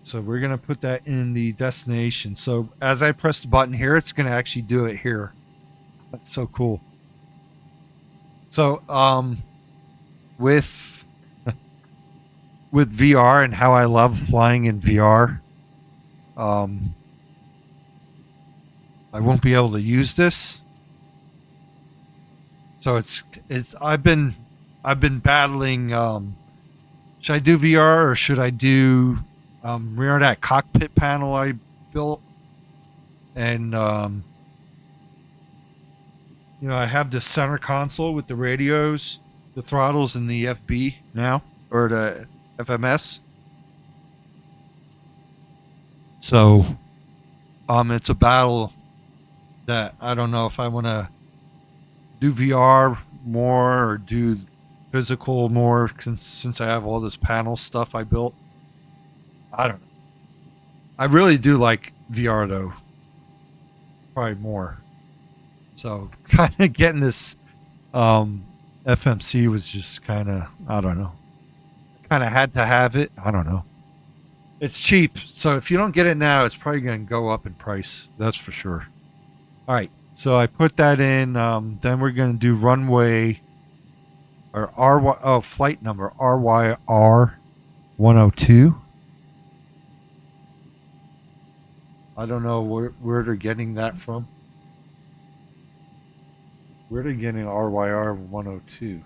So we're going to put that in the destination. So as I press the button here, it's going to actually do it here. That's so cool. So with VR and how I love flying in VR, I won't be able to use this. So it's I've been battling. Should I do VR or should I do remember that cockpit panel I built? And I have the center console with the radios, the throttles, and the FB now, or the FMS. So it's a battle that I don't know if I want to do VR more or do physical more since I have all this panel stuff I built. I don't know. I really do like VR though. Probably more. So kind of getting this FMC was just kind of, I don't know. Kind of had to have it. I don't know. It's cheap. So if you don't get it now, it's probably going to go up in price. That's for sure. All right. So I put that in. Then we're going to do runway or flight number RYR 102. I don't know where they're getting that from. Where they're getting RYR 102.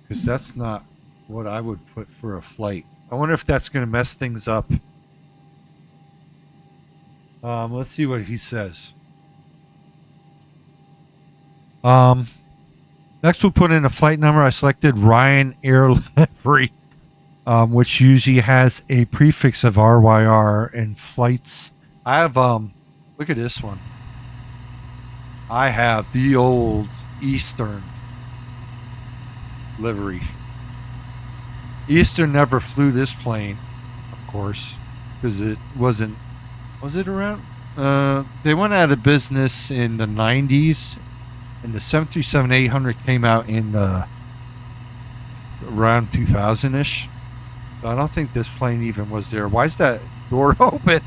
Because that's not what I would put for a flight. I wonder if that's going to mess things up. Let's see what he says. Next we'll put in a flight number. I selected Ryan Air Livery, which usually has a prefix of RYR and flights. I have, look at this one. I have the old Eastern livery. Eastern never flew this plane, of course, because it wasn't. Was it around? They went out of business in the 90s, and the 737-800 came out in around 2000-ish. So I don't think this plane even was there. Why is that door open?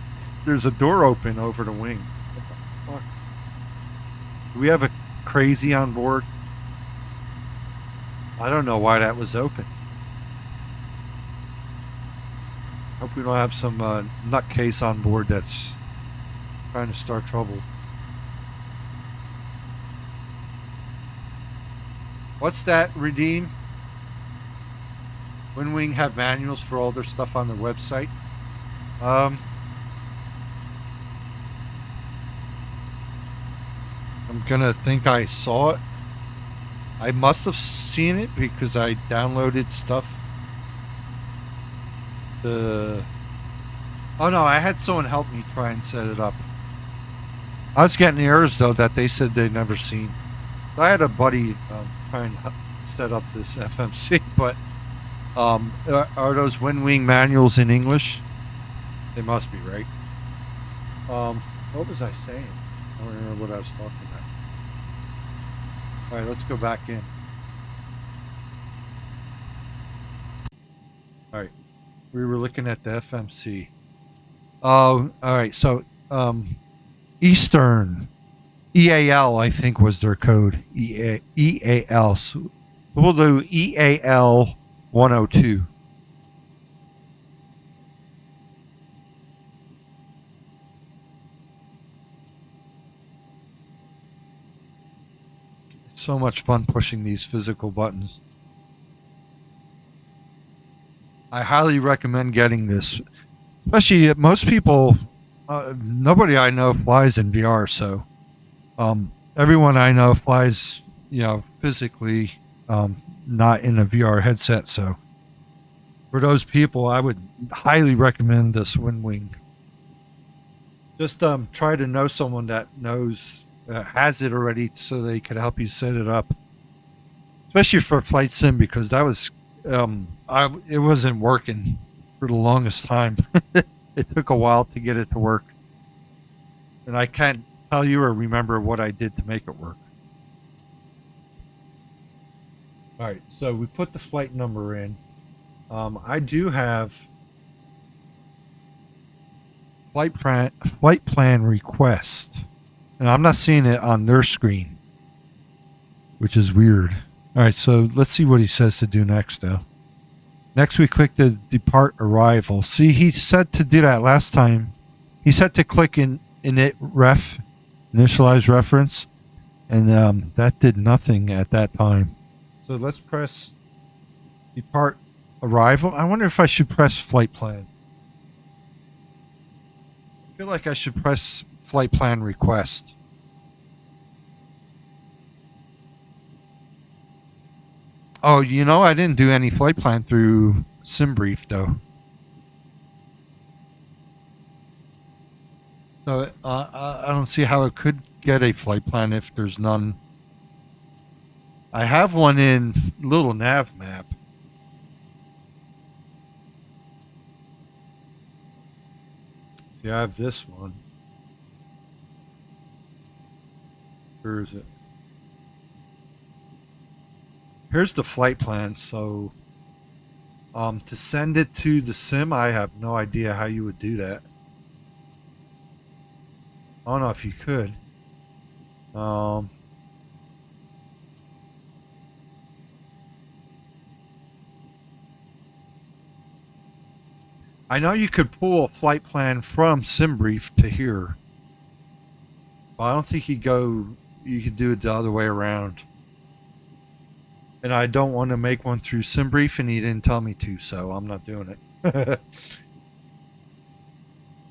There's a door open over the wing. What the fuck? Do we have a crazy on board? I don't know why that was open. Hope we don't have some nutcase on board that's trying to start trouble. What's that, Redeem? Wing have manuals for all their stuff on their website. I'm gonna think I saw it. I must have seen it because I downloaded stuff. Oh no, I had someone help me try and set it up. I was getting errors though that they said they'd never seen. So I had a buddy try and set up this FMC, but are those Wing manuals in English? They must be, right? What was I saying? I don't remember what I was talking about. All right, let's go back in. All right, we were looking at the FMC. Oh, all right. So, Eastern, EAL, I think was their code. EAL. So we'll do EAL 102. It's so much fun pushing these physical buttons. I highly recommend getting this. Especially most people, nobody I know flies in VR, so everyone I know flies, physically, not in a VR headset. So For those people, I would highly recommend this Wind Wing. Just try to know someone that knows has it already, so they could help you set it up. Especially for flight sim, because that was it wasn't working for the longest time. It took a while to get it to work, and I can't tell you or remember what I did to make it work. All right, so we put the flight number in. I do have flight plan request, and I'm not seeing it on their screen, which is weird. All right, so let's see what he says to do next, though. Next, we click the depart arrival. See, he said to do that last time. He said to click in initialize reference, and that did nothing at that time. So let's press depart arrival. I wonder if I should press flight plan. I feel like I should press flight plan request. Oh, you know, I didn't do any flight plan through SimBrief, though. So I don't see how it could get a flight plan if there's none. I have one in little nav map. See, I have this one. Where is it? Here's the flight plan. So to send it to the sim, I have no idea how you would do that. I don't know if you could. I know you could pull a flight plan from SimBrief to here, but I don't think you could do it the other way around. And I don't want to make one through SimBrief, and he didn't tell me to, so I'm not doing it.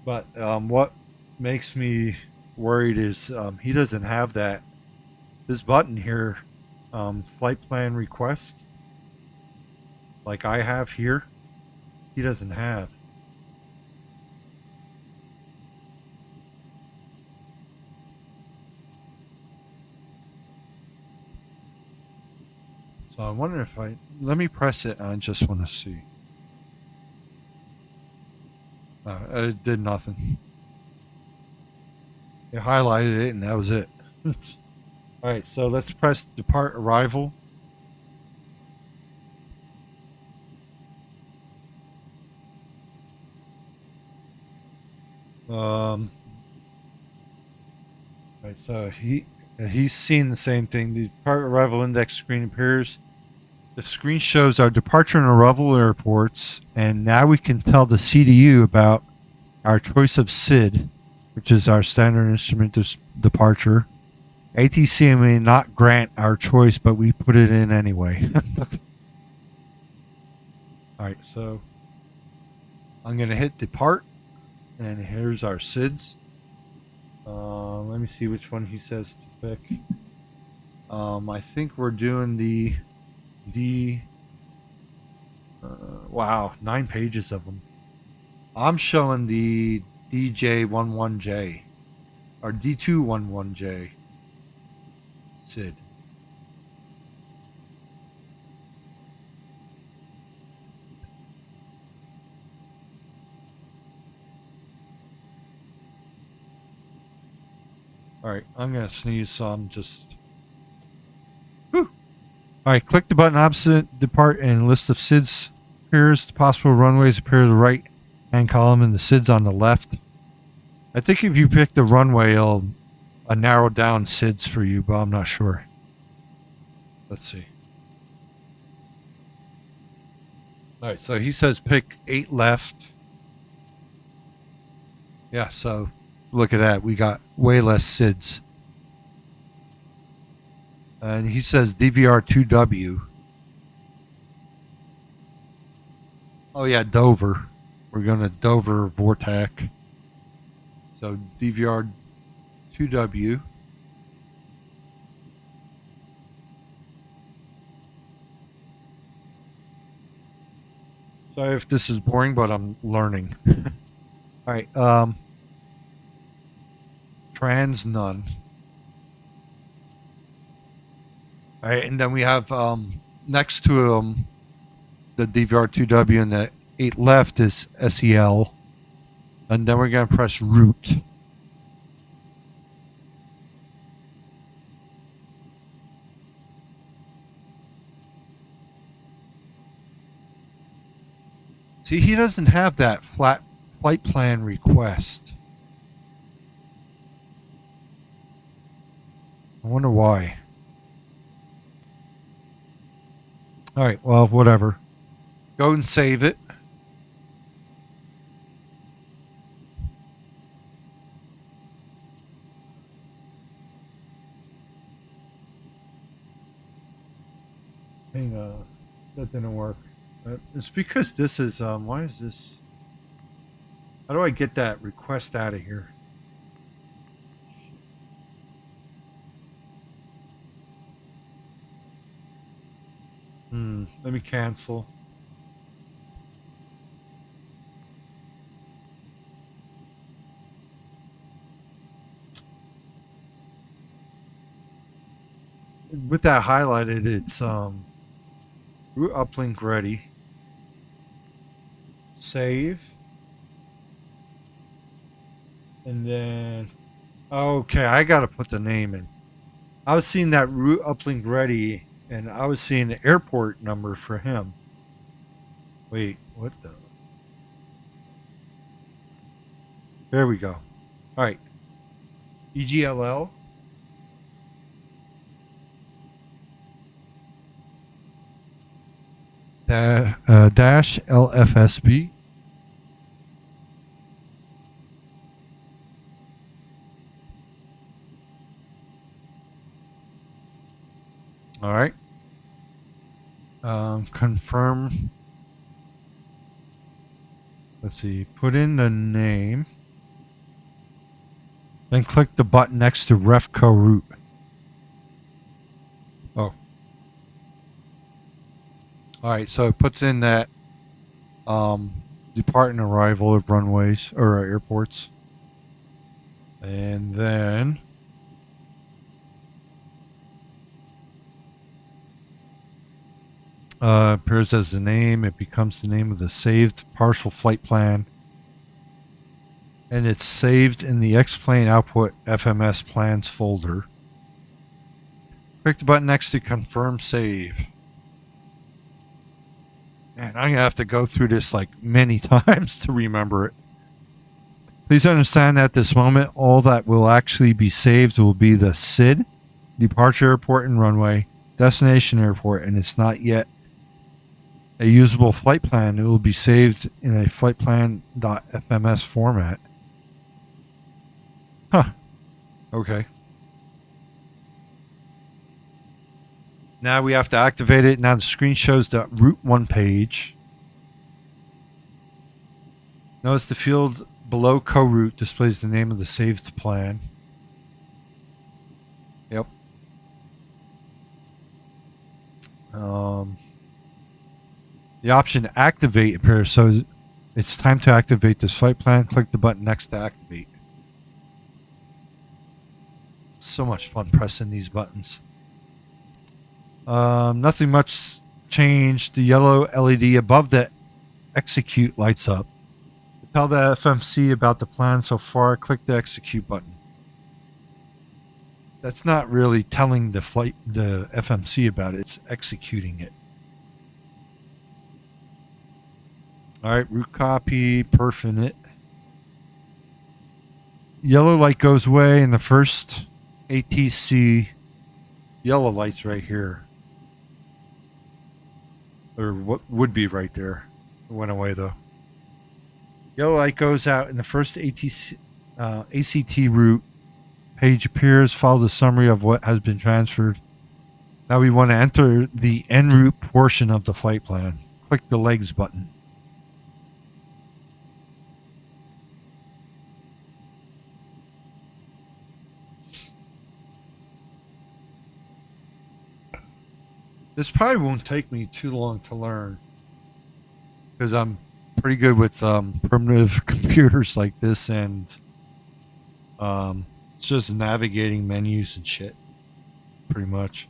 But what makes me worried is he doesn't have this button here, flight plan request, like I have here. He doesn't have. So I wonder if let me press it. I just want to see. It did nothing. It highlighted it, and that was it. All right, so let's press depart arrival. All right, so he's seen the same thing. The depart arrival index screen appears. The screen shows our departure and arrival airports, and now we can tell the CDU about our choice of SID, which is our standard instrument departure. ATC may not grant our choice, but we put it in anyway. All right, so I'm going to hit depart, and here's our SIDs. Let me see which one he says to pick. I think we're doing the wow, 9 pages of them. I'm showing the DJ11J or D211J SID. All right, I'm gonna sneeze, so I'm just. Whew. All right, click the button opposite depart, and list of SIDs appears. The possible runways appear to the right hand column, and the SIDs on the left. I think if you pick the runway, it'll narrow down SIDs for you, but I'm not sure. Let's see. All right, so he says pick 8 left. Yeah, so look at that. We got way less SIDs. And he says DVR2W. Oh, yeah, Dover. We're going to Dover Vortac. So DVR2W. Sorry if this is boring, but I'm learning. All right. Trans none. All right, and then we have next to the DVR2W and the 8 left is SEL, and then we're gonna press root. See, he doesn't have that flat flight plan request. I wonder why. All right, well, whatever. Go and save it. Hang on. That didn't work. It's because this is, why is this? How do I get that request out of here? Let me cancel. With that highlighted, it's root uplink ready. Save. And then okay, I gotta put the name in. I was seeing that root uplink ready, and I was seeing the airport number for him. Wait, what the? There we go. All right. EGLL. Dash LFSB. All right. Confirm. Let's see. Put in the name. Then click the button next to RefCo root. Oh. All right. So it puts in that depart and arrival of runways or airports. And then appears as the name. It becomes the name of the saved partial flight plan. And it's saved in the Xplane output FMS plans folder. Click the button next to confirm save. And I'm going to have to go through this like many times to remember it. Please understand that at this moment, all that will actually be saved will be the SID, departure airport and runway, destination airport, and it's not yet a usable flight plan. It will be saved in a flightplan.fms format. Huh. Okay. Now we have to activate it. Now the screen shows the Route 1 page. Notice the field below co-route displays the name of the saved plan. Yep. The option activate appears, so it's time to activate this flight plan. Click the button next to activate. It's so much fun pressing these buttons. Nothing much changed. The yellow LED above the execute lights up. To tell the FMC about the plan so far, click the execute button. That's not really telling the FMC about it. It's executing it. All right, root copy, perf init. Yellow light goes away in the first ATC. Yellow light's right here. Or what would be right there. It went away though. Yellow light goes out in the first ATC, ACT route. Page appears. Follow the summary of what has been transferred. Now we want to enter the en route portion of the flight plan. Click the legs button. This probably won't take me too long to learn. because I'm pretty good with primitive computers like this, and it's just navigating menus and shit, pretty much.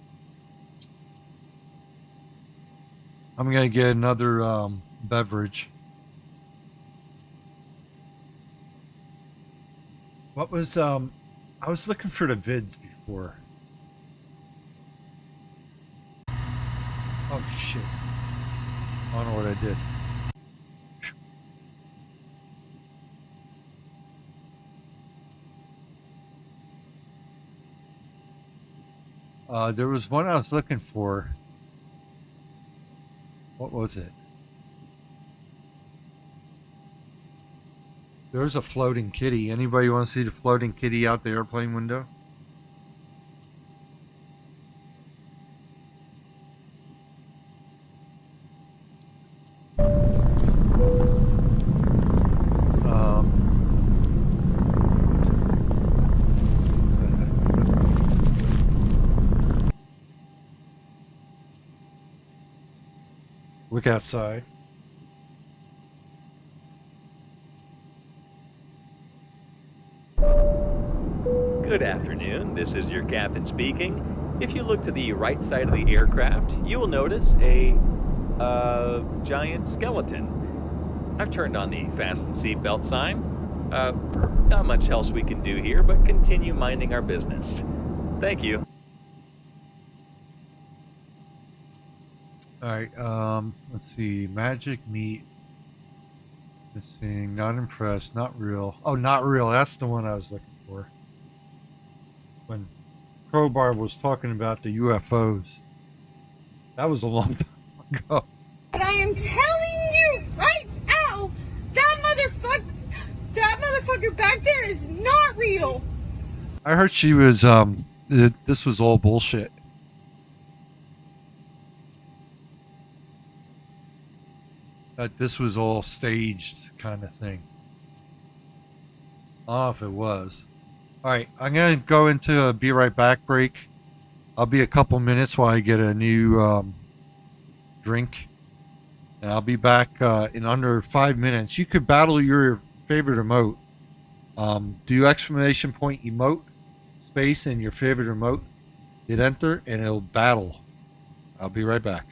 I'm gonna get another beverage. What was I was looking for the vids before. Oh shit. I don't know what I did. There was one I was looking for. What was it? There's a floating kitty. Anybody want to see the floating kitty out the airplane window? Look outside. Good afternoon, this is your captain speaking. If you look to the right side of the aircraft, you will notice a giant skeleton. I've turned on the fasten seatbelt sign. Not much else we can do here, but continue minding our business. Thank you. Alright, let's see. Magic meat. Missing. Not impressed. Not real. Oh, not real. That's the one I was looking for. When Crowbar was talking about the UFOs. That was a long time ago. But I am telling you right now, that motherfucker back there is not real. I heard she was, this was all bullshit. That this was all staged kind of thing. I don't know if it was. Alright, I'm going to go into a be right back break. I'll be a couple minutes while I get a new drink. And I'll be back in under 5 minutes. You could battle your favorite emote. Do exclamation point emote space in your favorite emote. Hit enter and it'll battle. I'll be right back.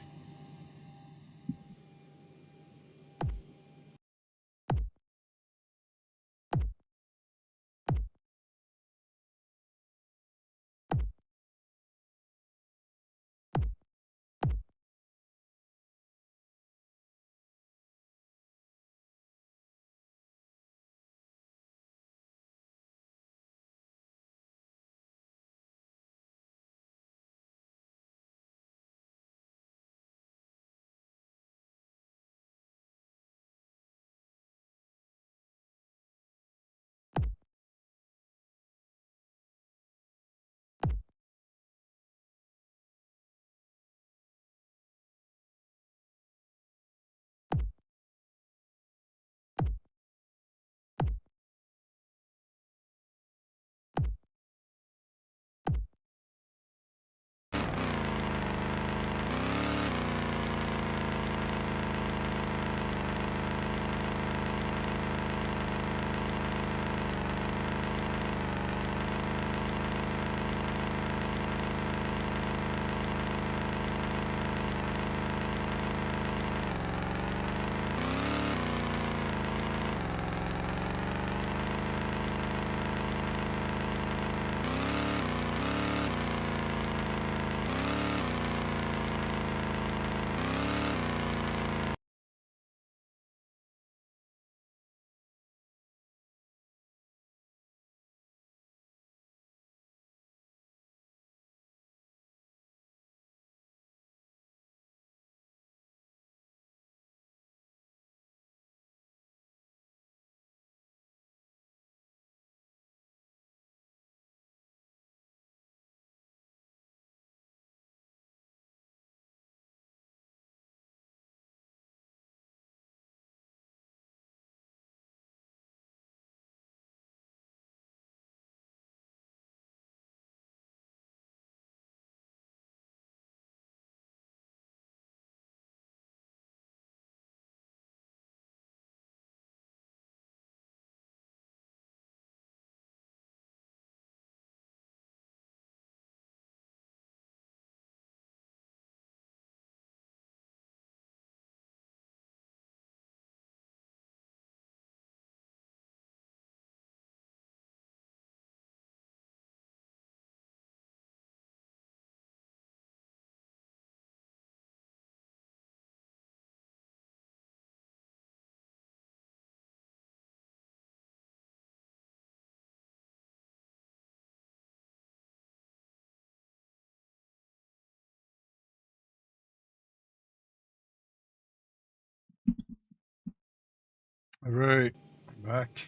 All right, I'm back.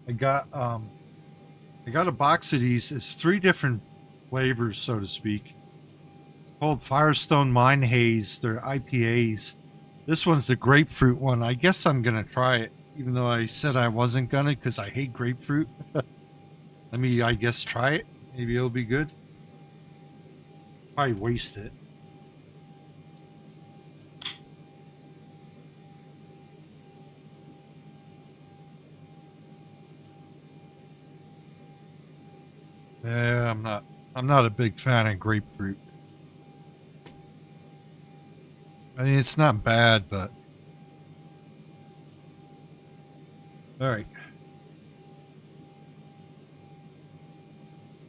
I got a box of these. It's 3 different flavors, so to speak. It's called Firestone Mine Haze. They're IPAs. This one's the grapefruit one. I guess I'm gonna try it, even though I said I wasn't gonna because I hate grapefruit. Let me, I guess, try it. Maybe it'll be good. Probably waste it. Yeah, I'm not a big fan of grapefruit. I mean, it's not bad, but all right.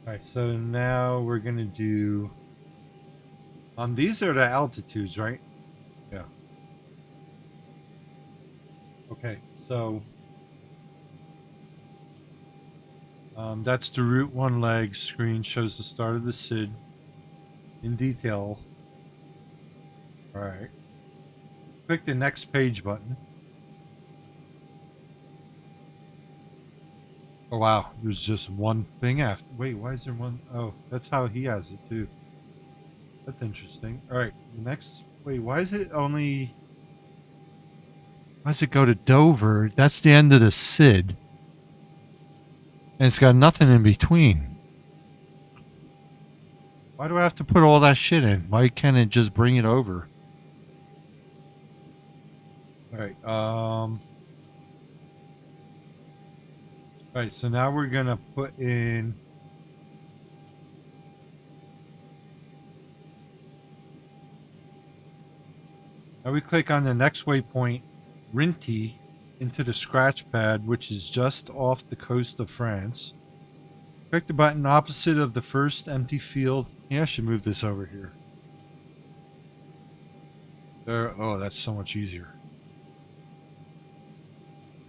All right, so now we're gonna do. These are the altitudes, right? Yeah. Okay, so that's the Route 1 leg. Screen shows the start of the SID in detail. All right. Click the next page button. Oh wow, there's just one thing after. Wait, why is there one? Oh, that's how he has it too. That's interesting. All right, the next. Wait, why is it only? Why does it go to Dover? That's the end of the SID, and it's got nothing in between. Why do I have to put all that shit in? Why can't it just bring it over? All right. All right. So now we're gonna put in. Now we click on the next waypoint, Rinty, into the scratch pad, which is just off the coast of France. Click the button opposite of the first empty field. Yeah, I should move this over here. There. Oh, that's so much easier.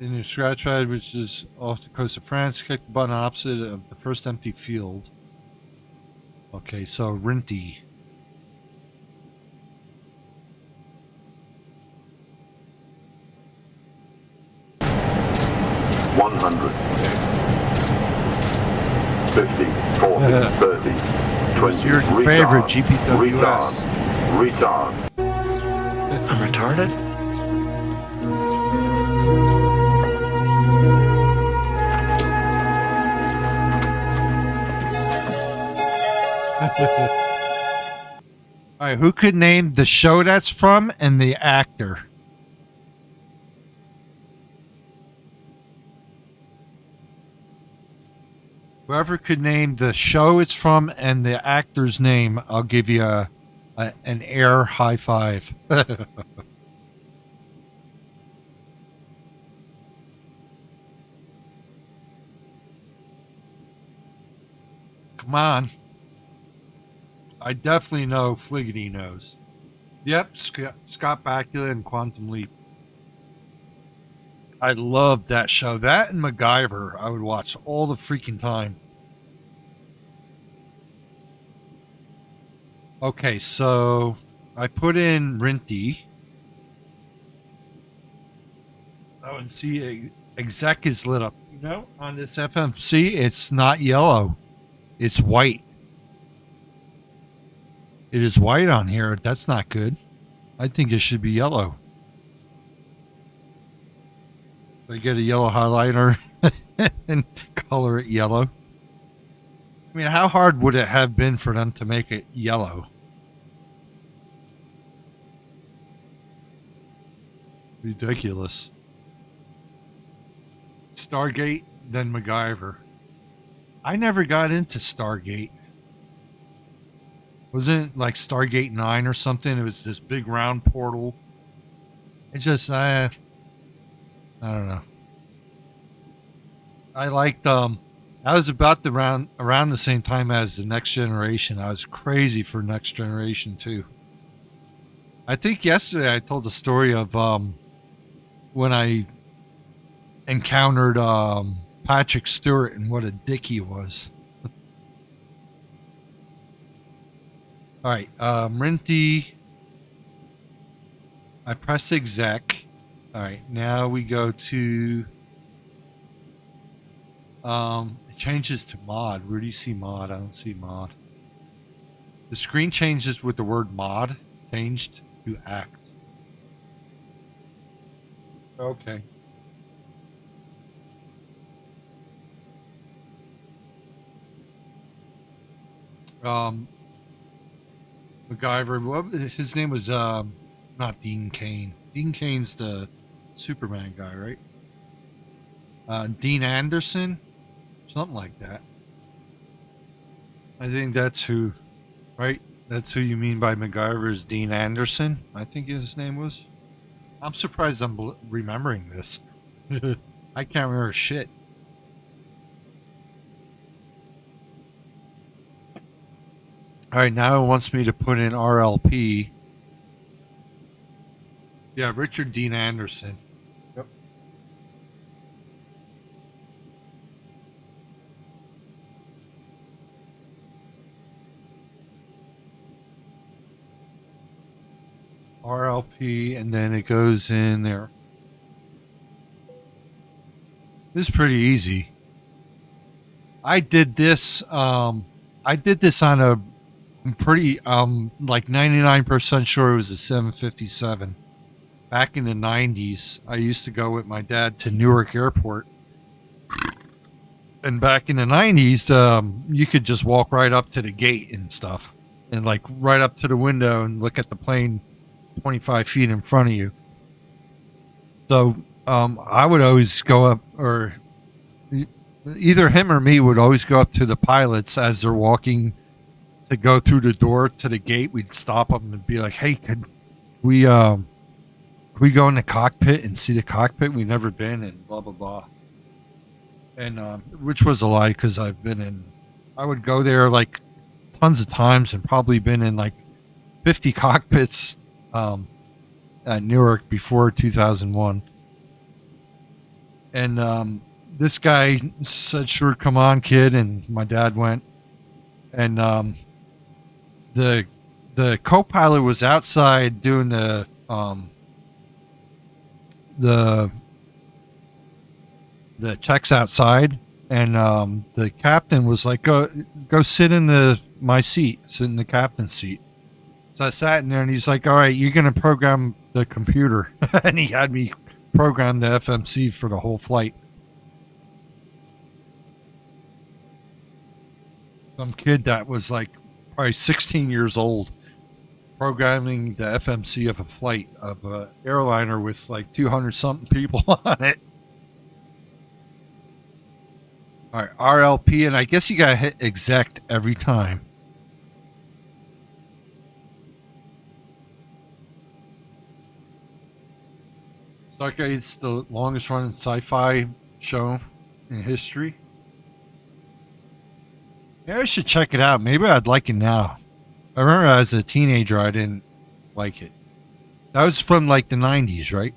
In the scratch pad, which is off the coast of France, click the button opposite of the first empty field. Okay, so Rinty. What's your favorite GPWS? Retard. I'm retarded? All right, who could name the show that's from and the actor? Whoever could name the show it's from and the actor's name, I'll give you an air high five. Come on. I definitely know Fliggity knows. Yep, Scott Bakula and Quantum Leap. I loved that show. That and MacGyver, I would watch all the freaking time. Okay, so I put in Rinty. Oh, and see, exec is lit up. You know, on this FMC, it's not yellow. It's white. It is white on here. That's not good. I think it should be yellow. I get a yellow highlighter and color it yellow. I mean, how hard would it have been for them to make it yellow? Ridiculous. Stargate, then MacGyver. I never got into Stargate. Wasn't it like Stargate 9 or something? It was this big round portal. It just, I don't know. I liked, I was about around the same time as the Next Generation. I was crazy for Next Generation too. I think yesterday I told the story of when I encountered Patrick Stewart and what a dick he was. All right, Rinty. I press exec. All right, now we go to. It changes to mod. Where do you see mod? I don't see mod. The screen changes with the word mod changed to act. Okay. MacGyver. What his name was? Not Dean Cain. Dean Cain's the Superman guy, right? Dean Anderson, something like that. I think that's who, right? That's who you mean by MacGyver is Dean Anderson. I think his name was. I'm surprised I'm remembering this. I can't remember shit. All right, now it wants me to put in RLP. Yeah, Richard Dean Anderson. Yep. RLP, and then it goes in there. This is pretty easy. I did this. On a. I'm pretty. Like 99% sure it was a 757. Back in the 90s, I used to go with my dad to Newark Airport. And back in the 90s, you could just walk right up to the gate and stuff. And like right up to the window and look at the plane 25 feet in front of you. So I would always go up, or either him or me would always go up to the pilots as they're walking to go through the door to the gate. We'd stop them and be like, hey, could we go in the cockpit and see the cockpit? We've never been, and blah, blah, blah. And which was a lie, because I would go there like tons of times and probably been in like 50 cockpits at Newark before 2001. And this guy said, sure, come on, kid. And my dad went. And the co-pilot was outside doing the checks outside, and the captain was like, go sit in my seat, sit in the captain's seat. So I sat in there, and he's like, all right, you're going to program the computer. And he had me program the FMC for the whole flight. Some kid that was like probably 16 years old programming the FMC of a flight of an airliner with like 200 something people on it. All right, RLP, and I guess you gotta hit exec every time. Stargate's the longest running sci-fi show in history. Yeah, I should check it out. Maybe I'd like it now. I remember as a teenager, I didn't like it. That was from like the 90s, right?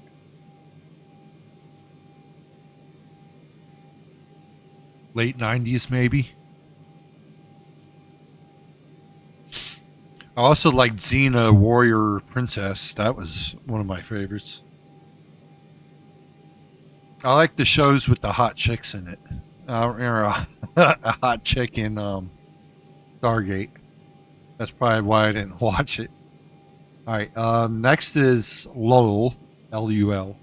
Late 90s, maybe. I also liked Xena Warrior Princess. That was one of my favorites. I like the shows with the hot chicks in it. A hot chick in Stargate. That's probably why I didn't watch it. All right. Next is LUL, L-U-L.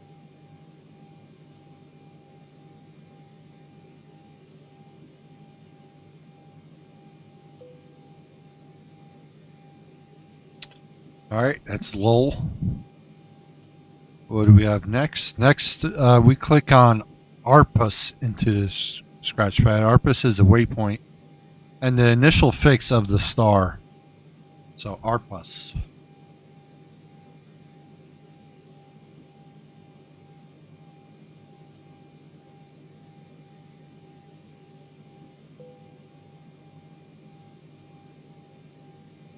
All right, that's LUL. What do we have next? Next, we click on ARPUS into this Scratchpad. ARPUS is a waypoint and the initial fix of the star. So ARPUS.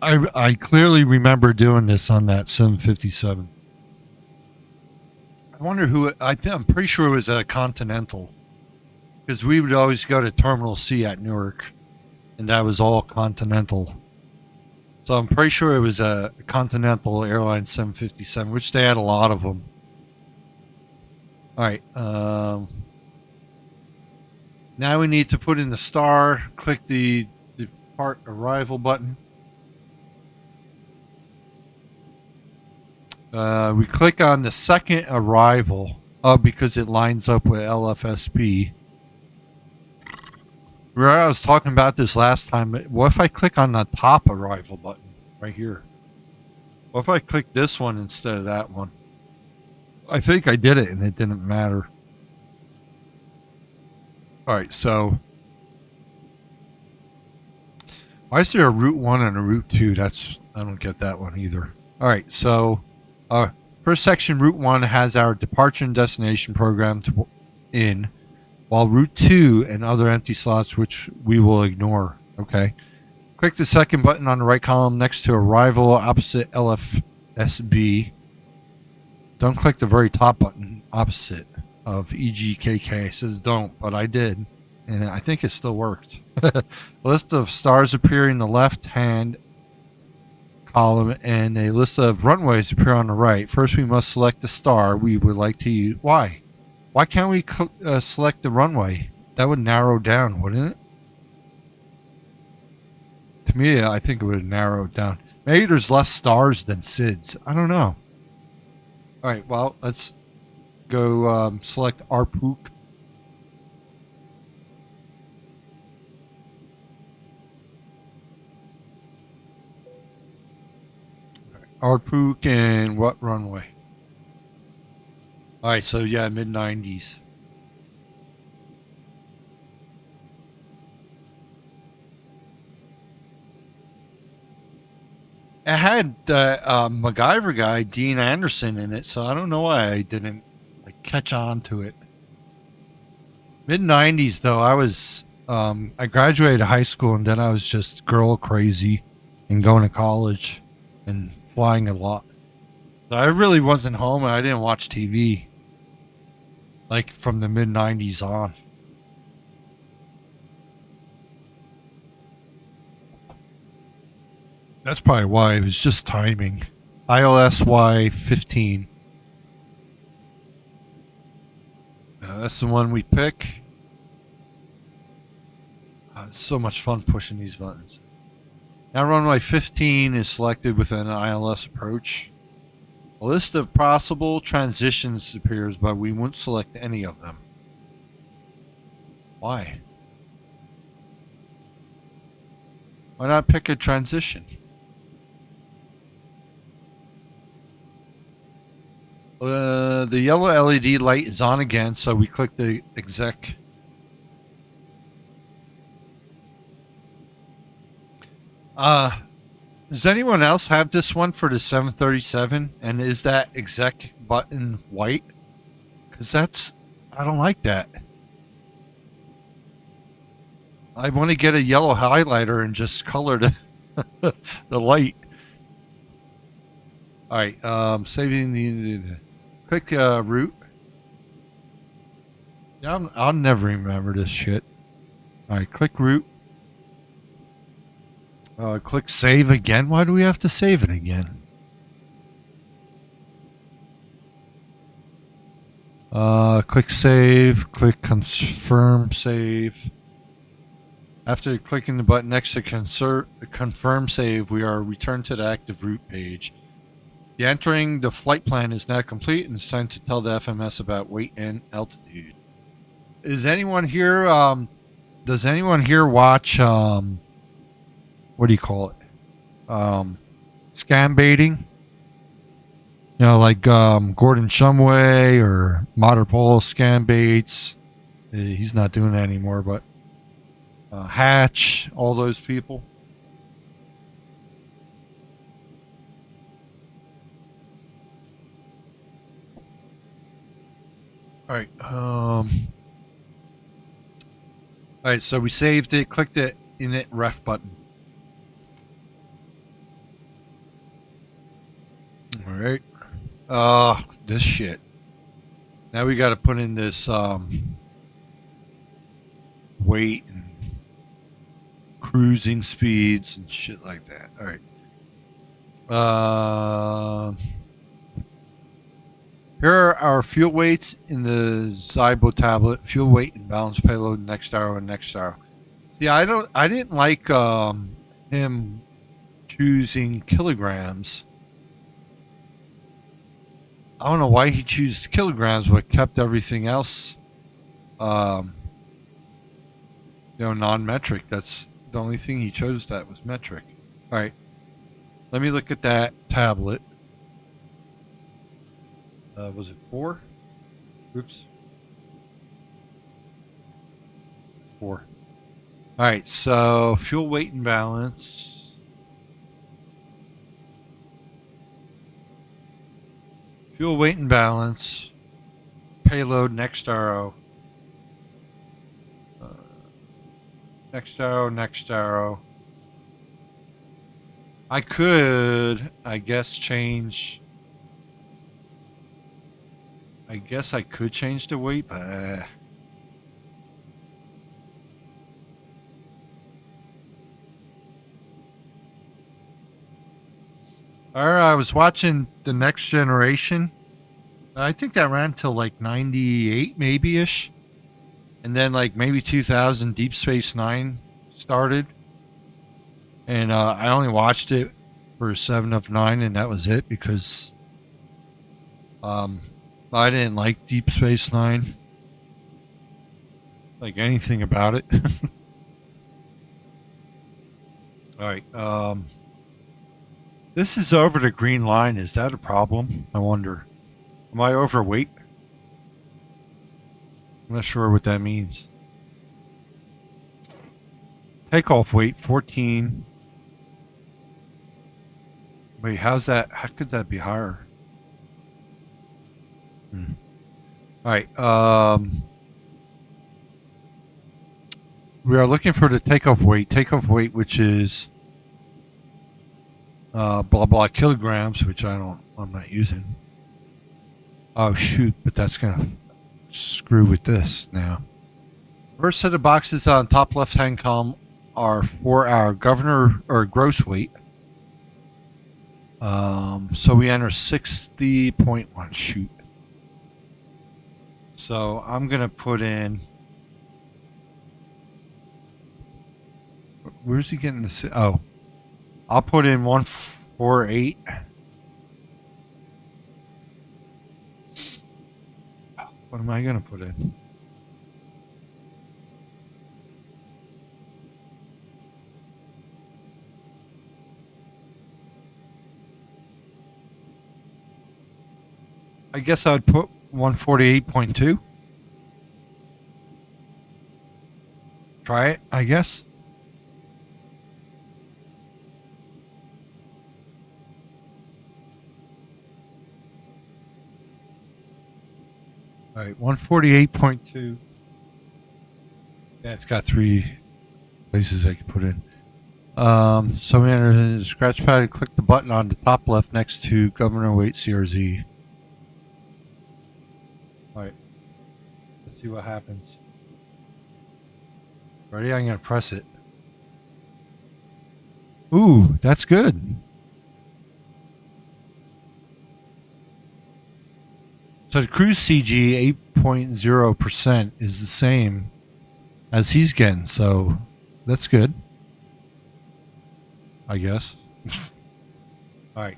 I clearly remember doing this on that 757. I wonder who. I'm pretty sure it was a Continental, because we would always go to Terminal C at Newark, and that was all Continental. So I'm pretty sure it was a Continental Airlines 757, which they had a lot of them. All right. Now we need to put in the star. Click the depart arrival button. We click on the second arrival. Oh, because it lines up with LFSP. Remember, I was talking about this last time. What if I click on the top arrival button right here? What if I click this one instead of that one? I think I did it and it didn't matter. All right, so why is there a route 1 and a route 2? I don't get that one either. All right, so first section, route 1 has our departure and destination program in, while route 2 and other empty slots, which we will ignore. Okay. Click the second button on the right column next to arrival opposite LFSB. Don't click the very top button opposite of EGKK. It says don't, but I did, and I think it still worked. A list of stars appear in the left-hand column, and a list of runways appear on the right. First, we must select the star we would like to use. Why? Why can't we select the runway? That would narrow down, wouldn't it? To me, I think it would narrow it down. Maybe there's less stars than SIDS. I don't know. All right, well, let's go select ARPUK. ARPUK and what runway? All right, so yeah, mid-90s. It had MacGyver guy Dean Anderson in it, so I don't know why I didn't catch on to it. Mid-90s, though, I graduated high school and then I was just girl crazy and going to college and flying a lot. So I really wasn't home and I didn't watch TV from the mid-90s on. That's probably why. It was just timing. ILSY 15. That's the one we pick. It's so much fun pushing these buttons. Now runway 15 is selected with an ILS approach. A list of possible transitions appears, but we won't select any of them. Why? Why not pick a transition? The yellow LED light is on again, so we click the exec. Does anyone else have this one for the 737? And is that exec button white? Because I don't like that. I want to get a yellow highlighter and just color the light. All right, saving the click route. Yeah, I'll never remember this shit. All right, click route. Click save again. Why do we have to save it again? Click save. Click confirm save. After clicking the button next to confirm save, we are returned to the active route page. The entering the flight plan is now complete, and it's time to tell the FMS about weight and altitude. Is anyone here? Does anyone here watch? What do you call it? Scam baiting. You know, like Gordon Shumway or Modern Scam Baits. He's not doing that anymore, but Hatch, all those people. All right. All right. So we saved it. Clicked the init ref button. All right. This shit. Now we got to put in this weight and cruising speeds and shit like that. All right. Here are our fuel weights in the Zybo tablet. Fuel weight and balance payload, next arrow and next arrow. See, I didn't like him choosing kilograms. I don't know why he chose kilograms, but kept everything else, non-metric. That's the only thing he chose that was metric. All right, let me look at that tablet. Was it 4? Oops. 4. All right, so fuel weight and balance. Fuel weight and balance. Payload, next arrow. Next arrow, next arrow. I could, I guess, change. I guess I could change the weight, but I was watching The Next Generation. I think that ran till like 98 maybe ish. And then like maybe 2000 Deep Space Nine started. And I only watched it for 7 of 9 and that was it because I didn't like Deep Space Nine. Like anything about it. Alright, this is over the green line. Is that a problem? I wonder. Am I overweight? I'm not sure what that means. Takeoff weight, 14. Wait, how's that? How could that be higher? Alright, we are looking for the takeoff weight. Takeoff weight, which is blah blah kilograms, which I'm not using. Oh shoot, but that's gonna screw with this now. First set of boxes on top left hand column are for our governor or gross weight. So we enter 60.1. Shoot. So I'm gonna put in. Where's he getting this? Oh, I'll put in 148. What am I gonna put in? I guess I'd put 148.2. Try it, I guess. All right, 148.2. Yeah, it's got 3 places I can put in. So we enter in the scratch pad and click the button on the top left next to governor weight CRZ. All right, let's see what happens. Ready? I'm gonna press it. Ooh, that's good. So the cruise CG 8.0% is the same as he's getting, so that's good. I guess. Alright.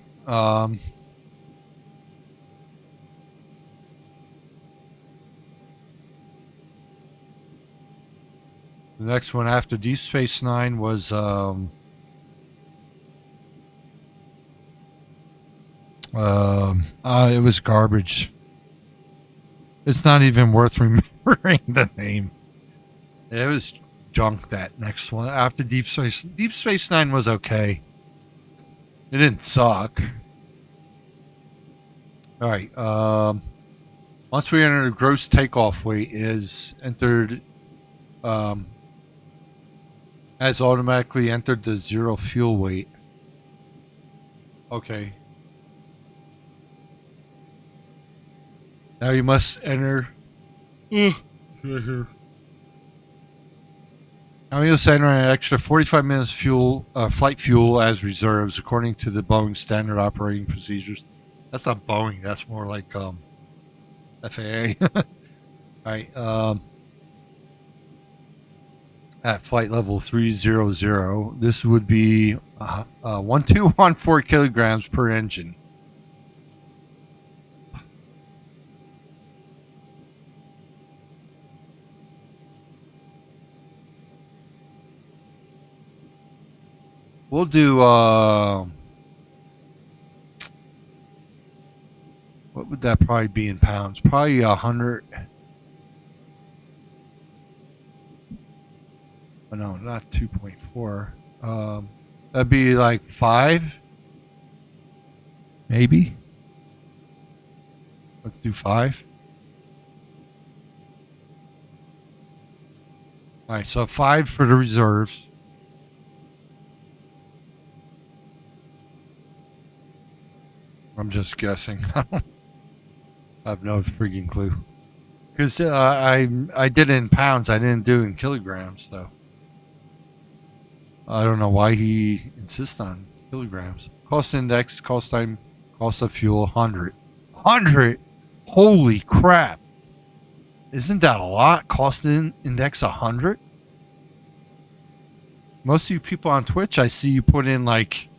The next one after Deep Space Nine was it was garbage. It's not even worth remembering the name. It was junk, that next one. After Deep Space Nine was okay. It didn't suck. Alright, once we enter the gross takeoff weight is entered, has automatically entered the 0 fuel weight. Okay. Now you must enter. Now you must enter an extra 45 minutes flight fuel as reserves, according to the Boeing standard operating procedures. That's not Boeing. That's more like FAA. All right. At flight level 300, this would be 1214 kilograms per engine. We'll do what would that probably be in pounds? Probably 100. Oh, no, not 2.4. That'd be like 5, maybe. Let's do 5. All right, so 5 for the reserves. I'm just guessing. I have no freaking clue. Because I did it in pounds. I didn't do it in kilograms, though. I don't know why he insists on kilograms. Cost index, cost time, cost of fuel, 100. 100? Holy crap. Isn't that a lot? Cost index 100? Most of you people on Twitch, I see you put in like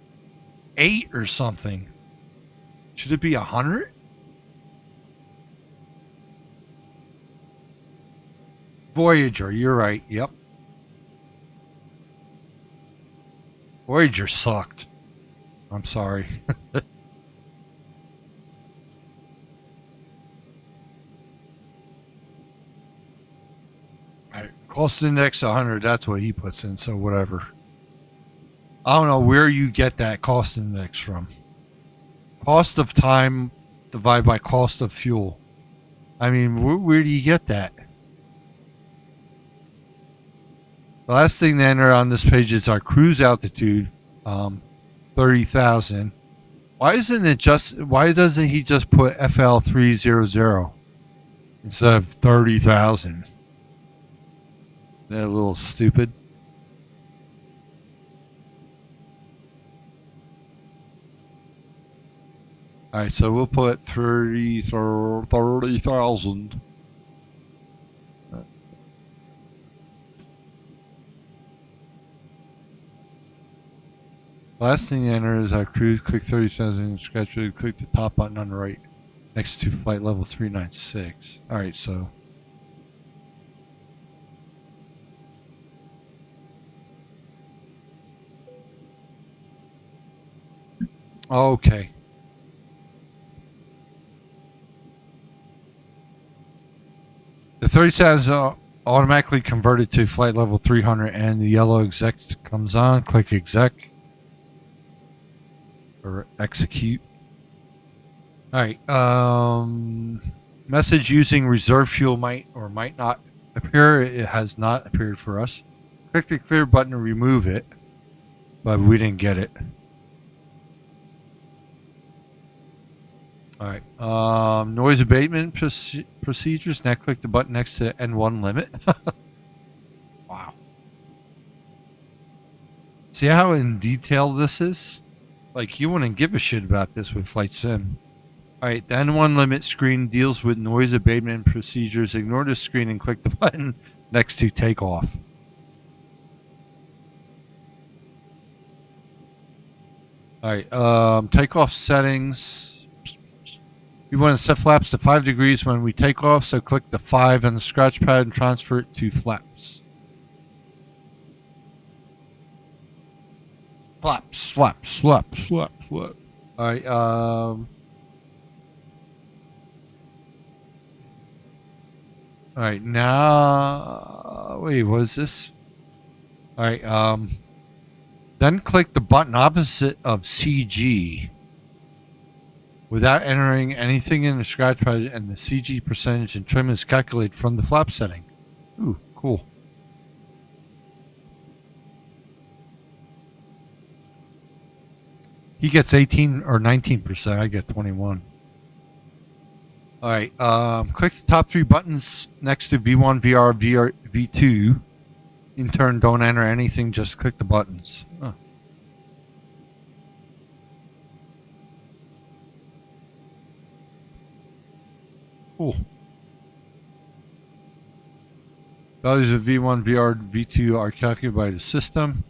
8 or something. Should it be 100? Voyager, you're right. Yep. Voyager sucked. I'm sorry. Cost index 100. That's what he puts in. So whatever. I don't know where you get that cost index from. Cost of time divided by cost of fuel. I mean, where do you get that? The last thing to enter on this page is our cruise altitude, 30,000. Why doesn't he just put FL300 instead of 30,000? That a little stupid. All right, so we'll put 30,000. Last thing to enter is our cruise. Click 30,000. Scratch it. Click the top button on the right next to flight level 396. All right, so. Okay. The 30,000 is automatically converted to flight level 300 and the yellow exec comes on. Click exec or execute. All right. Message using reserve fuel might or might not appear. It has not appeared for us. Click the clear button to remove it, but we didn't get it. All right. Noise abatement procedures. Now click the button next to N1 limit. Wow. See how in detail this is? Like, you wouldn't give a shit about this with Flight Sim. All right. The N1 limit screen deals with noise abatement procedures. Ignore this screen and click the button next to takeoff. All right. Takeoff settings. We want to set flaps to 5 degrees when we take off, so click the 5 on the scratch pad and transfer it to flaps. Flaps, flaps, flaps, flaps, flaps. All right. All right. Now, wait, what is this? All right. Then click the button opposite of CG. Without entering anything in the scratch pad, and the CG percentage and trim is calculated from the flap setting. Ooh, cool. He gets 18 or 19%. I get 21. All right. Click the top 3 buttons next to V1, VR, V2. In turn, don't enter anything. Just click the buttons. Oh. Cool. Values of V1, VR, V2 are calculated by the system.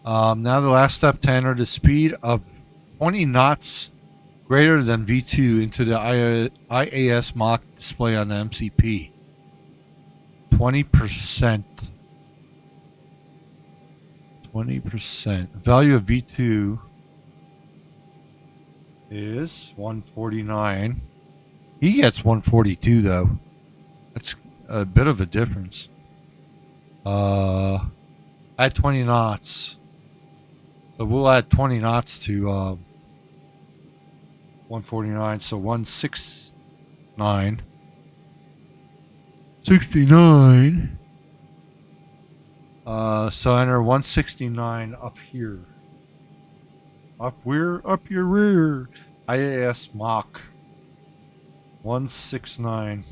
Now the last step to enter the speed of 20 knots greater than V2 into the IAS mock display on the MCP. 20%. 20%. Value of V2 is 149. He gets 142 though. That's a bit of a difference. Add 20 knots. So we'll add 20 knots to 149. So 169. 69. So enter 169 up here. Up where? Up your rear. IAS Mach 169.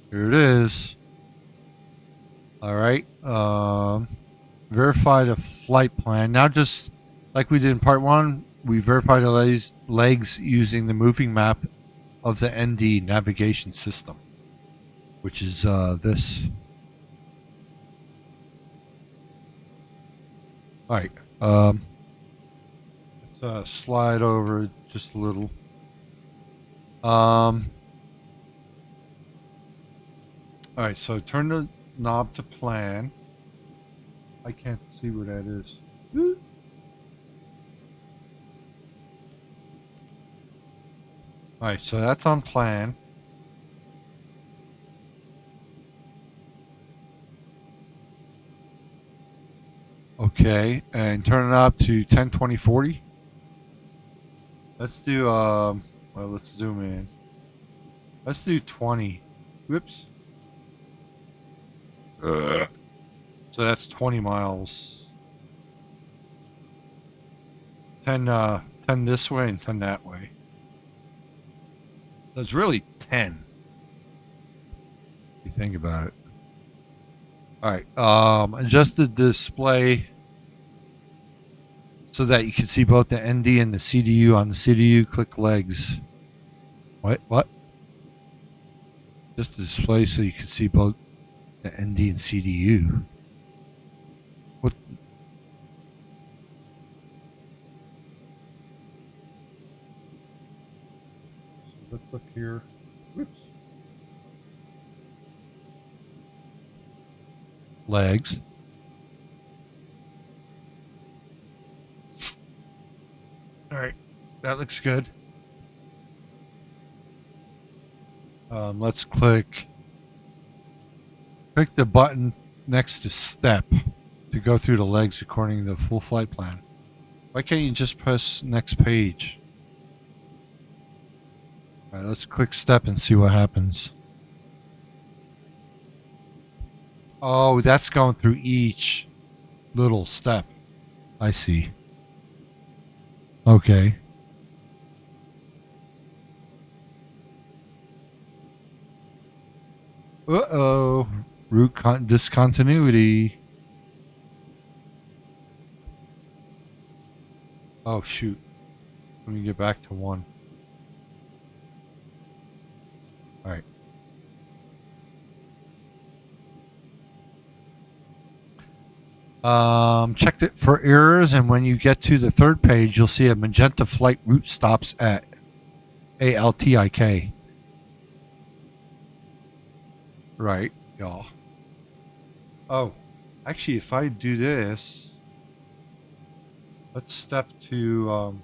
Here it is. All right. Verify the flight plan. Now, just like we did in part 1, we verify the legs using the moving map of the ND navigation system, which is this. All right. Let's slide over just a little. All right, so turn the knob to plan. I can't see where that is. All right, so that's on plan. Okay, and turn it up to 10, 20, 40. Let's do, well, let's zoom in. Let's do 20. Whoops. So that's 20 miles. 10 this way and 10 that way. So it's really 10. If you think about it. Alright, adjust the display so that you can see both the ND and the CDU. On the CDU, click legs. What? Just the display so you can see both the ND and CDU. What? Let's look here. Whoops. Legs. All right, that looks good. Let's click the button next to step to go through the legs according to the full flight plan. Why can't you just press next page? All right, let's click step and see what happens. Oh, that's going through each little step. I see. Okay. Uh-oh. Route discontinuity. Oh, shoot. Let me get back to 1. All right. Checked it for errors, and when you get to the third page, you'll see a magenta flight route stops at ALTIK. Right, y'all. Oh, actually, if I do this, let's step to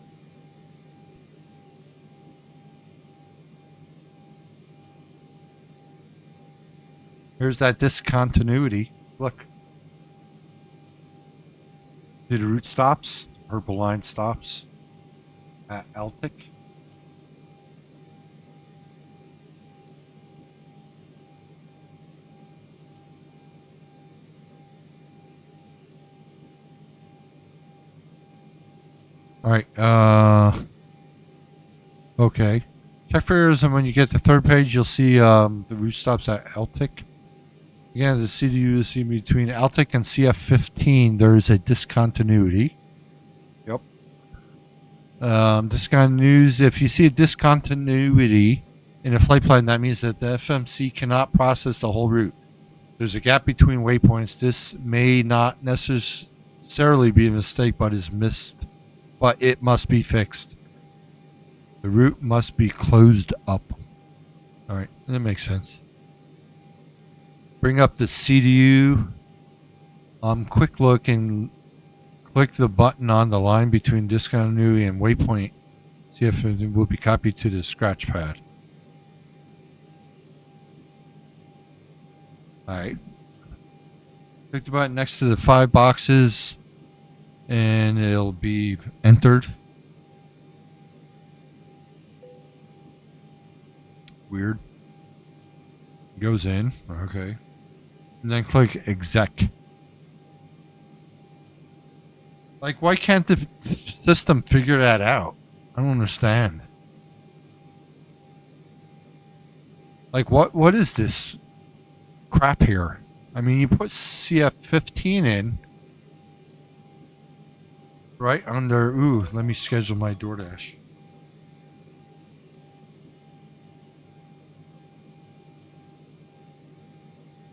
here's that discontinuity. Look. See the route stops? Purple line stops at Altic. All right. Okay. Check for errors, and when you get to the third page, you'll see the route stops at Altic. Again, the CDU is seen between Altec and CF15. There is a discontinuity. Yep. Discontinuity. If you see a discontinuity in a flight plan, that means that the FMC cannot process the whole route. There's a gap between waypoints. This may not necessarily be a mistake, but is missed. But it must be fixed. The route must be closed up. All right, that makes sense. Bring up the CDU. Quick look and click the button on the line between discontinuity and waypoint. See if it will be copied to the scratch pad. Alright. Click the button next to the 5 boxes and it'll be entered. Weird. Goes in. Okay. And then click exec. Like, why can't the system figure that out? I don't understand. Like, what is this crap here? I mean, you put CF15 in. Right under, ooh, let me schedule my DoorDash.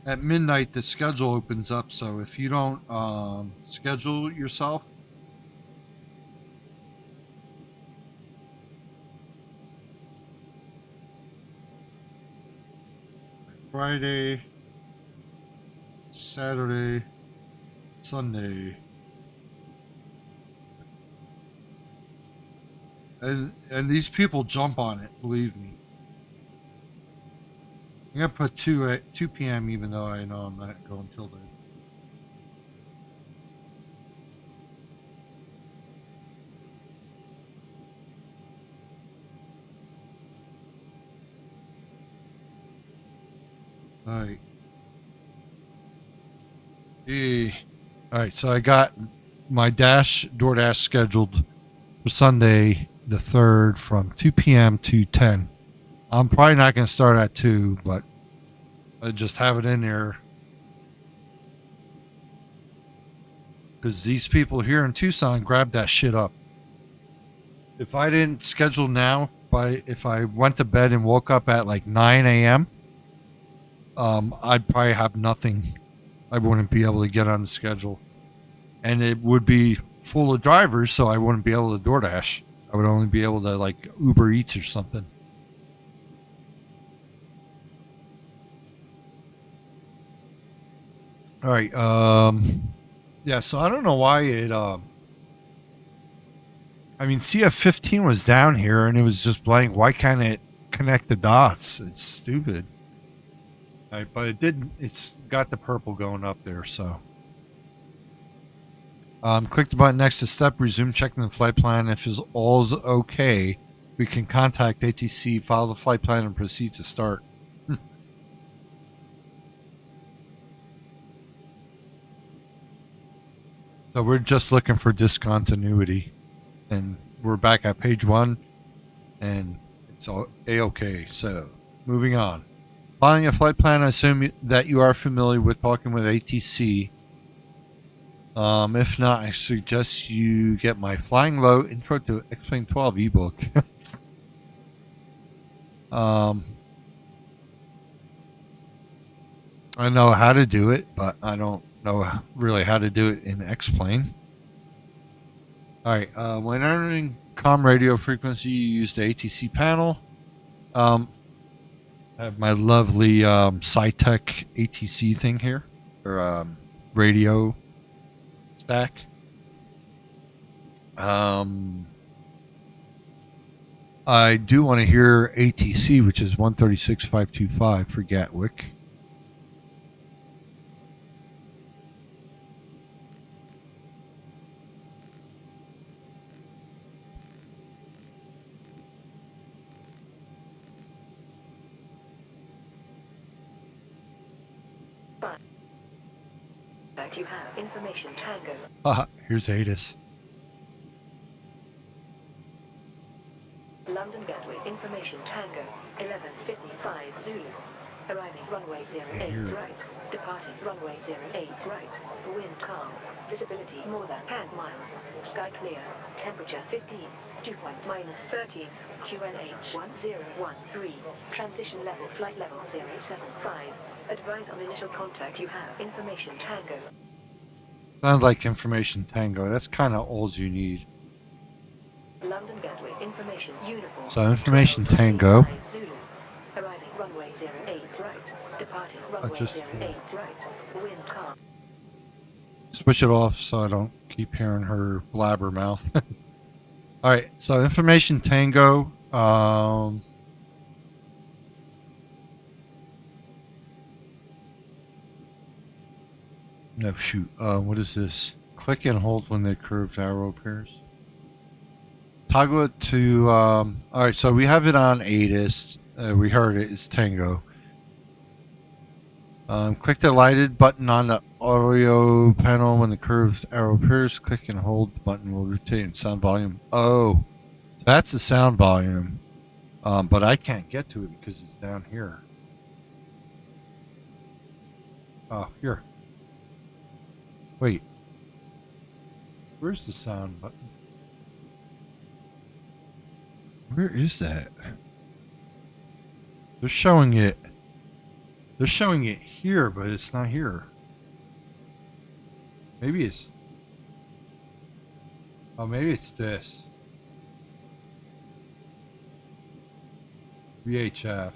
At midnight, the schedule opens up, so if you don't schedule yourself, Friday, Saturday, Sunday, and these people jump on it, believe me. I'm gonna put 2 p.m. even though I know I'm not going till then. Alright. Alright, so I got my DoorDash scheduled for Sunday the 3rd from 2 p.m. to 10. I'm probably not going to start at 2, but I just have it in there. Because these people here in Tucson grabbed that shit up. If I didn't schedule now, if I went to bed and woke up at like 9 a.m., I'd probably have nothing. I wouldn't be able to get on the schedule. And it would be full of drivers, so I wouldn't be able to DoorDash. I would only be able to like Uber Eats or something. All right. Yeah, so I don't know why it I mean, CF15 was down here and it was just blank. Why can't it connect the dots? It's stupid. All right, but it didn't. It's got the purple going up there, so click the button next to step, resume checking the flight plan. If all's okay, we can contact ATC, file the flight plan, and proceed to start. So we're just looking for discontinuity, and we're back at page 1, and it's all A-okay. So moving on. Filing a flight plan, I assume that you are familiar with talking with ATC. If not, I suggest you get my Flying Low Intro to Xplane12 ebook. I know how to do it, but I don't know really how to do it in Xplane. Alright, when entering comm radio frequency, you use the ATC panel. I have my lovely SciTech ATC thing here, or radio stack. I do want to hear ATC, which is 136.525 for Gatwick. You have information Tango. Here's ATIS. London Gatwick information Tango 11:55 Zulu. Arriving runway 08 Here. right. Departing runway 08 right. Wind calm. Visibility more than 10 miles. Sky clear. Temperature 15. Dew point minus 13. QNH 1013. Transition level flight level 075. Advise on initial contact. You have information Tango. Sounds like information tango. That's kind of all you need. London Gatwick information uniform. So information tango. Zulu. Arriving runway 08 right. Departing runway just- 08 right. Wind calm. Switch it off so I don't keep hearing her blabbermouth. All right, so information tango. No, shoot. What is this? Click and hold when the curved arrow appears. Toggle it to. All right, so we have it on ATIS. We heard it. It's tango. Click the lighted button on the audio panel when the curved arrow appears. Click and hold. The button will rotate sound volume. Oh, that's the sound volume. But I can't get to it because it's down here. Oh, here. Wait. Where's the sound button? Where is that? They're showing it. They're showing it here, but it's not here. Maybe it's... Oh, maybe it's this. VHF.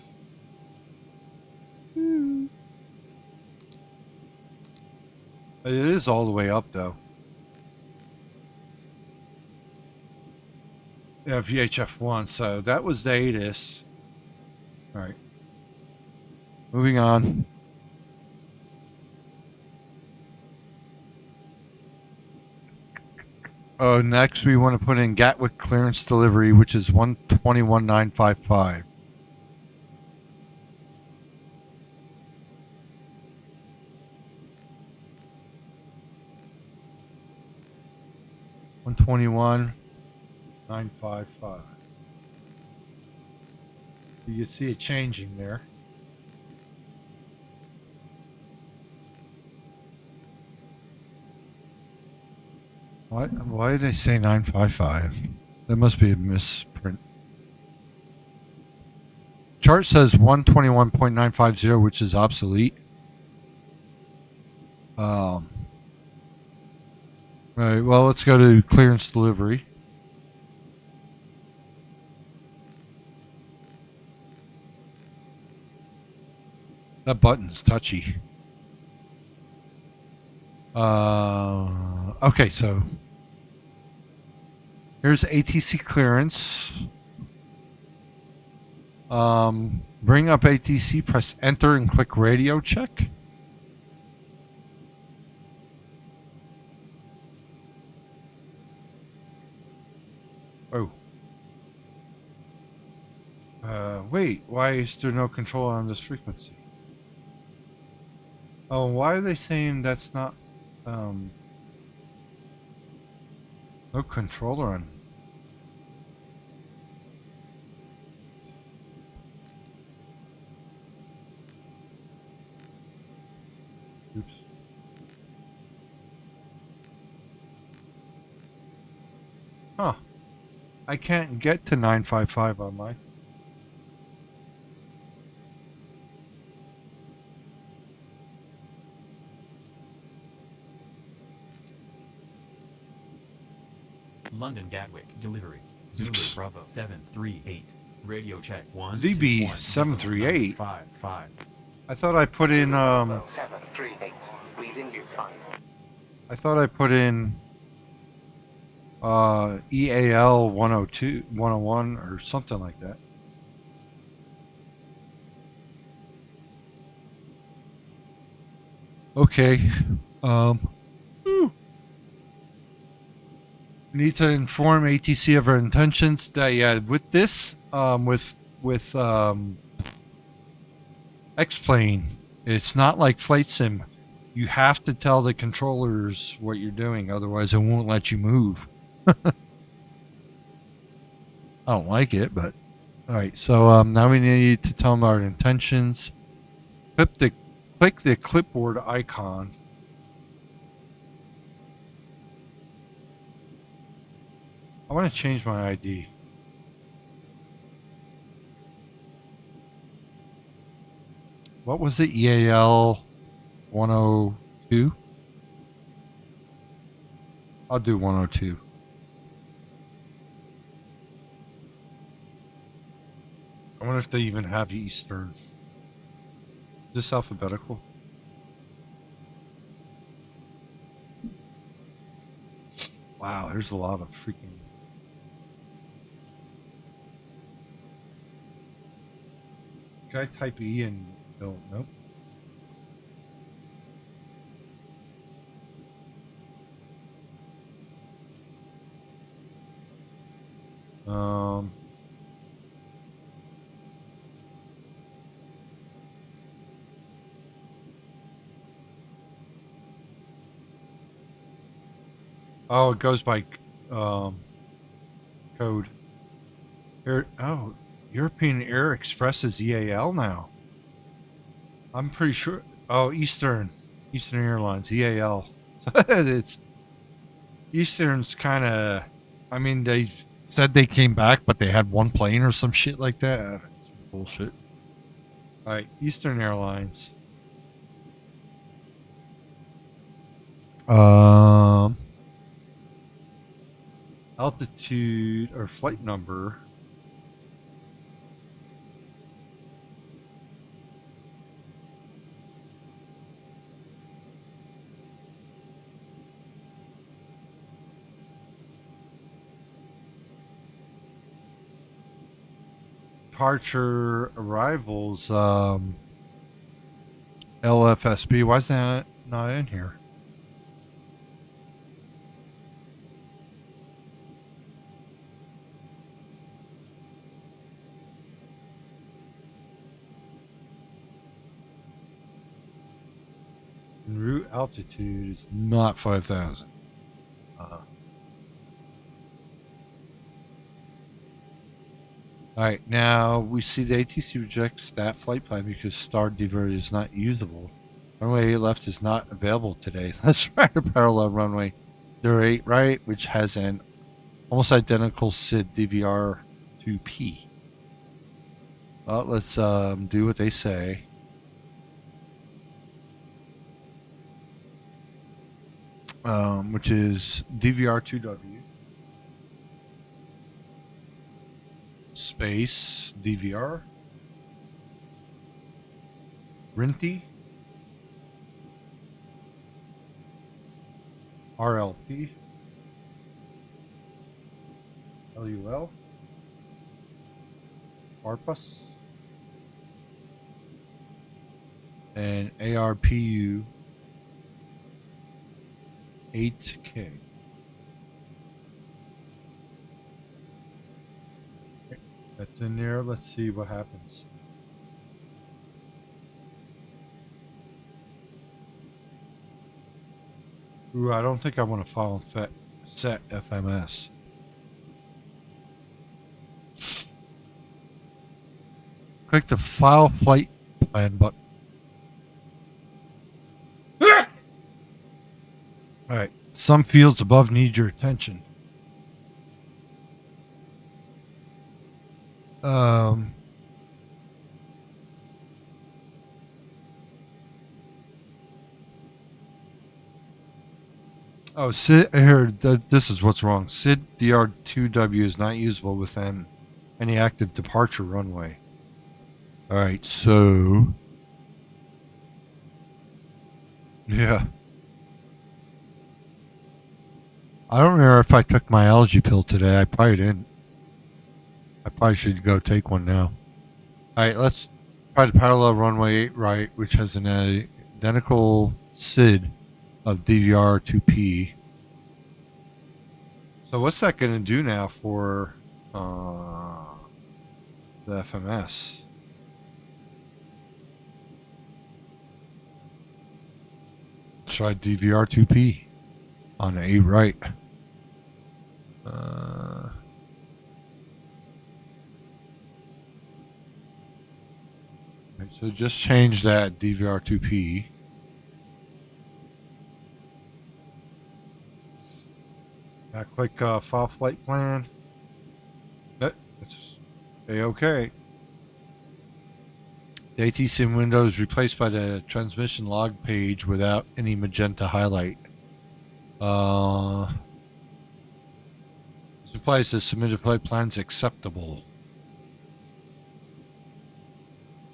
It is all the way up, though. Yeah, VHF1. So that was the ATIS. All right. Moving on. Oh, next we want to put in Gatwick clearance delivery, which is 121,955. $121,955. You can see it changing there. Why did they say 955? That must be a misprint. Chart says 121.950, which is obsolete. All right, well, let's go to clearance delivery. That button's touchy. Okay, so here's ATC clearance. Bring up ATC, press enter and click radio check. Oh. Wait, why is there no control on this frequency? Oh, why are they saying that's not, no controller on? Oops. Huh. I can't get to 955 on my. London Gatwick delivery. Zulu Bravo 738. Radio check 1. ZB 738. 5. I thought I put in 738. Reading you 5. I thought I put in EAL 102 101 or something like that. Okay. We need to inform ATC of our intentions. That yeah, with this, with Xplane, it's not like Flight Sim. You have to tell the controllers what you're doing, otherwise it won't let you move. I don't like it, but all right. So now we need to tell them our intentions. Click the clipboard icon. I want to change my ID. What was it? EAL 102? I'll do 102. I wonder if they even have Eastern. Is this alphabetical? Wow, there's a lot of freaking... Can I type E and... No, nope. Oh, it goes by code. Oh, European Air Express is EAL now. I'm pretty sure. Oh, Eastern Airlines, EAL. It's Eastern's kind of. I mean, they said they came back, but they had one plane or some shit like that. It's bullshit. All right, Eastern Airlines. Altitude or flight number. Departure arrivals, LFSB. Why is that not in here? En route altitude is not 5,000. Alright, now we see the ATC rejects stat flight plan because star divert is not usable. Runway 8 left is not available today. Let's try to parallel runway 08 right, which has an almost identical SID DVR 2P. Well, let's do what they say. Which is DVR2W space DVR Rinty RLP LUL ARPUS and ARPU 8K. That's in there. Let's see what happens. Ooh, I don't think I want to file and set FMS. Click the File Flight Plan button. Alright, some fields above need your attention. Oh, SID, here, this is what's wrong. SID DR2W is not usable within any active departure runway. Alright, so... Yeah. I don't remember if I took my allergy pill today. I probably didn't. I probably should go take one now. Alright, let's try to parallel runway 8 right, which has an identical SID of DVR2P. So what's that going to do now for the FMS? Try DVR2P on 8 right. Alright, so just change that DVR2P. Click file flight plan. It's A-OK. The ATSIM window is replaced by the transmission log page without any magenta highlight. This implies the submitted flight plan is acceptable.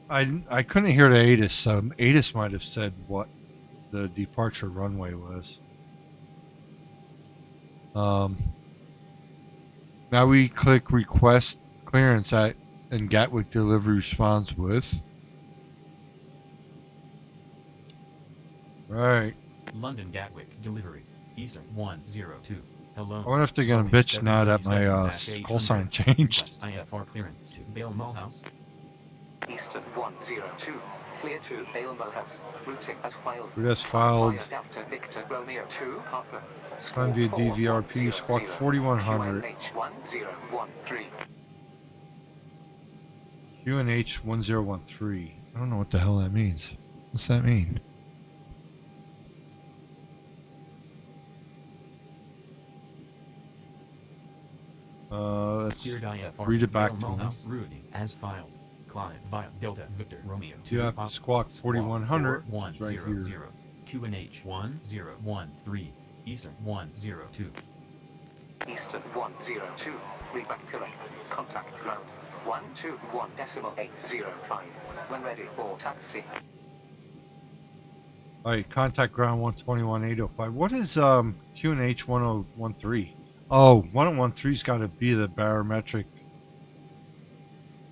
I couldn't hear the ATIS. ATIS might have said what the departure runway was. Now we click request clearance at, and Gatwick delivery responds with. Right. London Gatwick delivery. Eastern 102. Hello. I wonder if they're gonna bitch now that my call sign changed. IFR clearance to Bale Mulhouse. Eastern 102. Clear to Bale Mulhouse. Routing as filed. Route as filed. Adapter Victor Romeo 2 Papa. Time via DVRP squawk 4100. QNH 1013. I don't know what the hell that means. What's that mean? Let's read it back to me. Routing as filed. Climb via Delta Victor Romeo 2. You have to squawk 4100. Right here. QNH 1013. Eastern 102. Eastern 102. Read back correct. Contact ground 121.805. When ready for taxi. Alright, contact ground 121.805. What is QNH 1013? Oh, 1013's got to be the barometric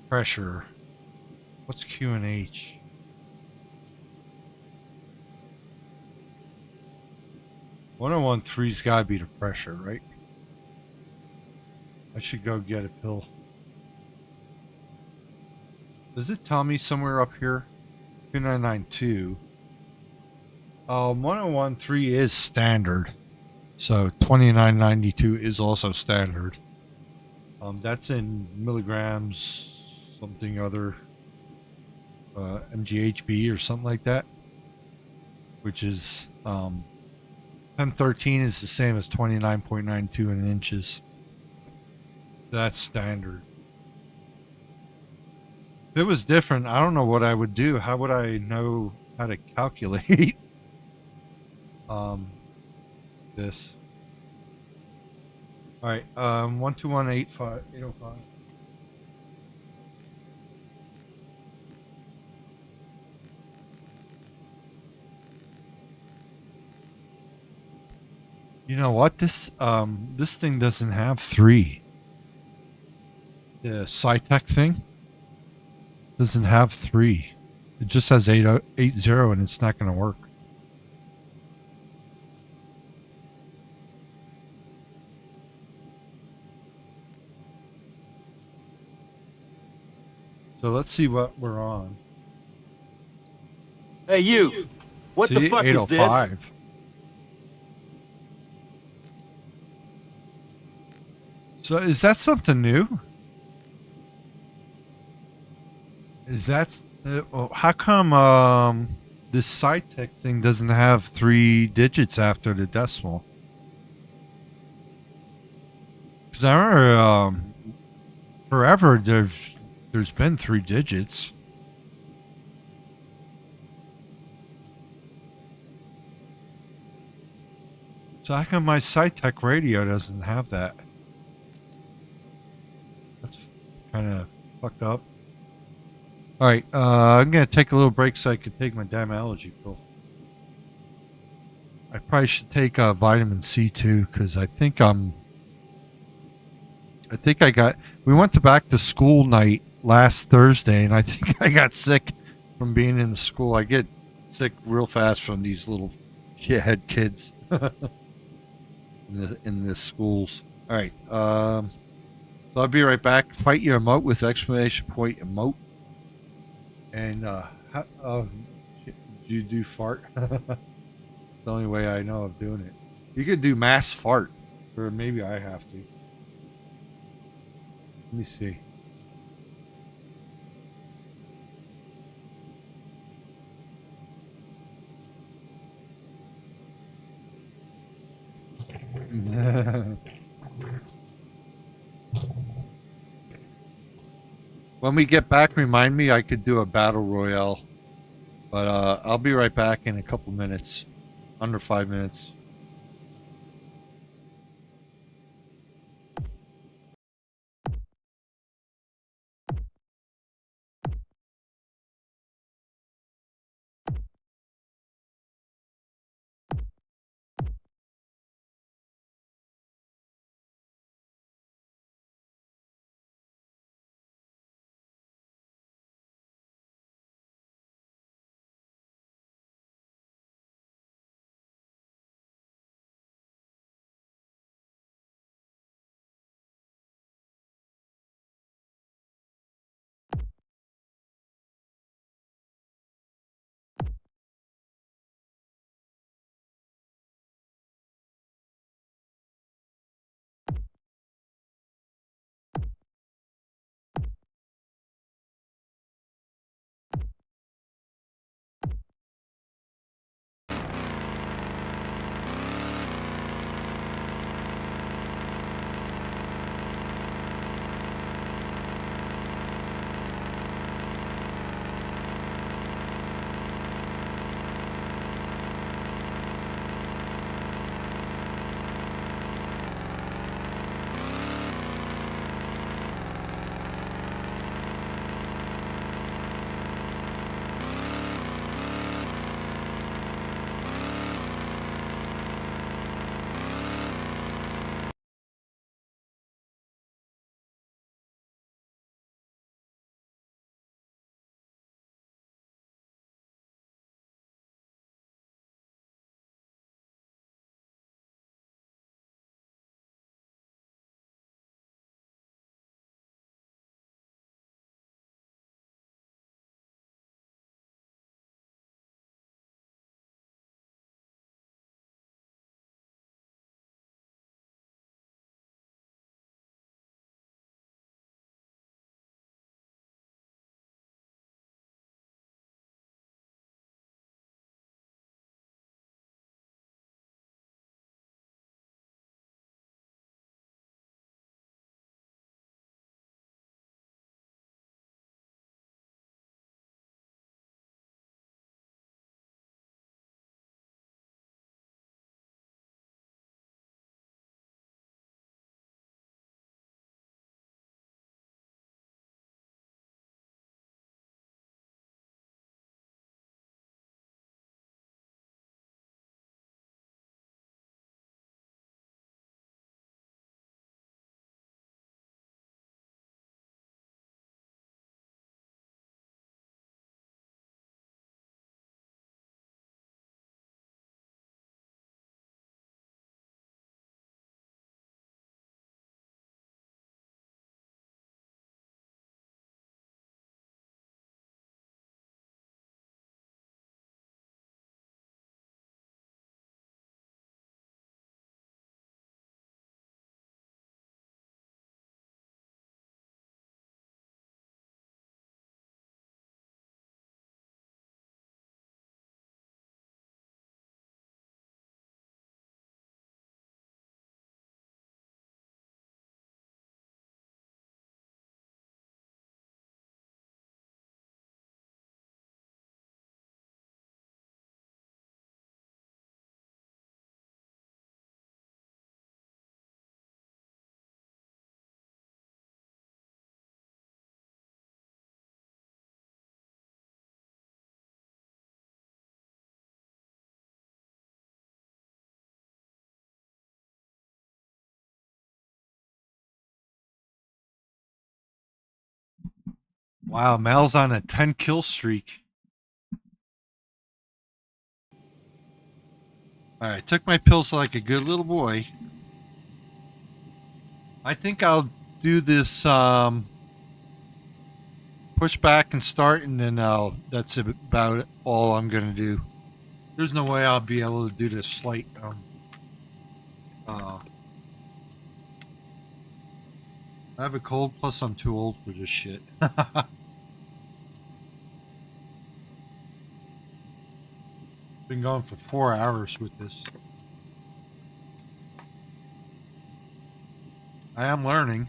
pressure. What's QNH? One three's got to be the pressure, right? I should go get a pill. Does it tell me somewhere up here? 2992. 1013 is standard. So 2992 is also standard. That's in milligrams, something other, MGHB or something like that. Which is 1013 is the same as 29.92 in inches. That's standard. If it was different, I don't know what I would do. How would I know how to calculate this? All right, 121.805. You know what? This thing doesn't have 3. The SciTech thing doesn't have 3. It just has 80, and it's not going to work. So let's see what we're on. Hey, you. What the fuck is this? 805. So is that something new? Is that how come this SciTech thing doesn't have 3 digits after the decimal? Because I remember forever there's been 3 digits. So how come my SciTech radio doesn't have that? That's kind of fucked up. Alright, I'm going to take a little break so I can take my damn allergy pill. I probably should take vitamin C too, because I think I got... We went to back to school night last Thursday, and I think I got sick from being in the school. I get sick real fast from these little shithead kids in the schools. Alright, so I'll be right back. Fight your emote with exclamation point emote. And you do fart? The only way I know of doing it. You could do mass fart, or maybe I have to. Let me see. When we get back, remind me I could do a battle royale. But I'll be right back in a couple minutes. Under 5 minutes. Wow, Mel's on a 10 kill streak. Alright, took my pills like a good little boy. I think I'll do this push back and start, and then that's about all I'm going to do. There's no way I'll be able to do this slight. I have a cold, plus I'm too old for this shit. Been going for 4 hours with this. I am learning.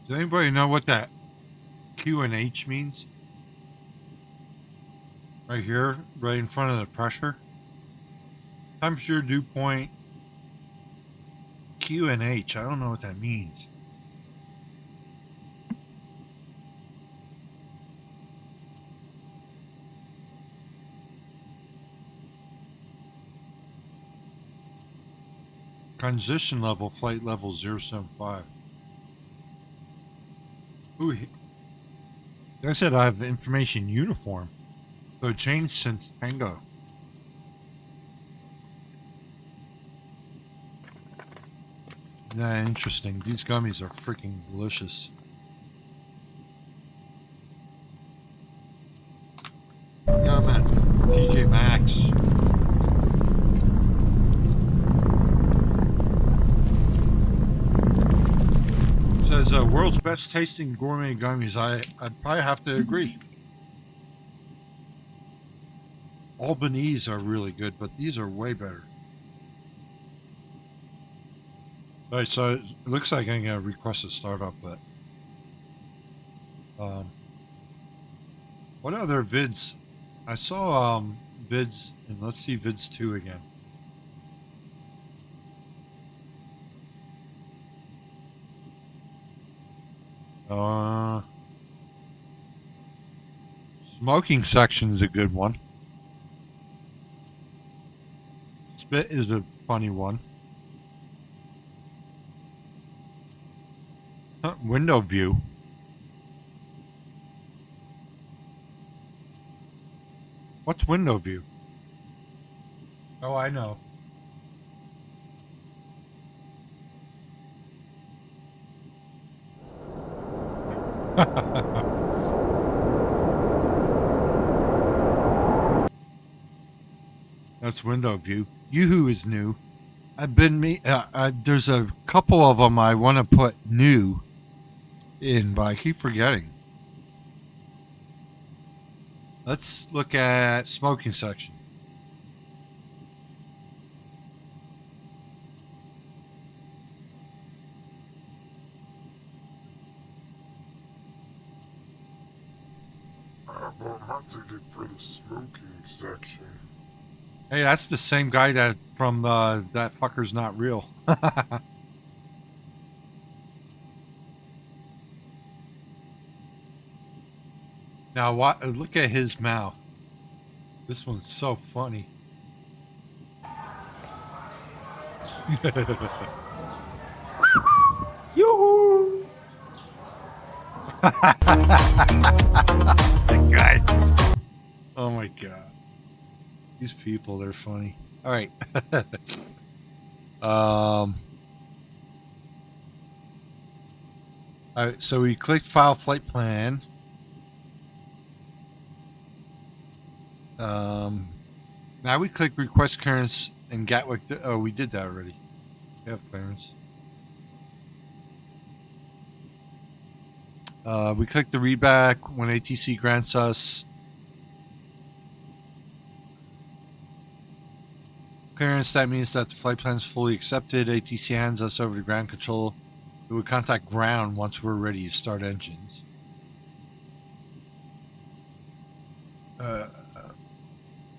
Does anybody know what that Q and H means? Right here, right in front of the pressure. Temperature, dew point, Q and H. I don't know what that means. Transition level, flight level 075. Ooh, like I said, I have information uniform. So it changed since Tango. Yeah, interesting. These gummies are freaking delicious. Yeah, man. TJ Maxx. Says world's best tasting gourmet gummies. I'd probably have to agree. Albanese are really good, but these are way better. Alright, so it looks like I'm gonna request a startup, but what other vids? I saw vids, and let's see vids 2 again. Smoking section's a good one. Spit is a funny one. Window view. What's window view? Oh, I know. That's window view. Yoo-hoo is new. I've been there's a couple of them I want to put new in, but I keep forgetting. Let's look at smoking section. I bought my ticket for the smoking section. Hey, that's the same guy that from That Fucker's Not Real. Now, look at his mouth. This one's so funny. Yoo-hoo! The guy. Oh my god. These people, they're funny. All right. All right, so we clicked file flight plan. Now we click request clearance and Gatwick. Oh, we did that already. We have clearance. We click the readback when ATC grants us clearance. That means that the flight plan is fully accepted. ATC hands us over to ground control. We would contact ground once we're ready to start engines.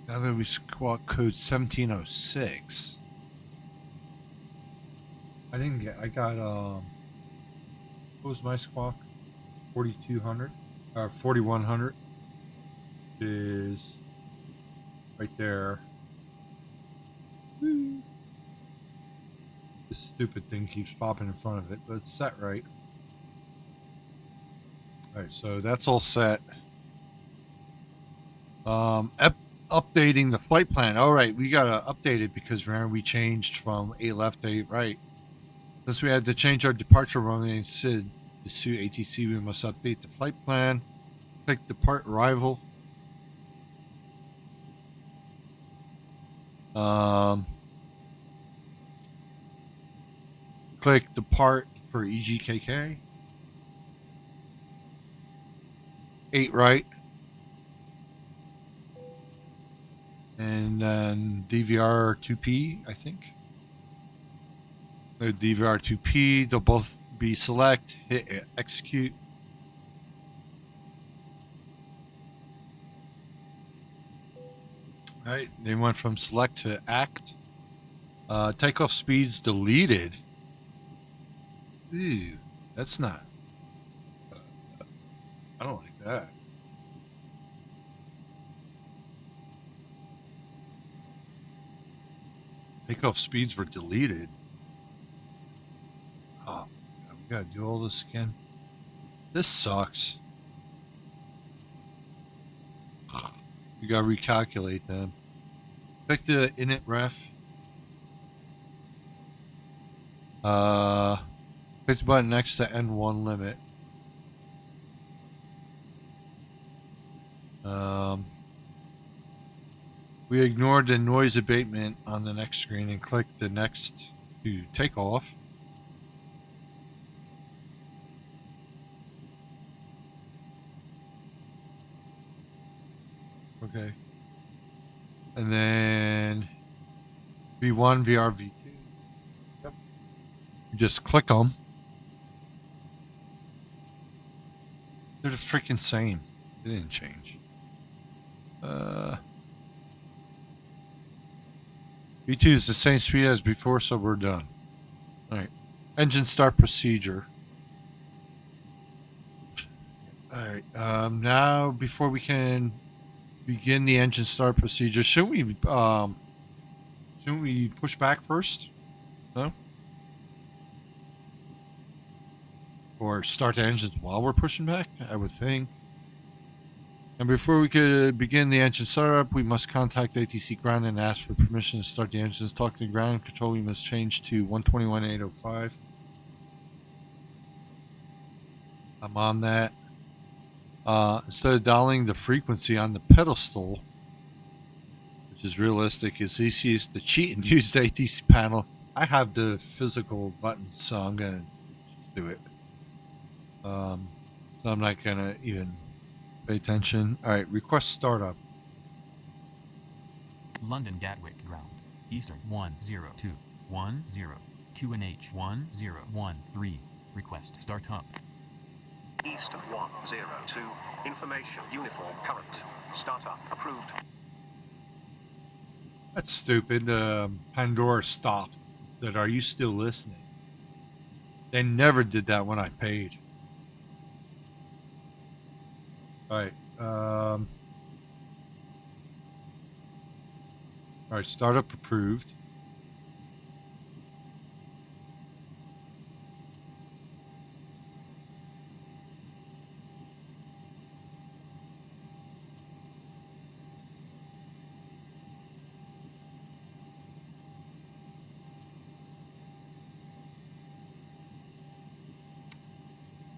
Now that we squawk code 1706. I got, what was my squawk? 4200? Or 4100 is right there. Woo. This stupid thing keeps popping in front of it, but it's set right. Alright, so that's all set. Updating the flight plan. Alright, we gotta update it because remember we changed from 8 left to 8 right. Since we had to change our departure runway and SID to suit ATC, we must update the flight plan. Click depart arrival. Click depart for EGKK. 8 right. And then DVR 2P, I think. DVR 2P, they'll both be select, hit execute. All right, they went from select to act. Takeoff speeds deleted. Ew, that's not. I don't like that. Takeoff speeds were deleted. Oh, we gotta do all this again. This sucks. You gotta recalculate them. Click the init ref. Click the button next to N1 limit. We ignored the noise abatement on the next screen and click the next to take off. Okay. And then V1, VR, V2. Yep. You just click them. They're the freaking same. They didn't change. V2 is the same speed as before, so we're done. Alright. Engine start procedure. Alright. Now, before we can begin the engine start procedure, shouldn't we push back first? No? Or start the engines while we're pushing back? I would think. And before we could begin the engine startup, we must contact ATC ground and ask for permission to start the engines. Talk to the ground control. We must change to 121.805. I'm on that. Instead of dialing the frequency on the pedestal, which is realistic, it's easiest to cheat and use the ATC panel. I have the physical buttons, so I'm gonna just do it. So I'm not gonna even pay attention. All right, request startup. London Gatwick ground. Eastern 10210. QNH 1013. Request startup. East of 102. Information uniform current. Startup approved. That's stupid. Pandora stopped. Said, "Are you still listening?" They never did that when I paid. Alright, alright, startup approved.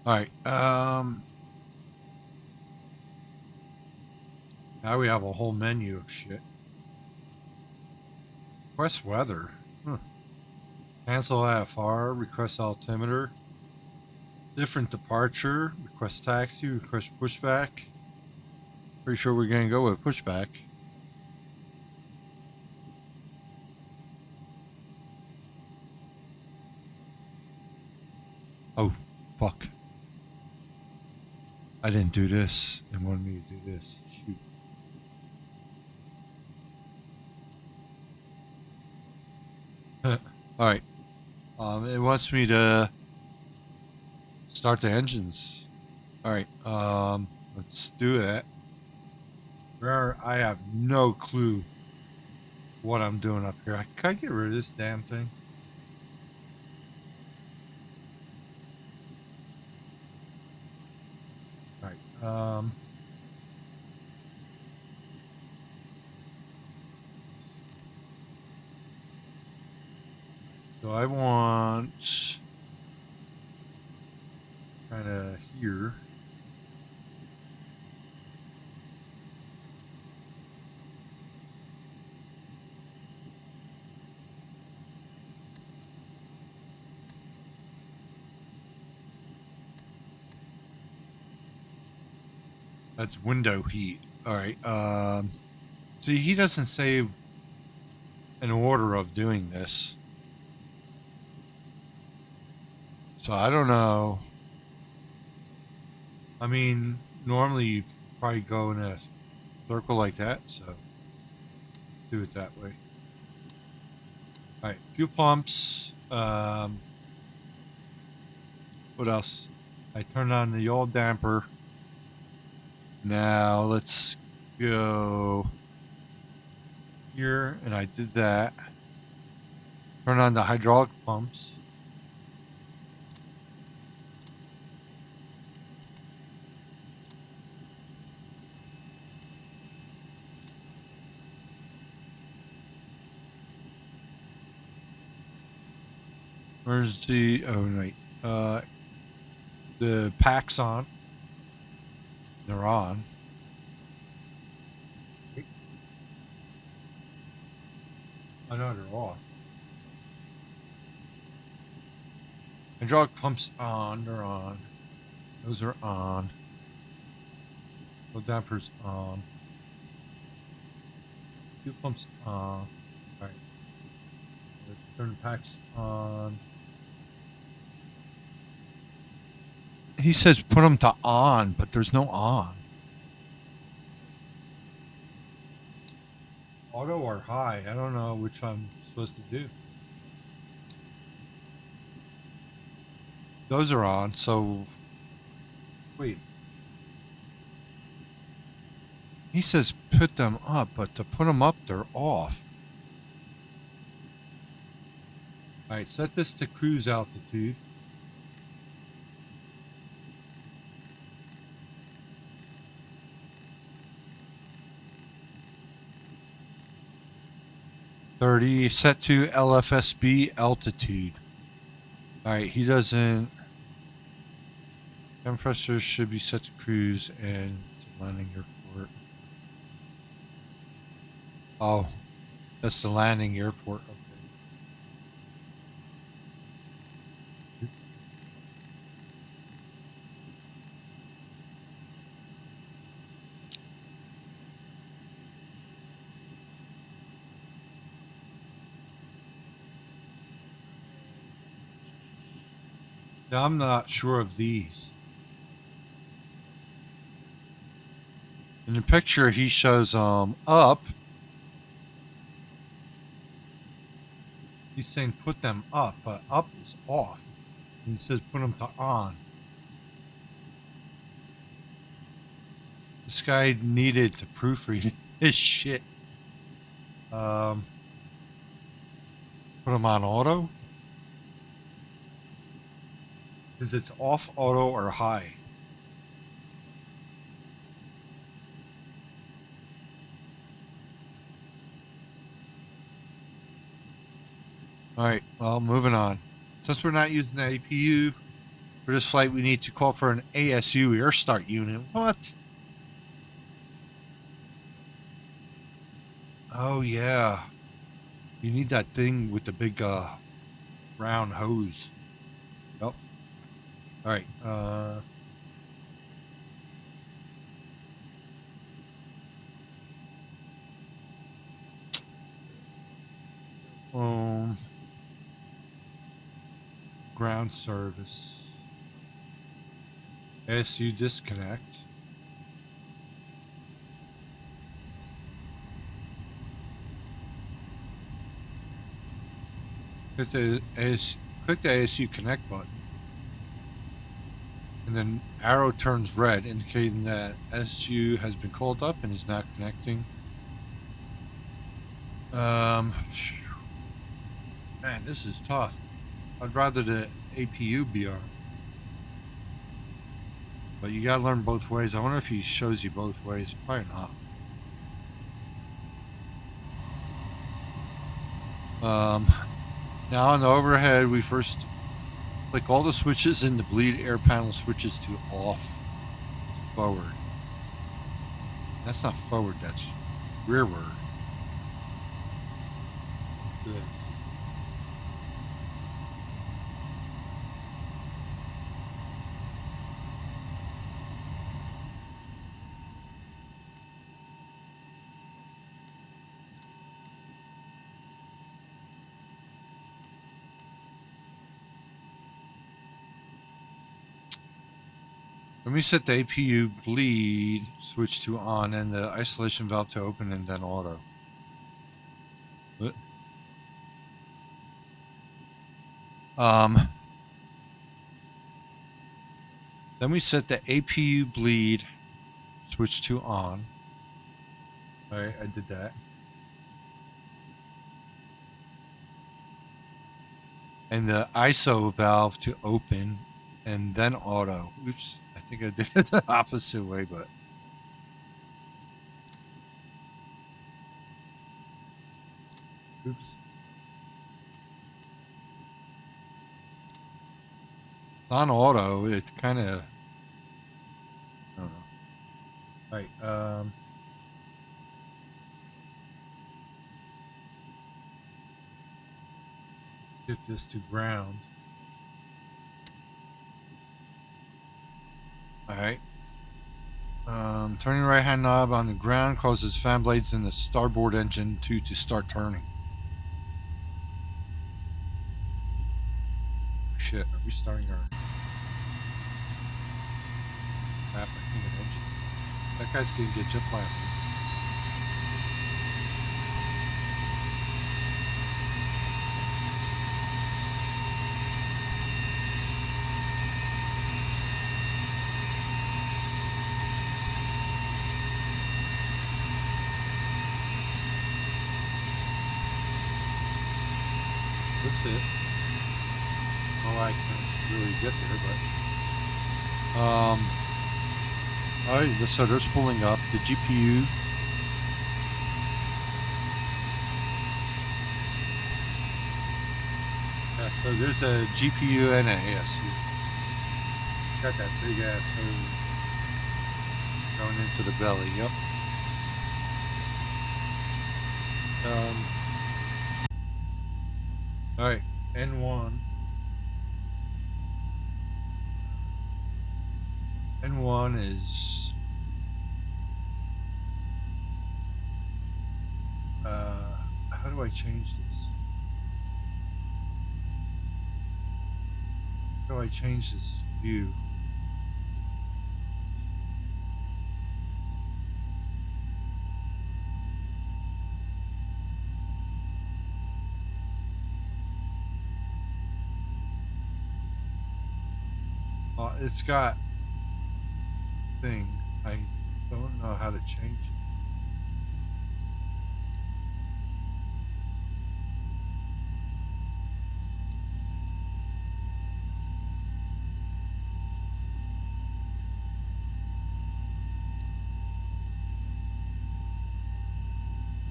Alright, now we have a whole menu of shit. Request weather. Cancel IFR. Request altimeter. Different departure. Request taxi. Request pushback. Pretty sure we're going to go with pushback. Oh, fuck. I didn't do this. They wanted me to do this. Shoot. Alright. It wants me to start the engines. Alright, let's do that. I have no clue what I'm doing up here. Can I get rid of this damn thing? Alright, so I want kind of here. That's window heat. Alright, see, he doesn't say an order of doing this. So I don't know. I mean, normally you probably go in a circle like that, so do it that way. All right, fuel pumps. What else? I turned on the oil damper. Now let's go here, and I did that. Turn on the hydraulic pumps. Where's the, oh wait, the pack's on. They're on. Oh no, they're off. Hydraulic pumps on, they're on. Those are on. Fuel dampers on. Fuel pumps on. Alright. Let's turn the packs on. He says put them to on, but there's no on. Auto or high? I don't know which I'm supposed to do. Those are on, so wait. He says put them up, but to put them up, they're off. Alright, set this to cruise altitude. Set to LFSB altitude. Alright, he doesn't. Compressor should be set to cruise and to landing airport. Oh, that's the landing airport. Okay. Now I'm not sure of these. In the picture he shows up. He's saying put them up, but up is off. And he says put them to on. This guy needed to proofread his shit. Put them on auto. Because it's off, auto, or high. Alright, well, moving on. Since we're not using the APU for this flight, we need to call for an ASU air start unit. What? Oh, yeah. You need that thing with the big round hose. Yep. Alright, ground service. ASU disconnect. Click the ASU connect button. And then arrow turns red, indicating that SU has been called up and is not connecting. Man, this is tough. I'd rather the APU be on. But you gotta learn both ways. I wonder if he shows you both ways. Probably not. Now on the overhead, we first click all the switches in the bleed air panel switches to off, forward. That's not forward, that's rearward. This. Let me set the APU bleed switch to on and the isolation valve to open and then auto. What? Then we set the APU bleed switch to on. All right, I did that. And the ISO valve to open and then auto. Oops, I think I did it the opposite way, but. Oops. It's on auto. It kind of. I don't know. All right. Get this to ground. All right. Turning right hand knob on the ground causes fan blades in the starboard engine to start turning. Shit, are we starting our map? I think an engine. That guy's gonna get jet blasted. That's it. Oh, I can't really get there, but alright, so they're spooling up the GPU. Yeah, so there's a GPU and an ASU. Got that big ass hose going into the belly. Yep. All right, N1. N1 is how do I change this? How do I change this view? It's got thing. I don't know how to change it.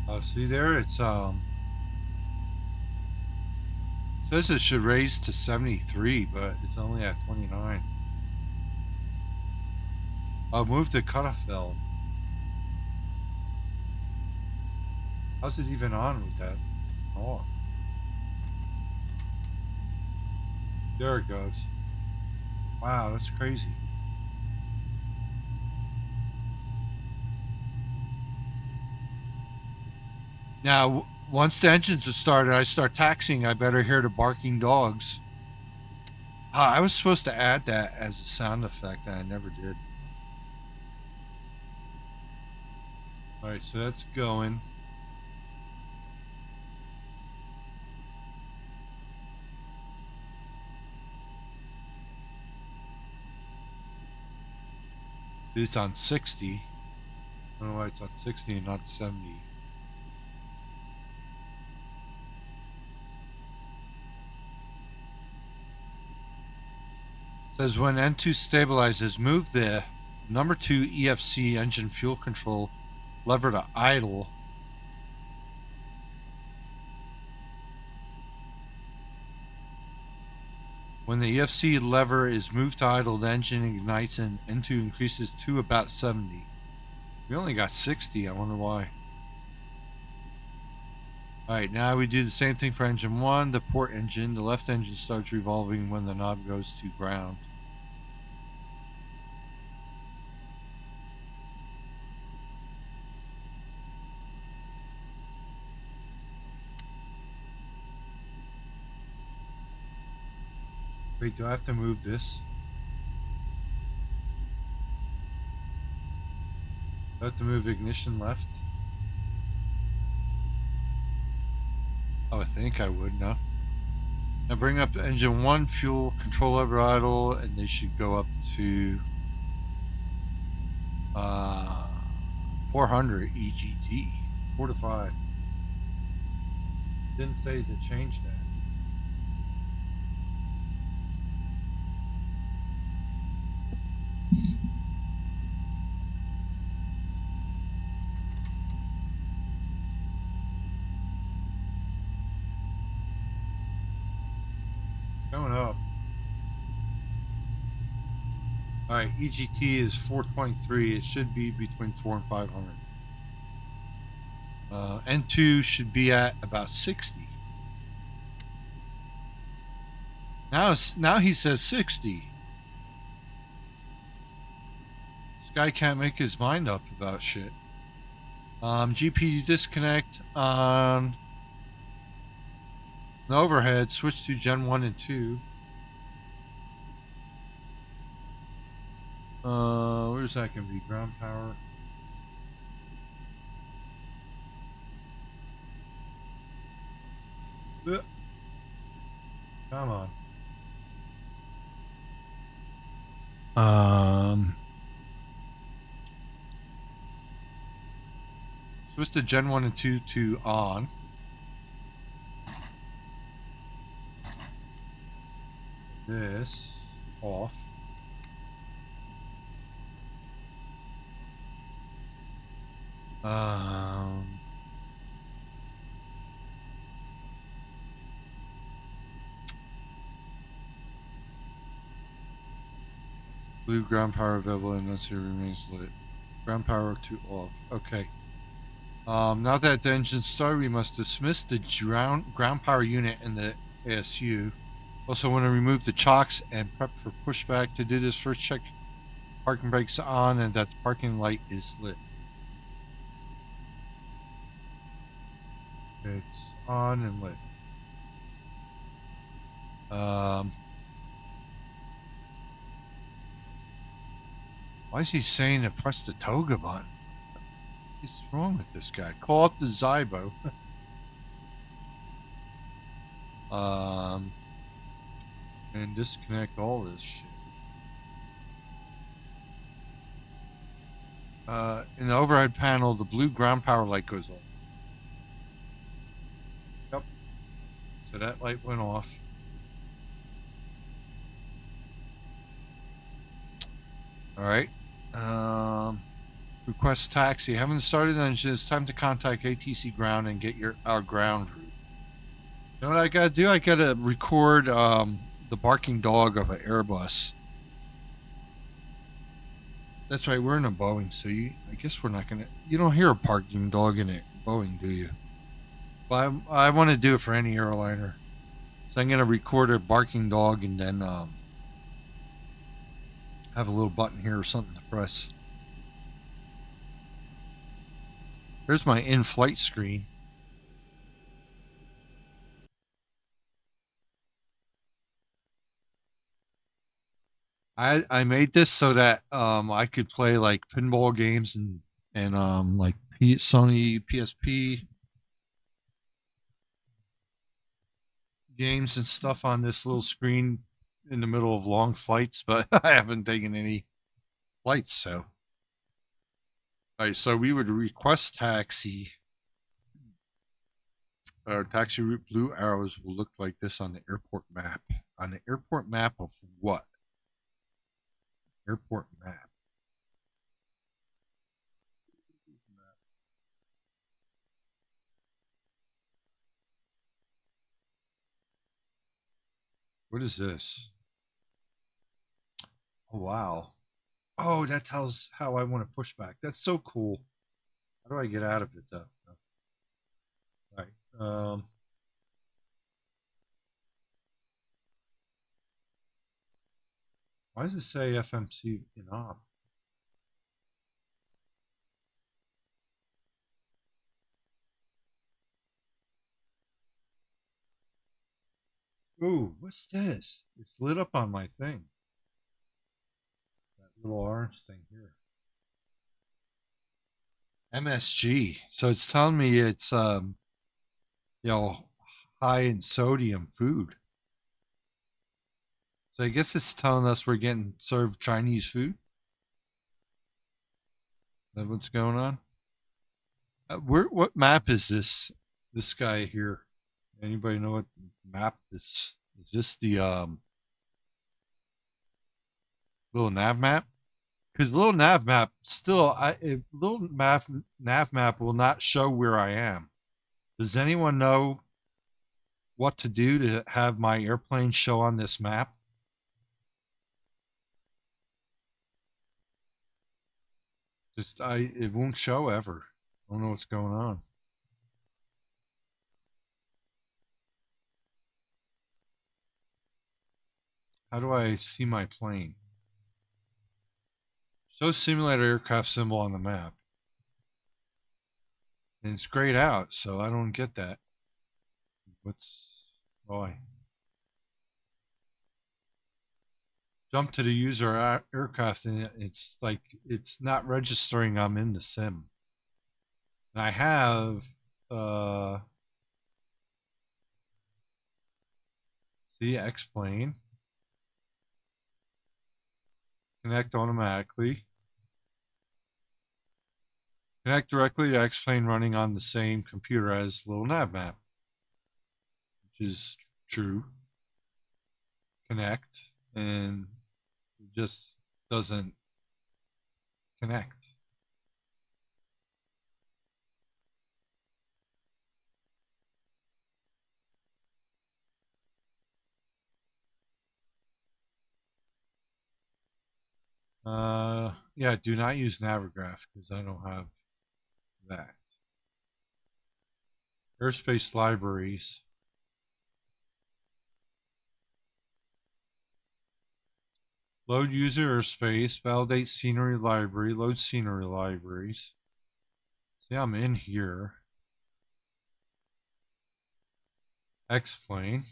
Oh, see there? It's says it should raise to 73, but it's only at 29. I'll move to cutoff valve. How's it even on with that? Oh. There it goes. Wow, that's crazy. Now, once the engines are started, I start taxiing, I better hear the barking dogs. I was supposed to add that as a sound effect, and I never did. Alright, so that's going. It's on 60. I don't know why it's on 60 and not 70. Says when N2 stabilizes, move the number 2 EFC engine fuel control lever to idle. When the EFC lever is moved to idle, the engine ignites and N2 increases to about 70. We only got 60, I wonder why. Alright, now we do the same thing for engine 1, the port engine. The left engine starts revolving when the knob goes to ground. Wait, do I have to move this? I have to move ignition left. Oh, I think I would, no. Now bring up engine 1, fuel, control lever idle, and they should go up to 400 EGT. 4 to 5. Didn't say to change that. Going up. Alright, EGT is 423. It should be between 4 and 500. N2 should be at about 60. Now he says 60. This guy can't make his mind up about shit. GPU disconnect on the overhead. Switch to Gen 1 and 2. Where's that going to be? Ground power. Come on. Switch to Gen 1 and 2 to on. This off. Blue ground power available and that's here remains lit. Ground power to off. Okay. Now that the engine's started, we must dismiss the ground power unit in the ASU. Also want to remove the chocks and prep for pushback. To do this, first check parking brakes on and that the parking light is lit. It's on and lit. Why is he saying to press the toga button? What's wrong with this guy? Call up the Zybo. And disconnect all this shit. In the overhead panel, the blue ground power light goes on. Yep. So that light went off. Alright. Request taxi. Haven't started engine. It's time to contact ATC ground and get our ground route. You know what I gotta do? I gotta record the barking dog of an Airbus. That's right, we're in a Boeing, so I guess we're not gonna. You don't hear a barking dog in a Boeing, do you? But I want to do it for any airliner, so I'm gonna record a barking dog and then have a little button here or something to press. There's my in-flight screen. I made this so that I could play like pinball games and like Sony PSP games and stuff on this little screen in the middle of long flights, but I haven't taken any flights, so. Alright, so we would request taxi. Our taxi route blue arrows will look like this on the airport map. On the airport map of what? Airport map. What is this? Oh, wow. Oh, that tells how I want to push back. That's so cool. How do I get out of it, though? All right. Why does it say FMC in off? Ooh, what's this? It's lit up on my thing. That little orange thing here. MSG. So it's telling me it's high in sodium food. So I guess it's telling us we're getting served Chinese food. Is that what's going on? What map is this? This guy here. Anybody know what map this is? This the little nav map? Because little nav map still, nav map will not show where I am. Does anyone know what to do to have my airplane show on this map? It won't show ever. I don't know what's going on. How do I see my plane? Show simulator aircraft symbol on the map. And it's grayed out, so I don't get that. Why? Jump to the user aircraft and it's like it's not registering I'm in the sim. And I have see Xplane. Connect automatically. Connect directly to Xplane running on the same computer as little nav map. Which is true. Connect and it just doesn't connect. Yeah, do not use Navigraph because I don't have that. Airspace libraries. Load user airspace, validate scenery library, load scenery libraries. See, I'm in here. Xplane.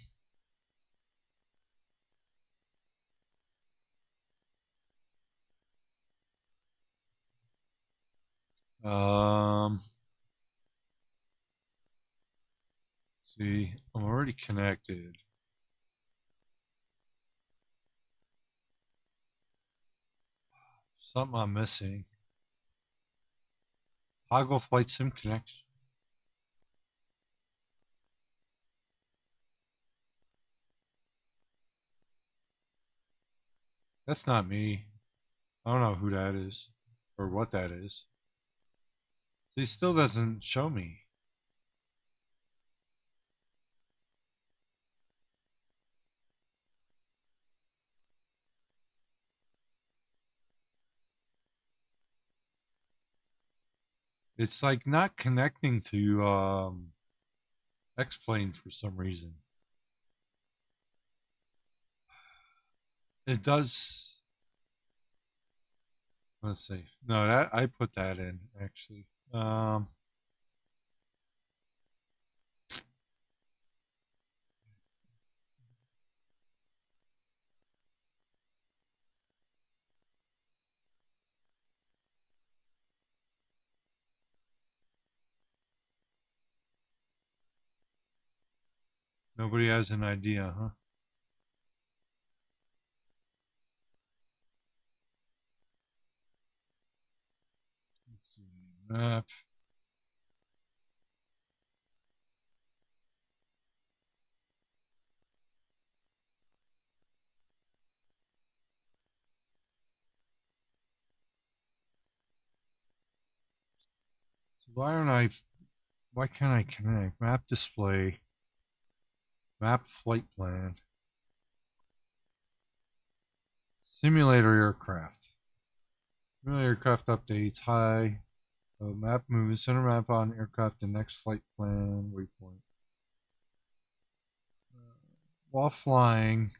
See, I'm already connected. Something I'm missing. Toggle flight sim connection. That's not me. I don't know who that is or what that is. He still doesn't show me. It's like not connecting to Xplane for some reason. It does. Let's see. No, that I put that in actually. Nobody has an idea, huh? Let's see. Map. Why can't I connect? Map display. Map flight plan. Simulator aircraft. Simulator aircraft updates. Hi. Map moves. Center map on aircraft. The next flight plan. Waypoint. While flying,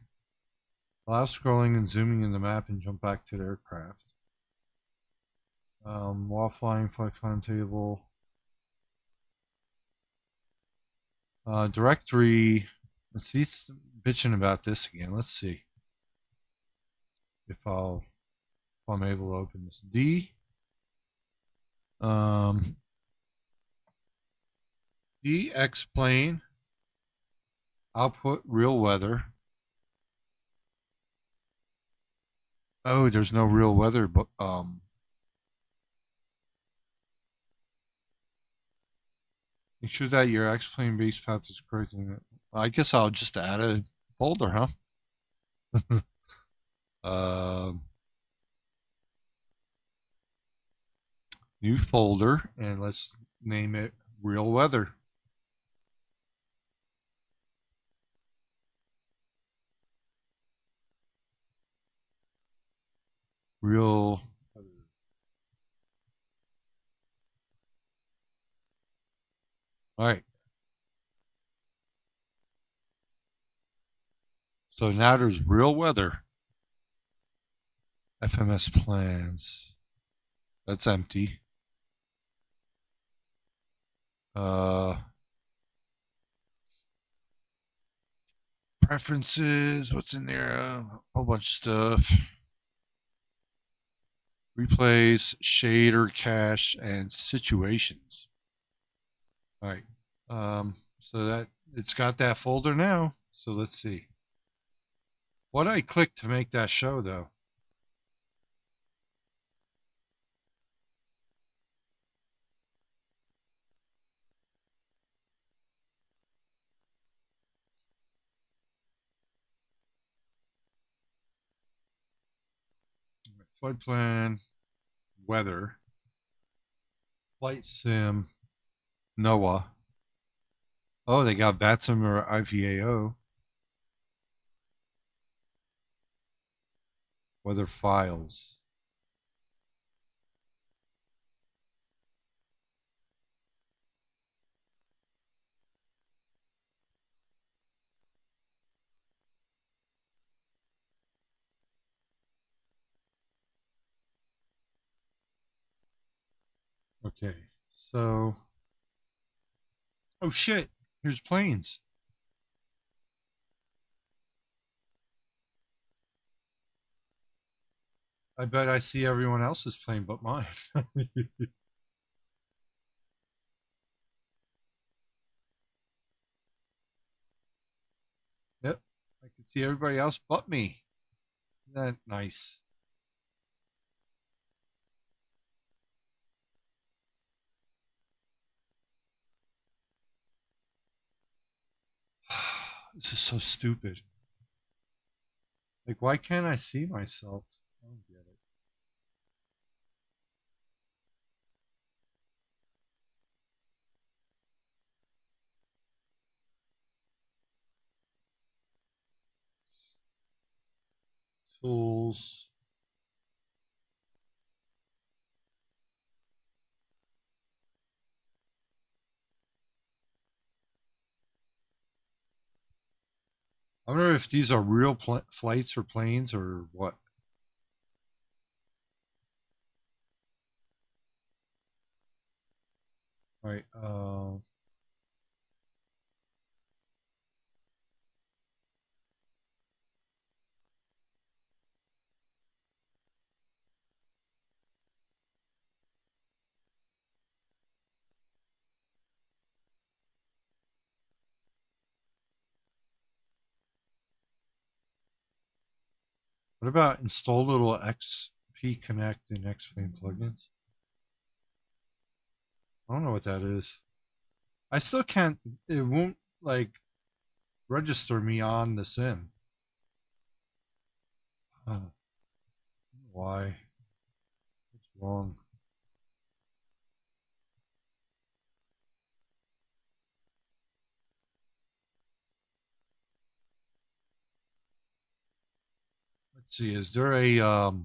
allow scrolling and zooming in the map and jump back to the aircraft. While flying, flight plan table. Directory. Let's see. It's bitching about this again. Let's see if I'm able to open this. D. The Xplane output real weather. Oh, there's no real weather, but make sure that your X-plane base path is correct. I guess I'll just add a folder, huh? New folder, and let's name it real weather. Real weather. All right. So now there's real weather. FMS plans. That's empty. Preferences. What's in there? A whole bunch of stuff. Replays, shader, cache, and situations. All right. So that it's got that folder now. So let's see. What I clicked to make that show though. Flight plan, weather, flight sim, NOAA. Oh, they got VATSIM or IVAO. Weather files. Okay, so. Oh shit, here's planes. I bet I see everyone else's plane but mine. Yep, I can see everybody else but me. Isn't that nice? This is so stupid. Like, why can't I see myself? I don't get it. Tools. I wonder if these are real flights or planes or what. All right. What about install little XP Connect and Xplane plugins? I don't know what that is. I still can't. It won't like register me on the sim. Why? What's wrong? Let's see. Is there a like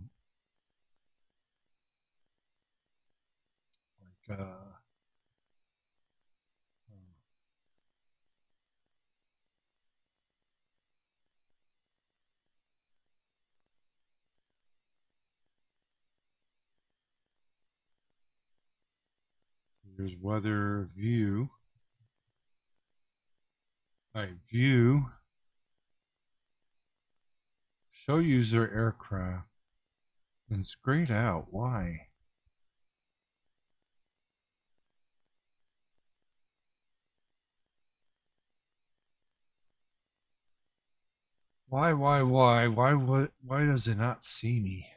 here's weather view. All right, view. Show user aircraft. And it's grayed out. Why? Why does it not see me?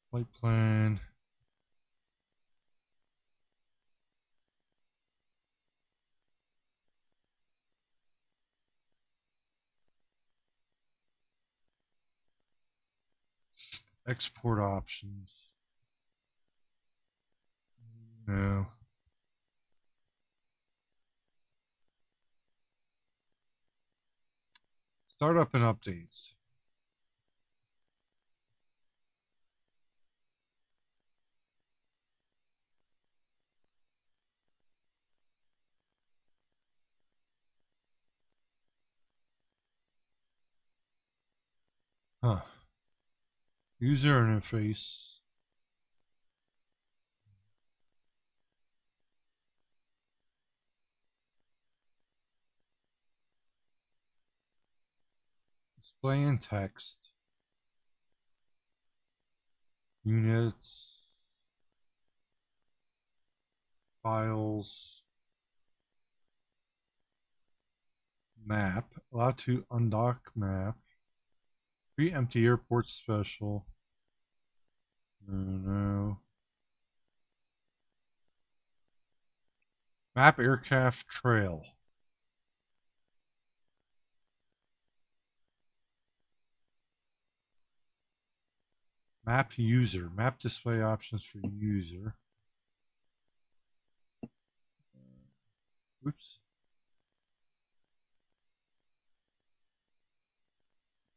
Flight plan. Export options. No. Startup and updates. Huh. User interface. Display and text. Units. Files. Map. Allow to undock map. Pre-empty airport special. No. Map aircraft trail. Map user. Map display options for user. Oops.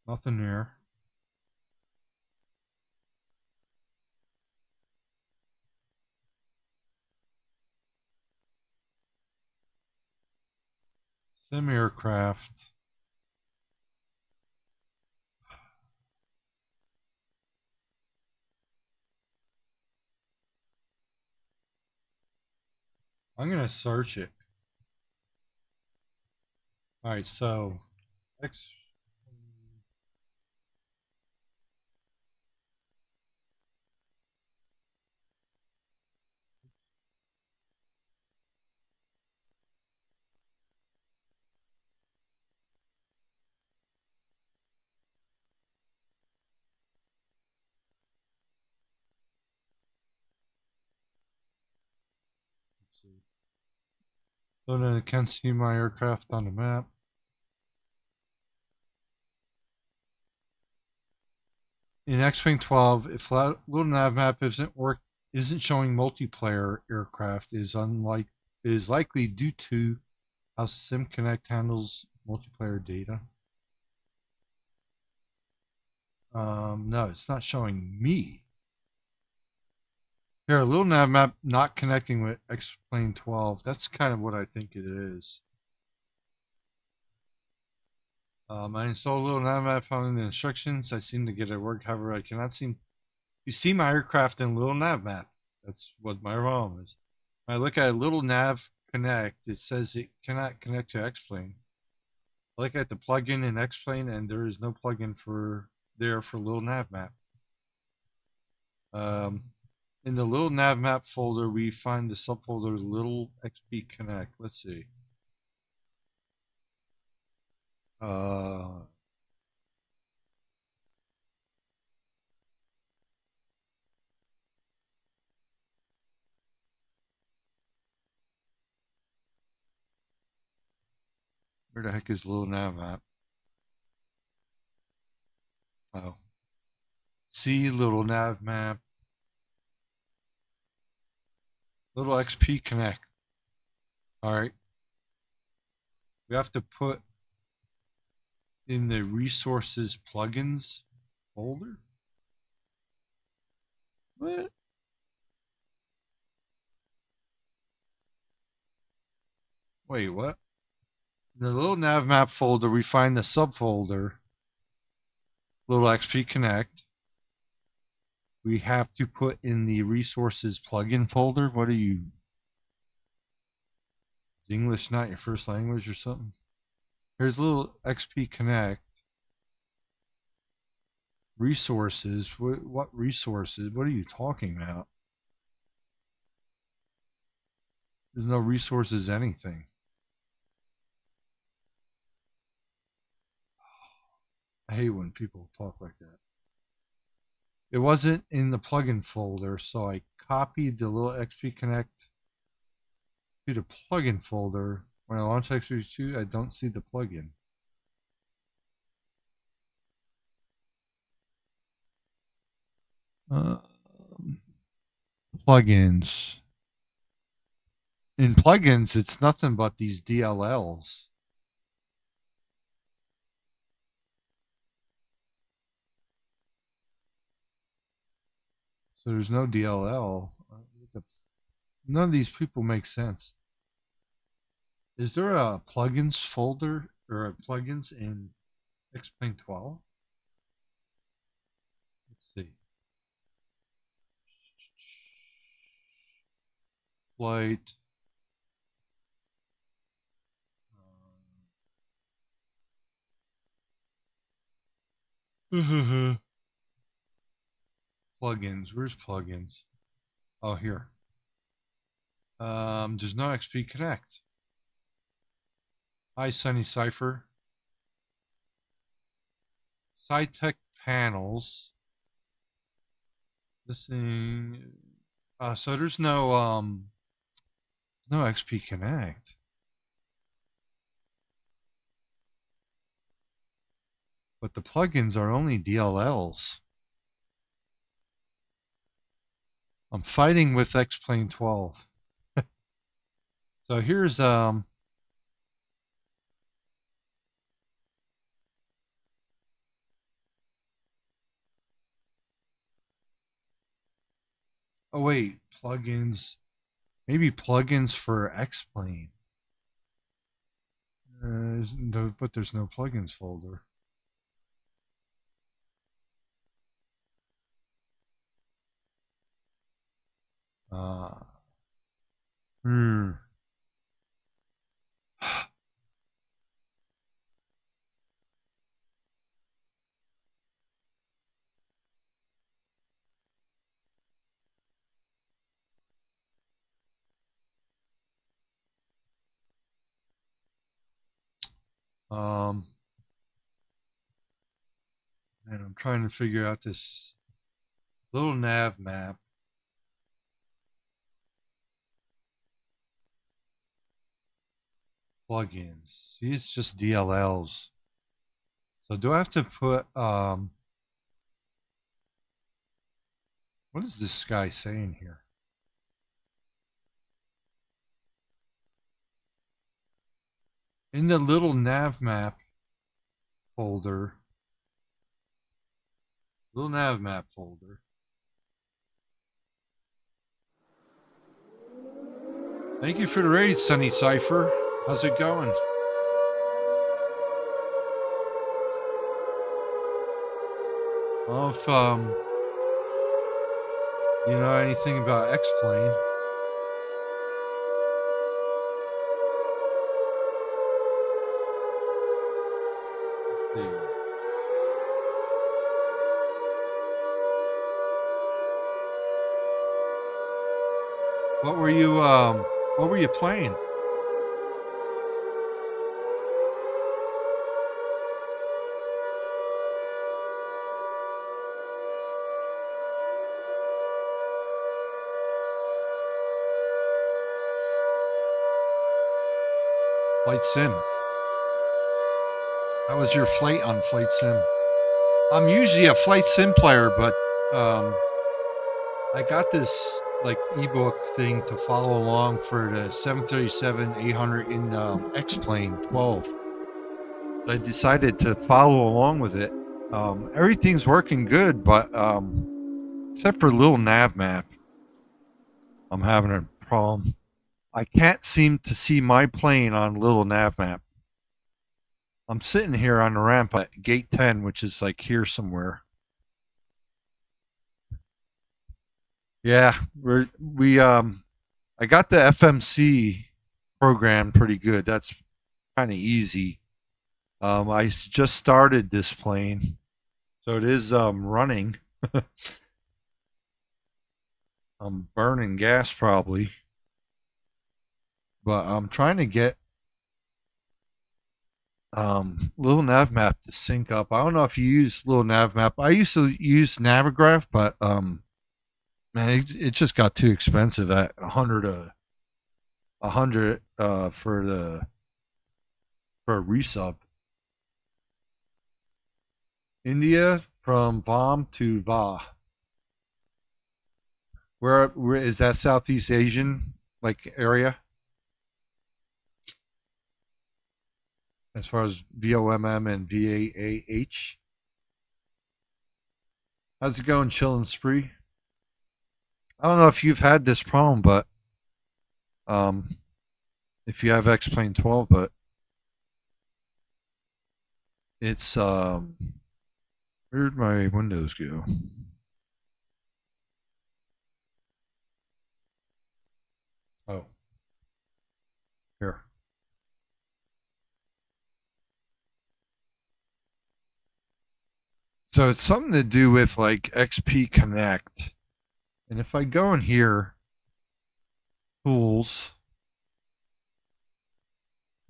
Nothing there. Sim aircraft. I'm going to search it. Alright, so so then I can see my aircraft on the map. In Xplane12, if little nav map isn't showing multiplayer aircraft is likely due to how SimConnect handles multiplayer data. No, it's not showing me. Here, a little nav map not connecting with Xplane12. That's kind of what I think it is. I installed a little nav map following the instructions. I seem to get it work. However, I cannot seem. You see my aircraft in little nav map. That's what my problem is. When I look at a little nav connect, it says it cannot connect to Xplane. I look at the plugin in Xplane, and there is no plugin for little nav map. In the little nav map folder, we find the subfolder little XP connect. Let's see. Where the heck is little nav map? Oh. See little nav map. Little XP connect. Alright. We have to put in the resources plugins folder. What? Wait, what? In the little nav map folder, we find the subfolder little XP connect. We have to put in the resources plugin folder. What are you? Is English not your first language or something? Here's little XP connect. Resources. What resources? What are you talking about? There's no resources, anything. I hate when people talk like that. It wasn't in the plugin folder, so I copied the little XP Connect to the plugin folder. When I launch XP2, I don't see the plugin. Plugins. In plugins, it's nothing but these DLLs. So there's no DLL. None of these people make sense. Is there a plugins folder or a plugins in Xplane12? Let's see. Flight. Plugins. Where's plugins? Oh, here. There's no XP Connect. Hi, Sunny Cipher. SciTech panels. Missing. So there's no XP Connect. But the plugins are only DLLs. I'm fighting with Xplane12. So here's oh wait, plugins. Maybe plugins for Xplane. But there's no plugins folder. And I'm trying to figure out this little nav map. Plugins. See, it's just DLLs. So do I have to put what is this guy saying here? In the little nav map folder. Little nav map folder. Thank you for the raid, Sunny Cipher. How's it going? Well, if you know anything about Xplane. Let's see. What were you playing? Flight Sim. How was your flight on Flight Sim? I'm usually a Flight Sim player, but I got this like ebook thing to follow along for the 737-800 in Xplane12. So I decided to follow along with it. Everything's working good, but except for little nav map, I'm having a problem. I can't seem to see my plane on little nav map. I'm sitting here on the ramp at gate 10, which is like here somewhere. Yeah, I got the FMC program pretty good. That's kind of easy. I just started this plane, so it is running. I'm burning gas probably. but I'm trying to get little nav map to sync up. I don't know if you use little nav map. I used to use Navigraph, but man, it just got too expensive at $100 for a resub. India from Bomb to Va. Where is that? Southeast Asian like area? As far as VOMM and VAAH. How's it going, Chillin' Spree? I don't know if you've had this problem, but if you have Xplane12, but it's where'd my windows go? Oh. Here. So it's something to do with like XP Connect. And if I go in here, tools,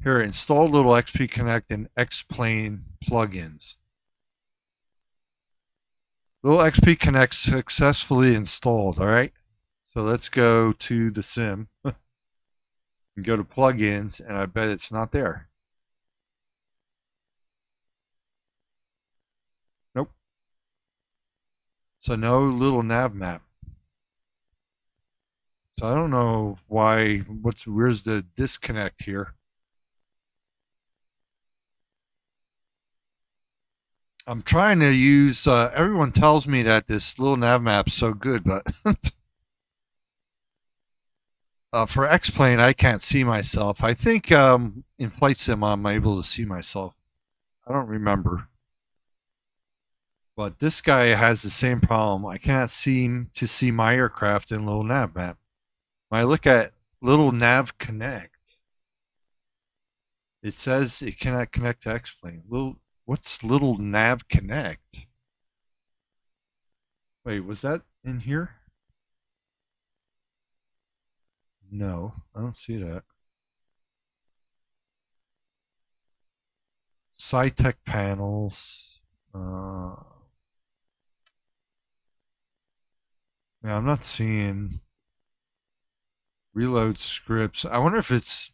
here, install little XP Connect and Xplane plugins. Little XP Connect successfully installed, all right? So let's go to the sim and go to plugins, and I bet it's not there. Nope. So no little nav map. So I don't know why, where's the disconnect here? I'm trying to use, everyone tells me that this little nav map's so good, but for Xplane, I can't see myself. I think in Flight Sim, I'm able to see myself. I don't remember. But this guy has the same problem. I can't seem to see my aircraft in little nav map. When I look at little nav connect, it says it cannot connect to Xplane. What's little nav connect? Wait, was that in here? No, I don't see that. SciTech panels. Yeah, I'm not seeing reload scripts. I wonder if it's,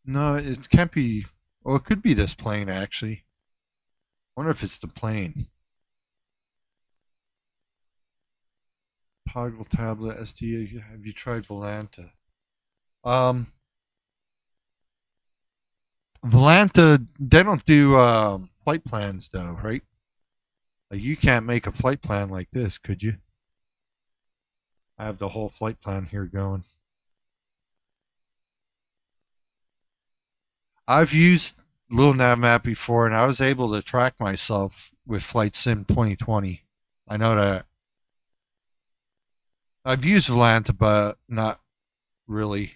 no, it can't be. Oh, it could be this plane actually. I wonder if it's the plane. Toggle tablet SD. Have you tried Volanta? Volanta, they don't do flight plans though, right? Like you can't make a flight plan like this, could you? I have the whole flight plan here going. I've used Little Nav Map before, and I was able to track myself with Flight Sim 2020. I know that. I've used Volanta, but not really.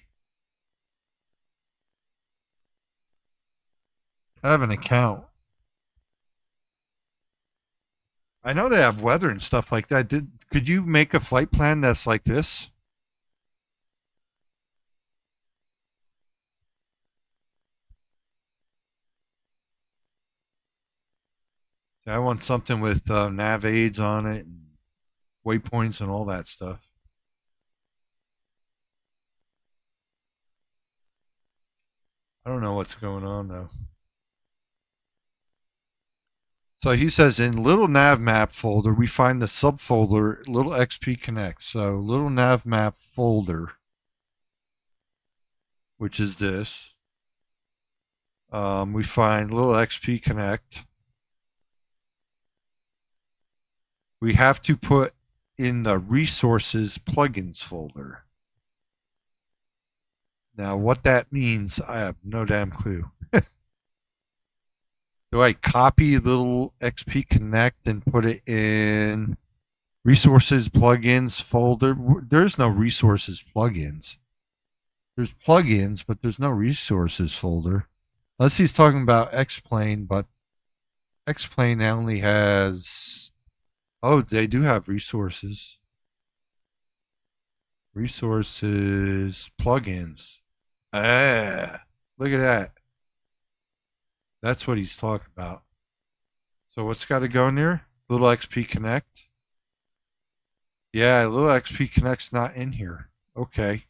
I have an account. I know they have weather and stuff like that. Could you make a flight plan that's like this? I want something with nav aids on it, and waypoints, and all that stuff. I don't know what's going on though. So he says in little nav map folder, we find the subfolder little XP Connect. So little nav map folder, which is this. We find little XP Connect. We have to put in the resources plugins folder. Now, what that means, I have no damn clue. Do I copy little XP Connect and put it in resources plugins folder? There's no resources plugins. There's plugins, but there's no resources folder. Unless he's talking about Xplane, but Xplane only has, oh, they do have resources. Resources plugins. Ah, look at that. That's what he's talking about. So what's got to go in there? Little XP Connect. Yeah, little XP Connect's not in here. Okay.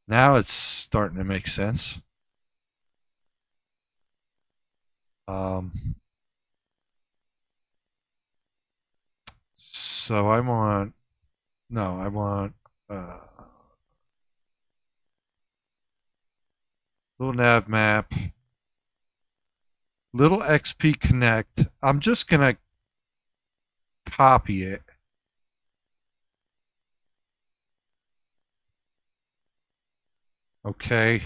Now it's starting to make sense. So I want little nav map, little XP Connect. I'm just gonna copy it. Okay,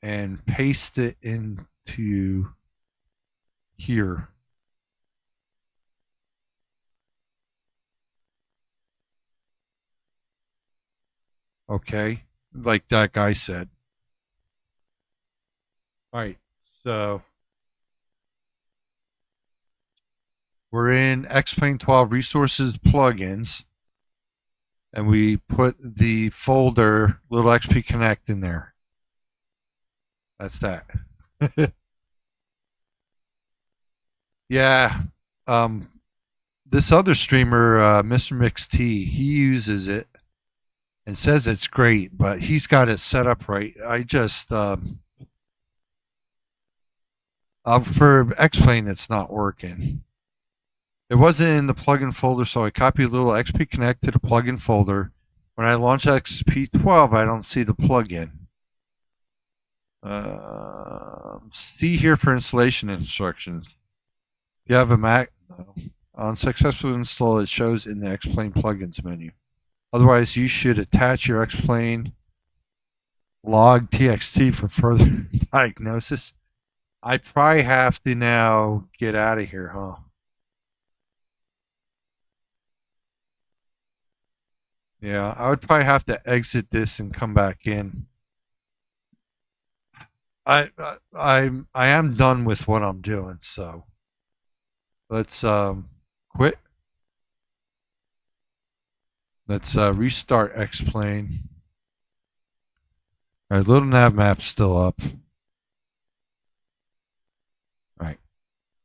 and paste it into here. Okay, like that guy said. All right, so we're in Xplane12 resources plugins, and we put the folder little XP Connect in there. That's that. Yeah. This other streamer, Mr. Mix T, he uses it and says it's great, but he's got it set up right. I just for Xplane, it's not working. It wasn't in the plugin folder, so I copied a little XP Connect to the plugin folder. When I launch XP12, I don't see the plugin. See here for installation instructions. If you have a Mac, on successful install, it shows in the Xplane plugins menu. Otherwise, you should attach your Xplane log txt for further diagnosis. I probably have to now get out of here, huh? Yeah, I would probably have to exit this and come back in. I am done with what I'm doing, so let's quit. Let's restart Xplane. All right, little nav map's still up. All right,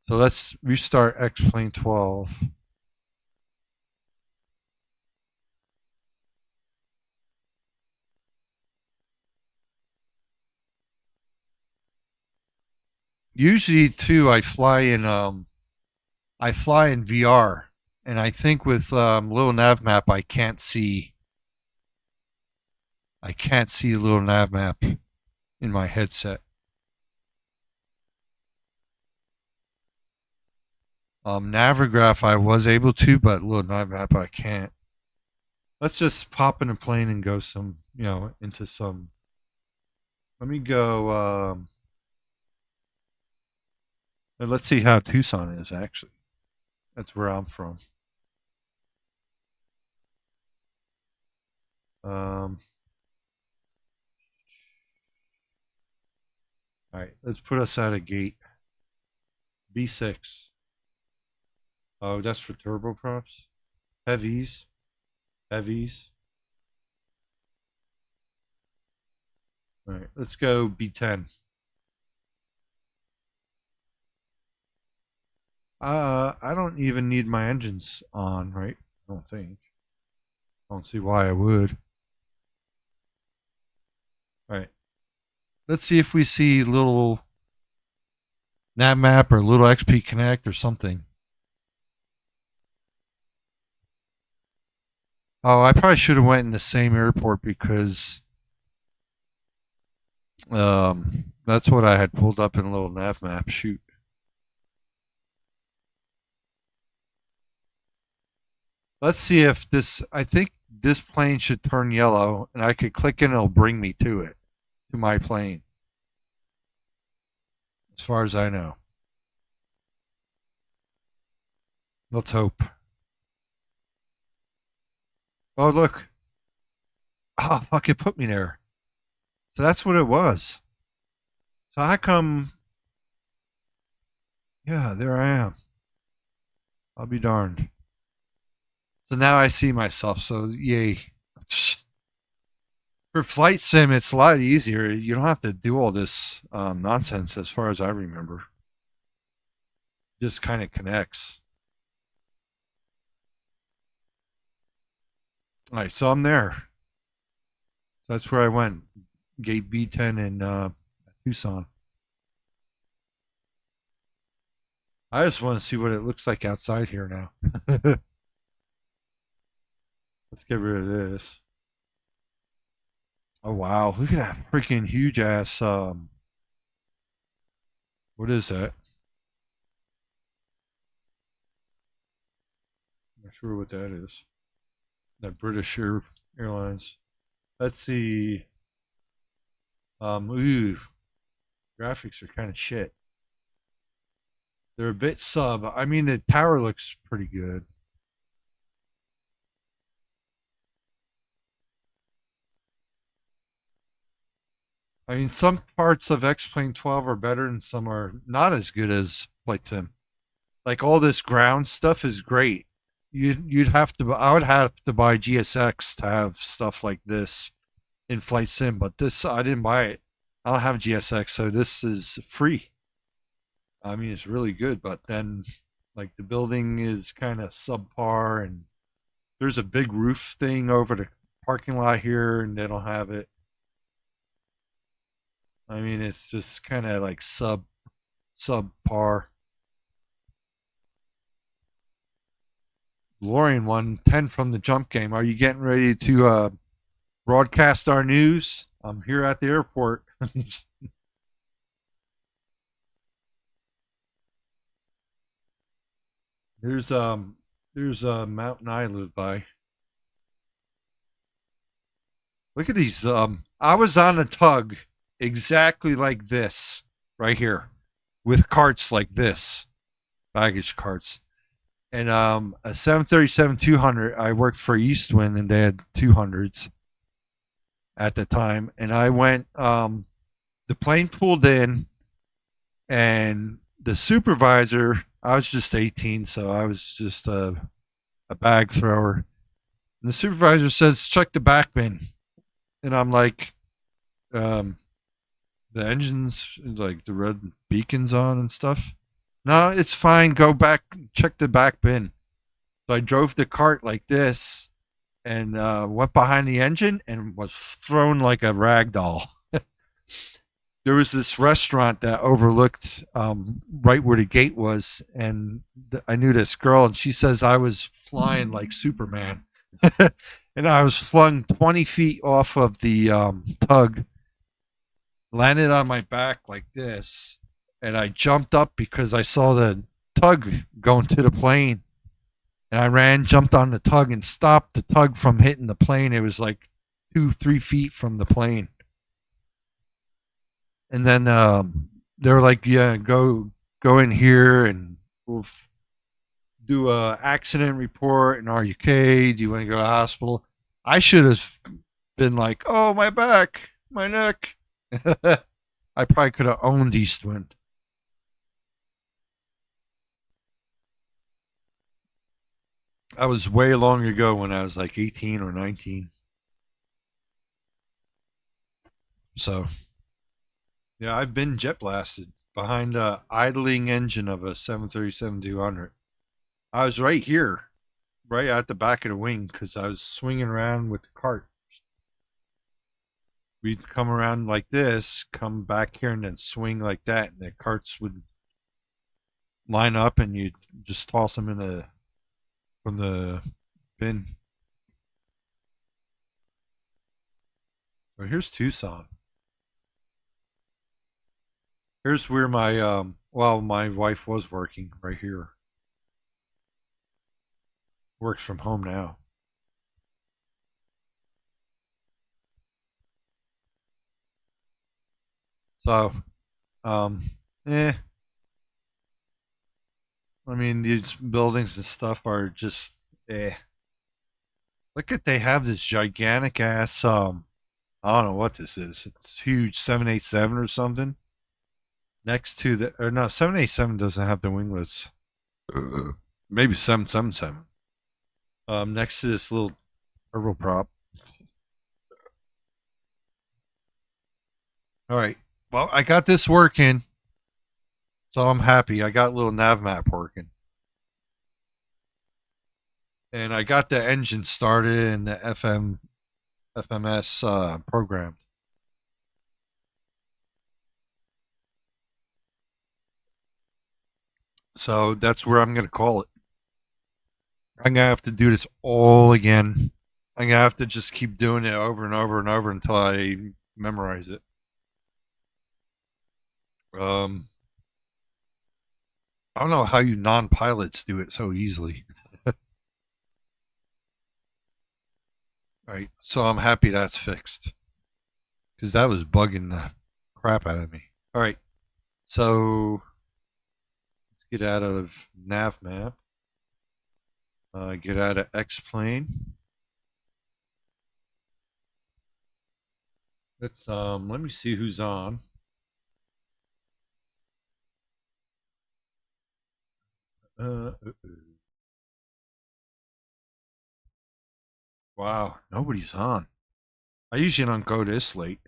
so let's restart Xplane12. Usually, too, I fly in VR, and I think with little nav map, I can't see a little nav map in my headset. Navigraph I was able to, but little nav map I can't. Let's just pop in a plane and go some, into some. Let me go. And let's see how Tucson is actually. That's where I'm from. All right, let's put us at a gate. B6. Oh, that's for turboprops. Heavies. Heavies. All right, let's go B10. I don't even need my engines on, right? I don't think. I don't see why I would. All right. Let's see if we see little nav map or little XP Connect or something. Oh, I probably should have went in the same airport because that's what I had pulled up in a little nav map. Shoot. Let's see if this, I think this plane should turn yellow and I could click and it'll bring me to it, to my plane. As far as I know. Let's hope. Oh, look. Oh, fuck, it put me there. So that's what it was. So how come? Yeah, there I am. I'll be darned. So now I see myself, so yay. For flight sim, it's a lot easier. You don't have to do all this nonsense, as far as I remember. Just kind of connects. All right, so I'm there. That's where I went. Gate B10 in Tucson. I just want to see what it looks like outside here now. Let's get rid of this. Oh wow, look at that freaking huge ass what is that? Not sure what that is. That British Airlines. Let's see. Ooh. Graphics are kind of shit. They're a bit sub. I mean, the tower looks pretty good. I mean, some parts of Xplane12 are better and some are not as good as Flight Sim. Like all this ground stuff is great. You'd have to. I would have to buy GSX to have stuff like this in Flight Sim, but this I didn't buy it. I don't have GSX, so this is free. I mean, it's really good, but then like the building is kind of subpar, and there's a big roof thing over the parking lot here, and they don't have it. I mean, it's just kind of like subpar. Lorian won 10 from the jump game. Are you getting ready to broadcast our news? I'm here at the airport. There's a mountain I live by. Look at these. I was on a tug exactly like this right here, with carts like this, baggage carts. And a 737-200, I worked for Eastwind, and they had 200s at the time. And I went, the plane pulled in, and the supervisor, I was just 18, so I was just a bag thrower. And the supervisor says, check the back bin. And I'm like, the engine's, like the red beacons on and stuff. No, it's fine. Go back, check the back bin. So I drove the cart like this and went behind the engine and was thrown like a rag doll. There was this restaurant that overlooked right where the gate was, and I knew this girl, and she says I was flying like Superman. And I was flung 20 feet off of the tug, landed on my back like this, and I jumped up because I saw the tug going to the plane. And I ran, jumped on the tug, and stopped the tug from hitting the plane. It was like 2-3 feet from the plane. And then they were like, yeah, go in here and we'll do a accident report, and are you okay? Do you want to go to the hospital? I should have been like, oh, my back, my neck. I probably could have owned Eastwind. That was way long ago when I was like 18 or 19. So, yeah, I've been jet blasted behind the idling engine of a 737-200. I was right here, right at the back of the wing, because I was swinging around with the cart. We'd come around like this, come back here, and then swing like that, and the carts would line up, and you'd just toss them in from the bin. So here's Tucson. Here's where my my wife was working right here. Works from home now. So, I mean, these buildings and stuff are just, Look at, they have this gigantic ass, I don't know what this is. It's huge, 787 or something. Next to the, or no, 787 doesn't have the winglets. Maybe 777. Next to this little turboprop. All right. Well, I got this working, so I'm happy. I got a little nav map working. And I got the engine started and the FMS programmed. So that's where I'm going to call it. I'm going to have to do this all again. I'm going to have to just keep doing it over and over and over until I memorize it. I don't know how you non-pilots do it so easily. Right, so I'm happy that's fixed. Because that was bugging the crap out of me. Alright, so let's get out of nav map. Get out of Xplane. Let's let me see who's on. Wow, nobody's on. I usually don't go this late.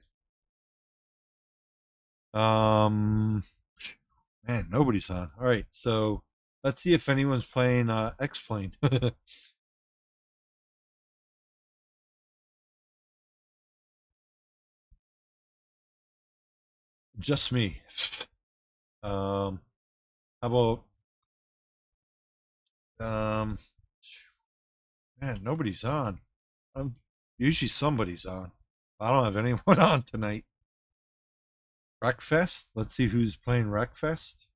Man, nobody's on. All right, so let's see if anyone's playing Xplane. Just me. How about man, nobody's on. Usually somebody's on. I don't have anyone on tonight. Wreckfest? Let's see who's playing Wreckfest.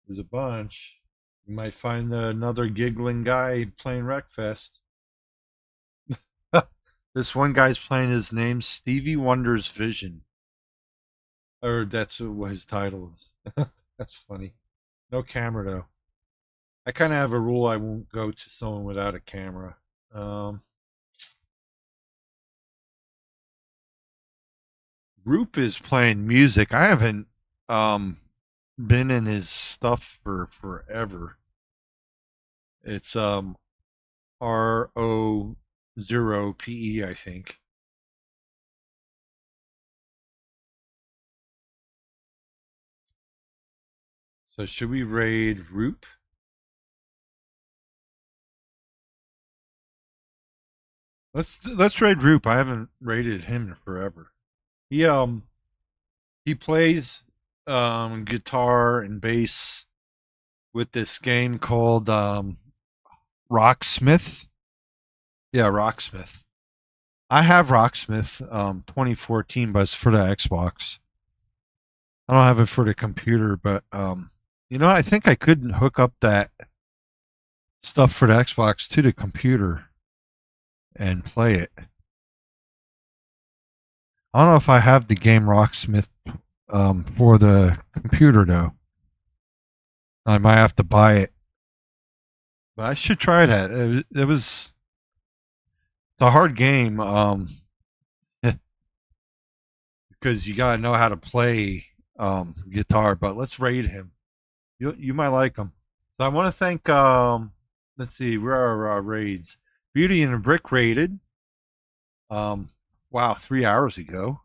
There's a bunch. You might find another giggling guy playing Wreckfest. This one guy's playing, his name's Stevie Wonder's Vision. Or that's what his title is. That's funny. No camera though. I kind of have a rule I won't go to someone without a camera. Roop is playing music. I haven't been in his stuff for forever. It's RO0PE, I think. So should we raid Roop? Let's raid Roop. I haven't raided him in forever. He plays guitar and bass with this game called Rocksmith. Yeah, Rocksmith. I have Rocksmith 2014, but it's for the Xbox. I don't have it for the computer, but you know, I think I could hook up that stuff for the Xbox to the computer and play it. I don't know if I have the game Rocksmith for the computer though. I might have to buy it, but I should try that. It's a hard game because you gotta know how to play guitar. But let's raid him. You might like him. So I want to thank let's see, where are our raids? Beauty and the Brick raided. Wow, 3 hours ago.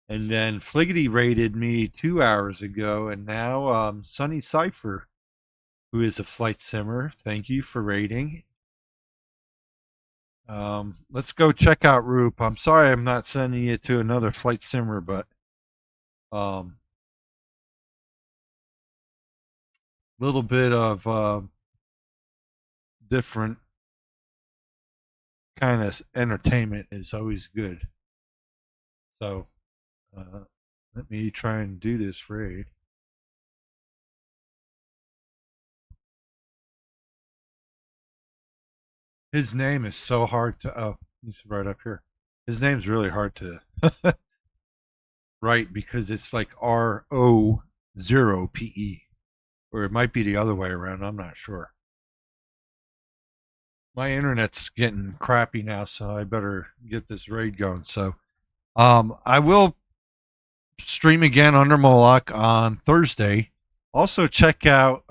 And then Fliggity raided me 2 hours ago, and now Sunny Cypher, who is a flight simmer, thank you for raiding. Let's go check out Roop. I'm sorry I'm not sending you to another flight simmer, but little bit of different kind of entertainment is always good. So let me try and do this raid. His name is so hard to, oh, he's right up here. His name's really hard to write because it's like RO0PE. Or it might be the other way around, I'm not sure. My internet's getting crappy now, so I better get this raid going. So I will stream again under Moloch on Thursday. Also check out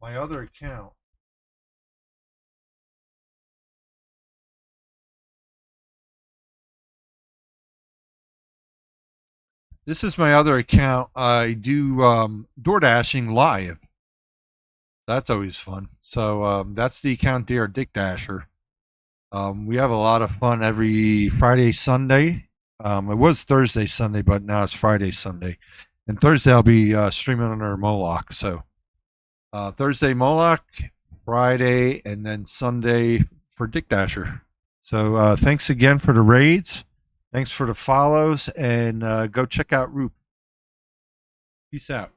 my other account. This is my other account. I do door dashing live. That's always fun. So that's the account there, Dick Dasher. We have a lot of fun every Friday, Sunday. It was Thursday, Sunday, but now it's Friday, Sunday. And Thursday I'll be streaming under Moloch. So Thursday Moloch, Friday, and then Sunday for Dick Dasher. So thanks again for the raids. Thanks for the follows, and go check out Roop. Peace out.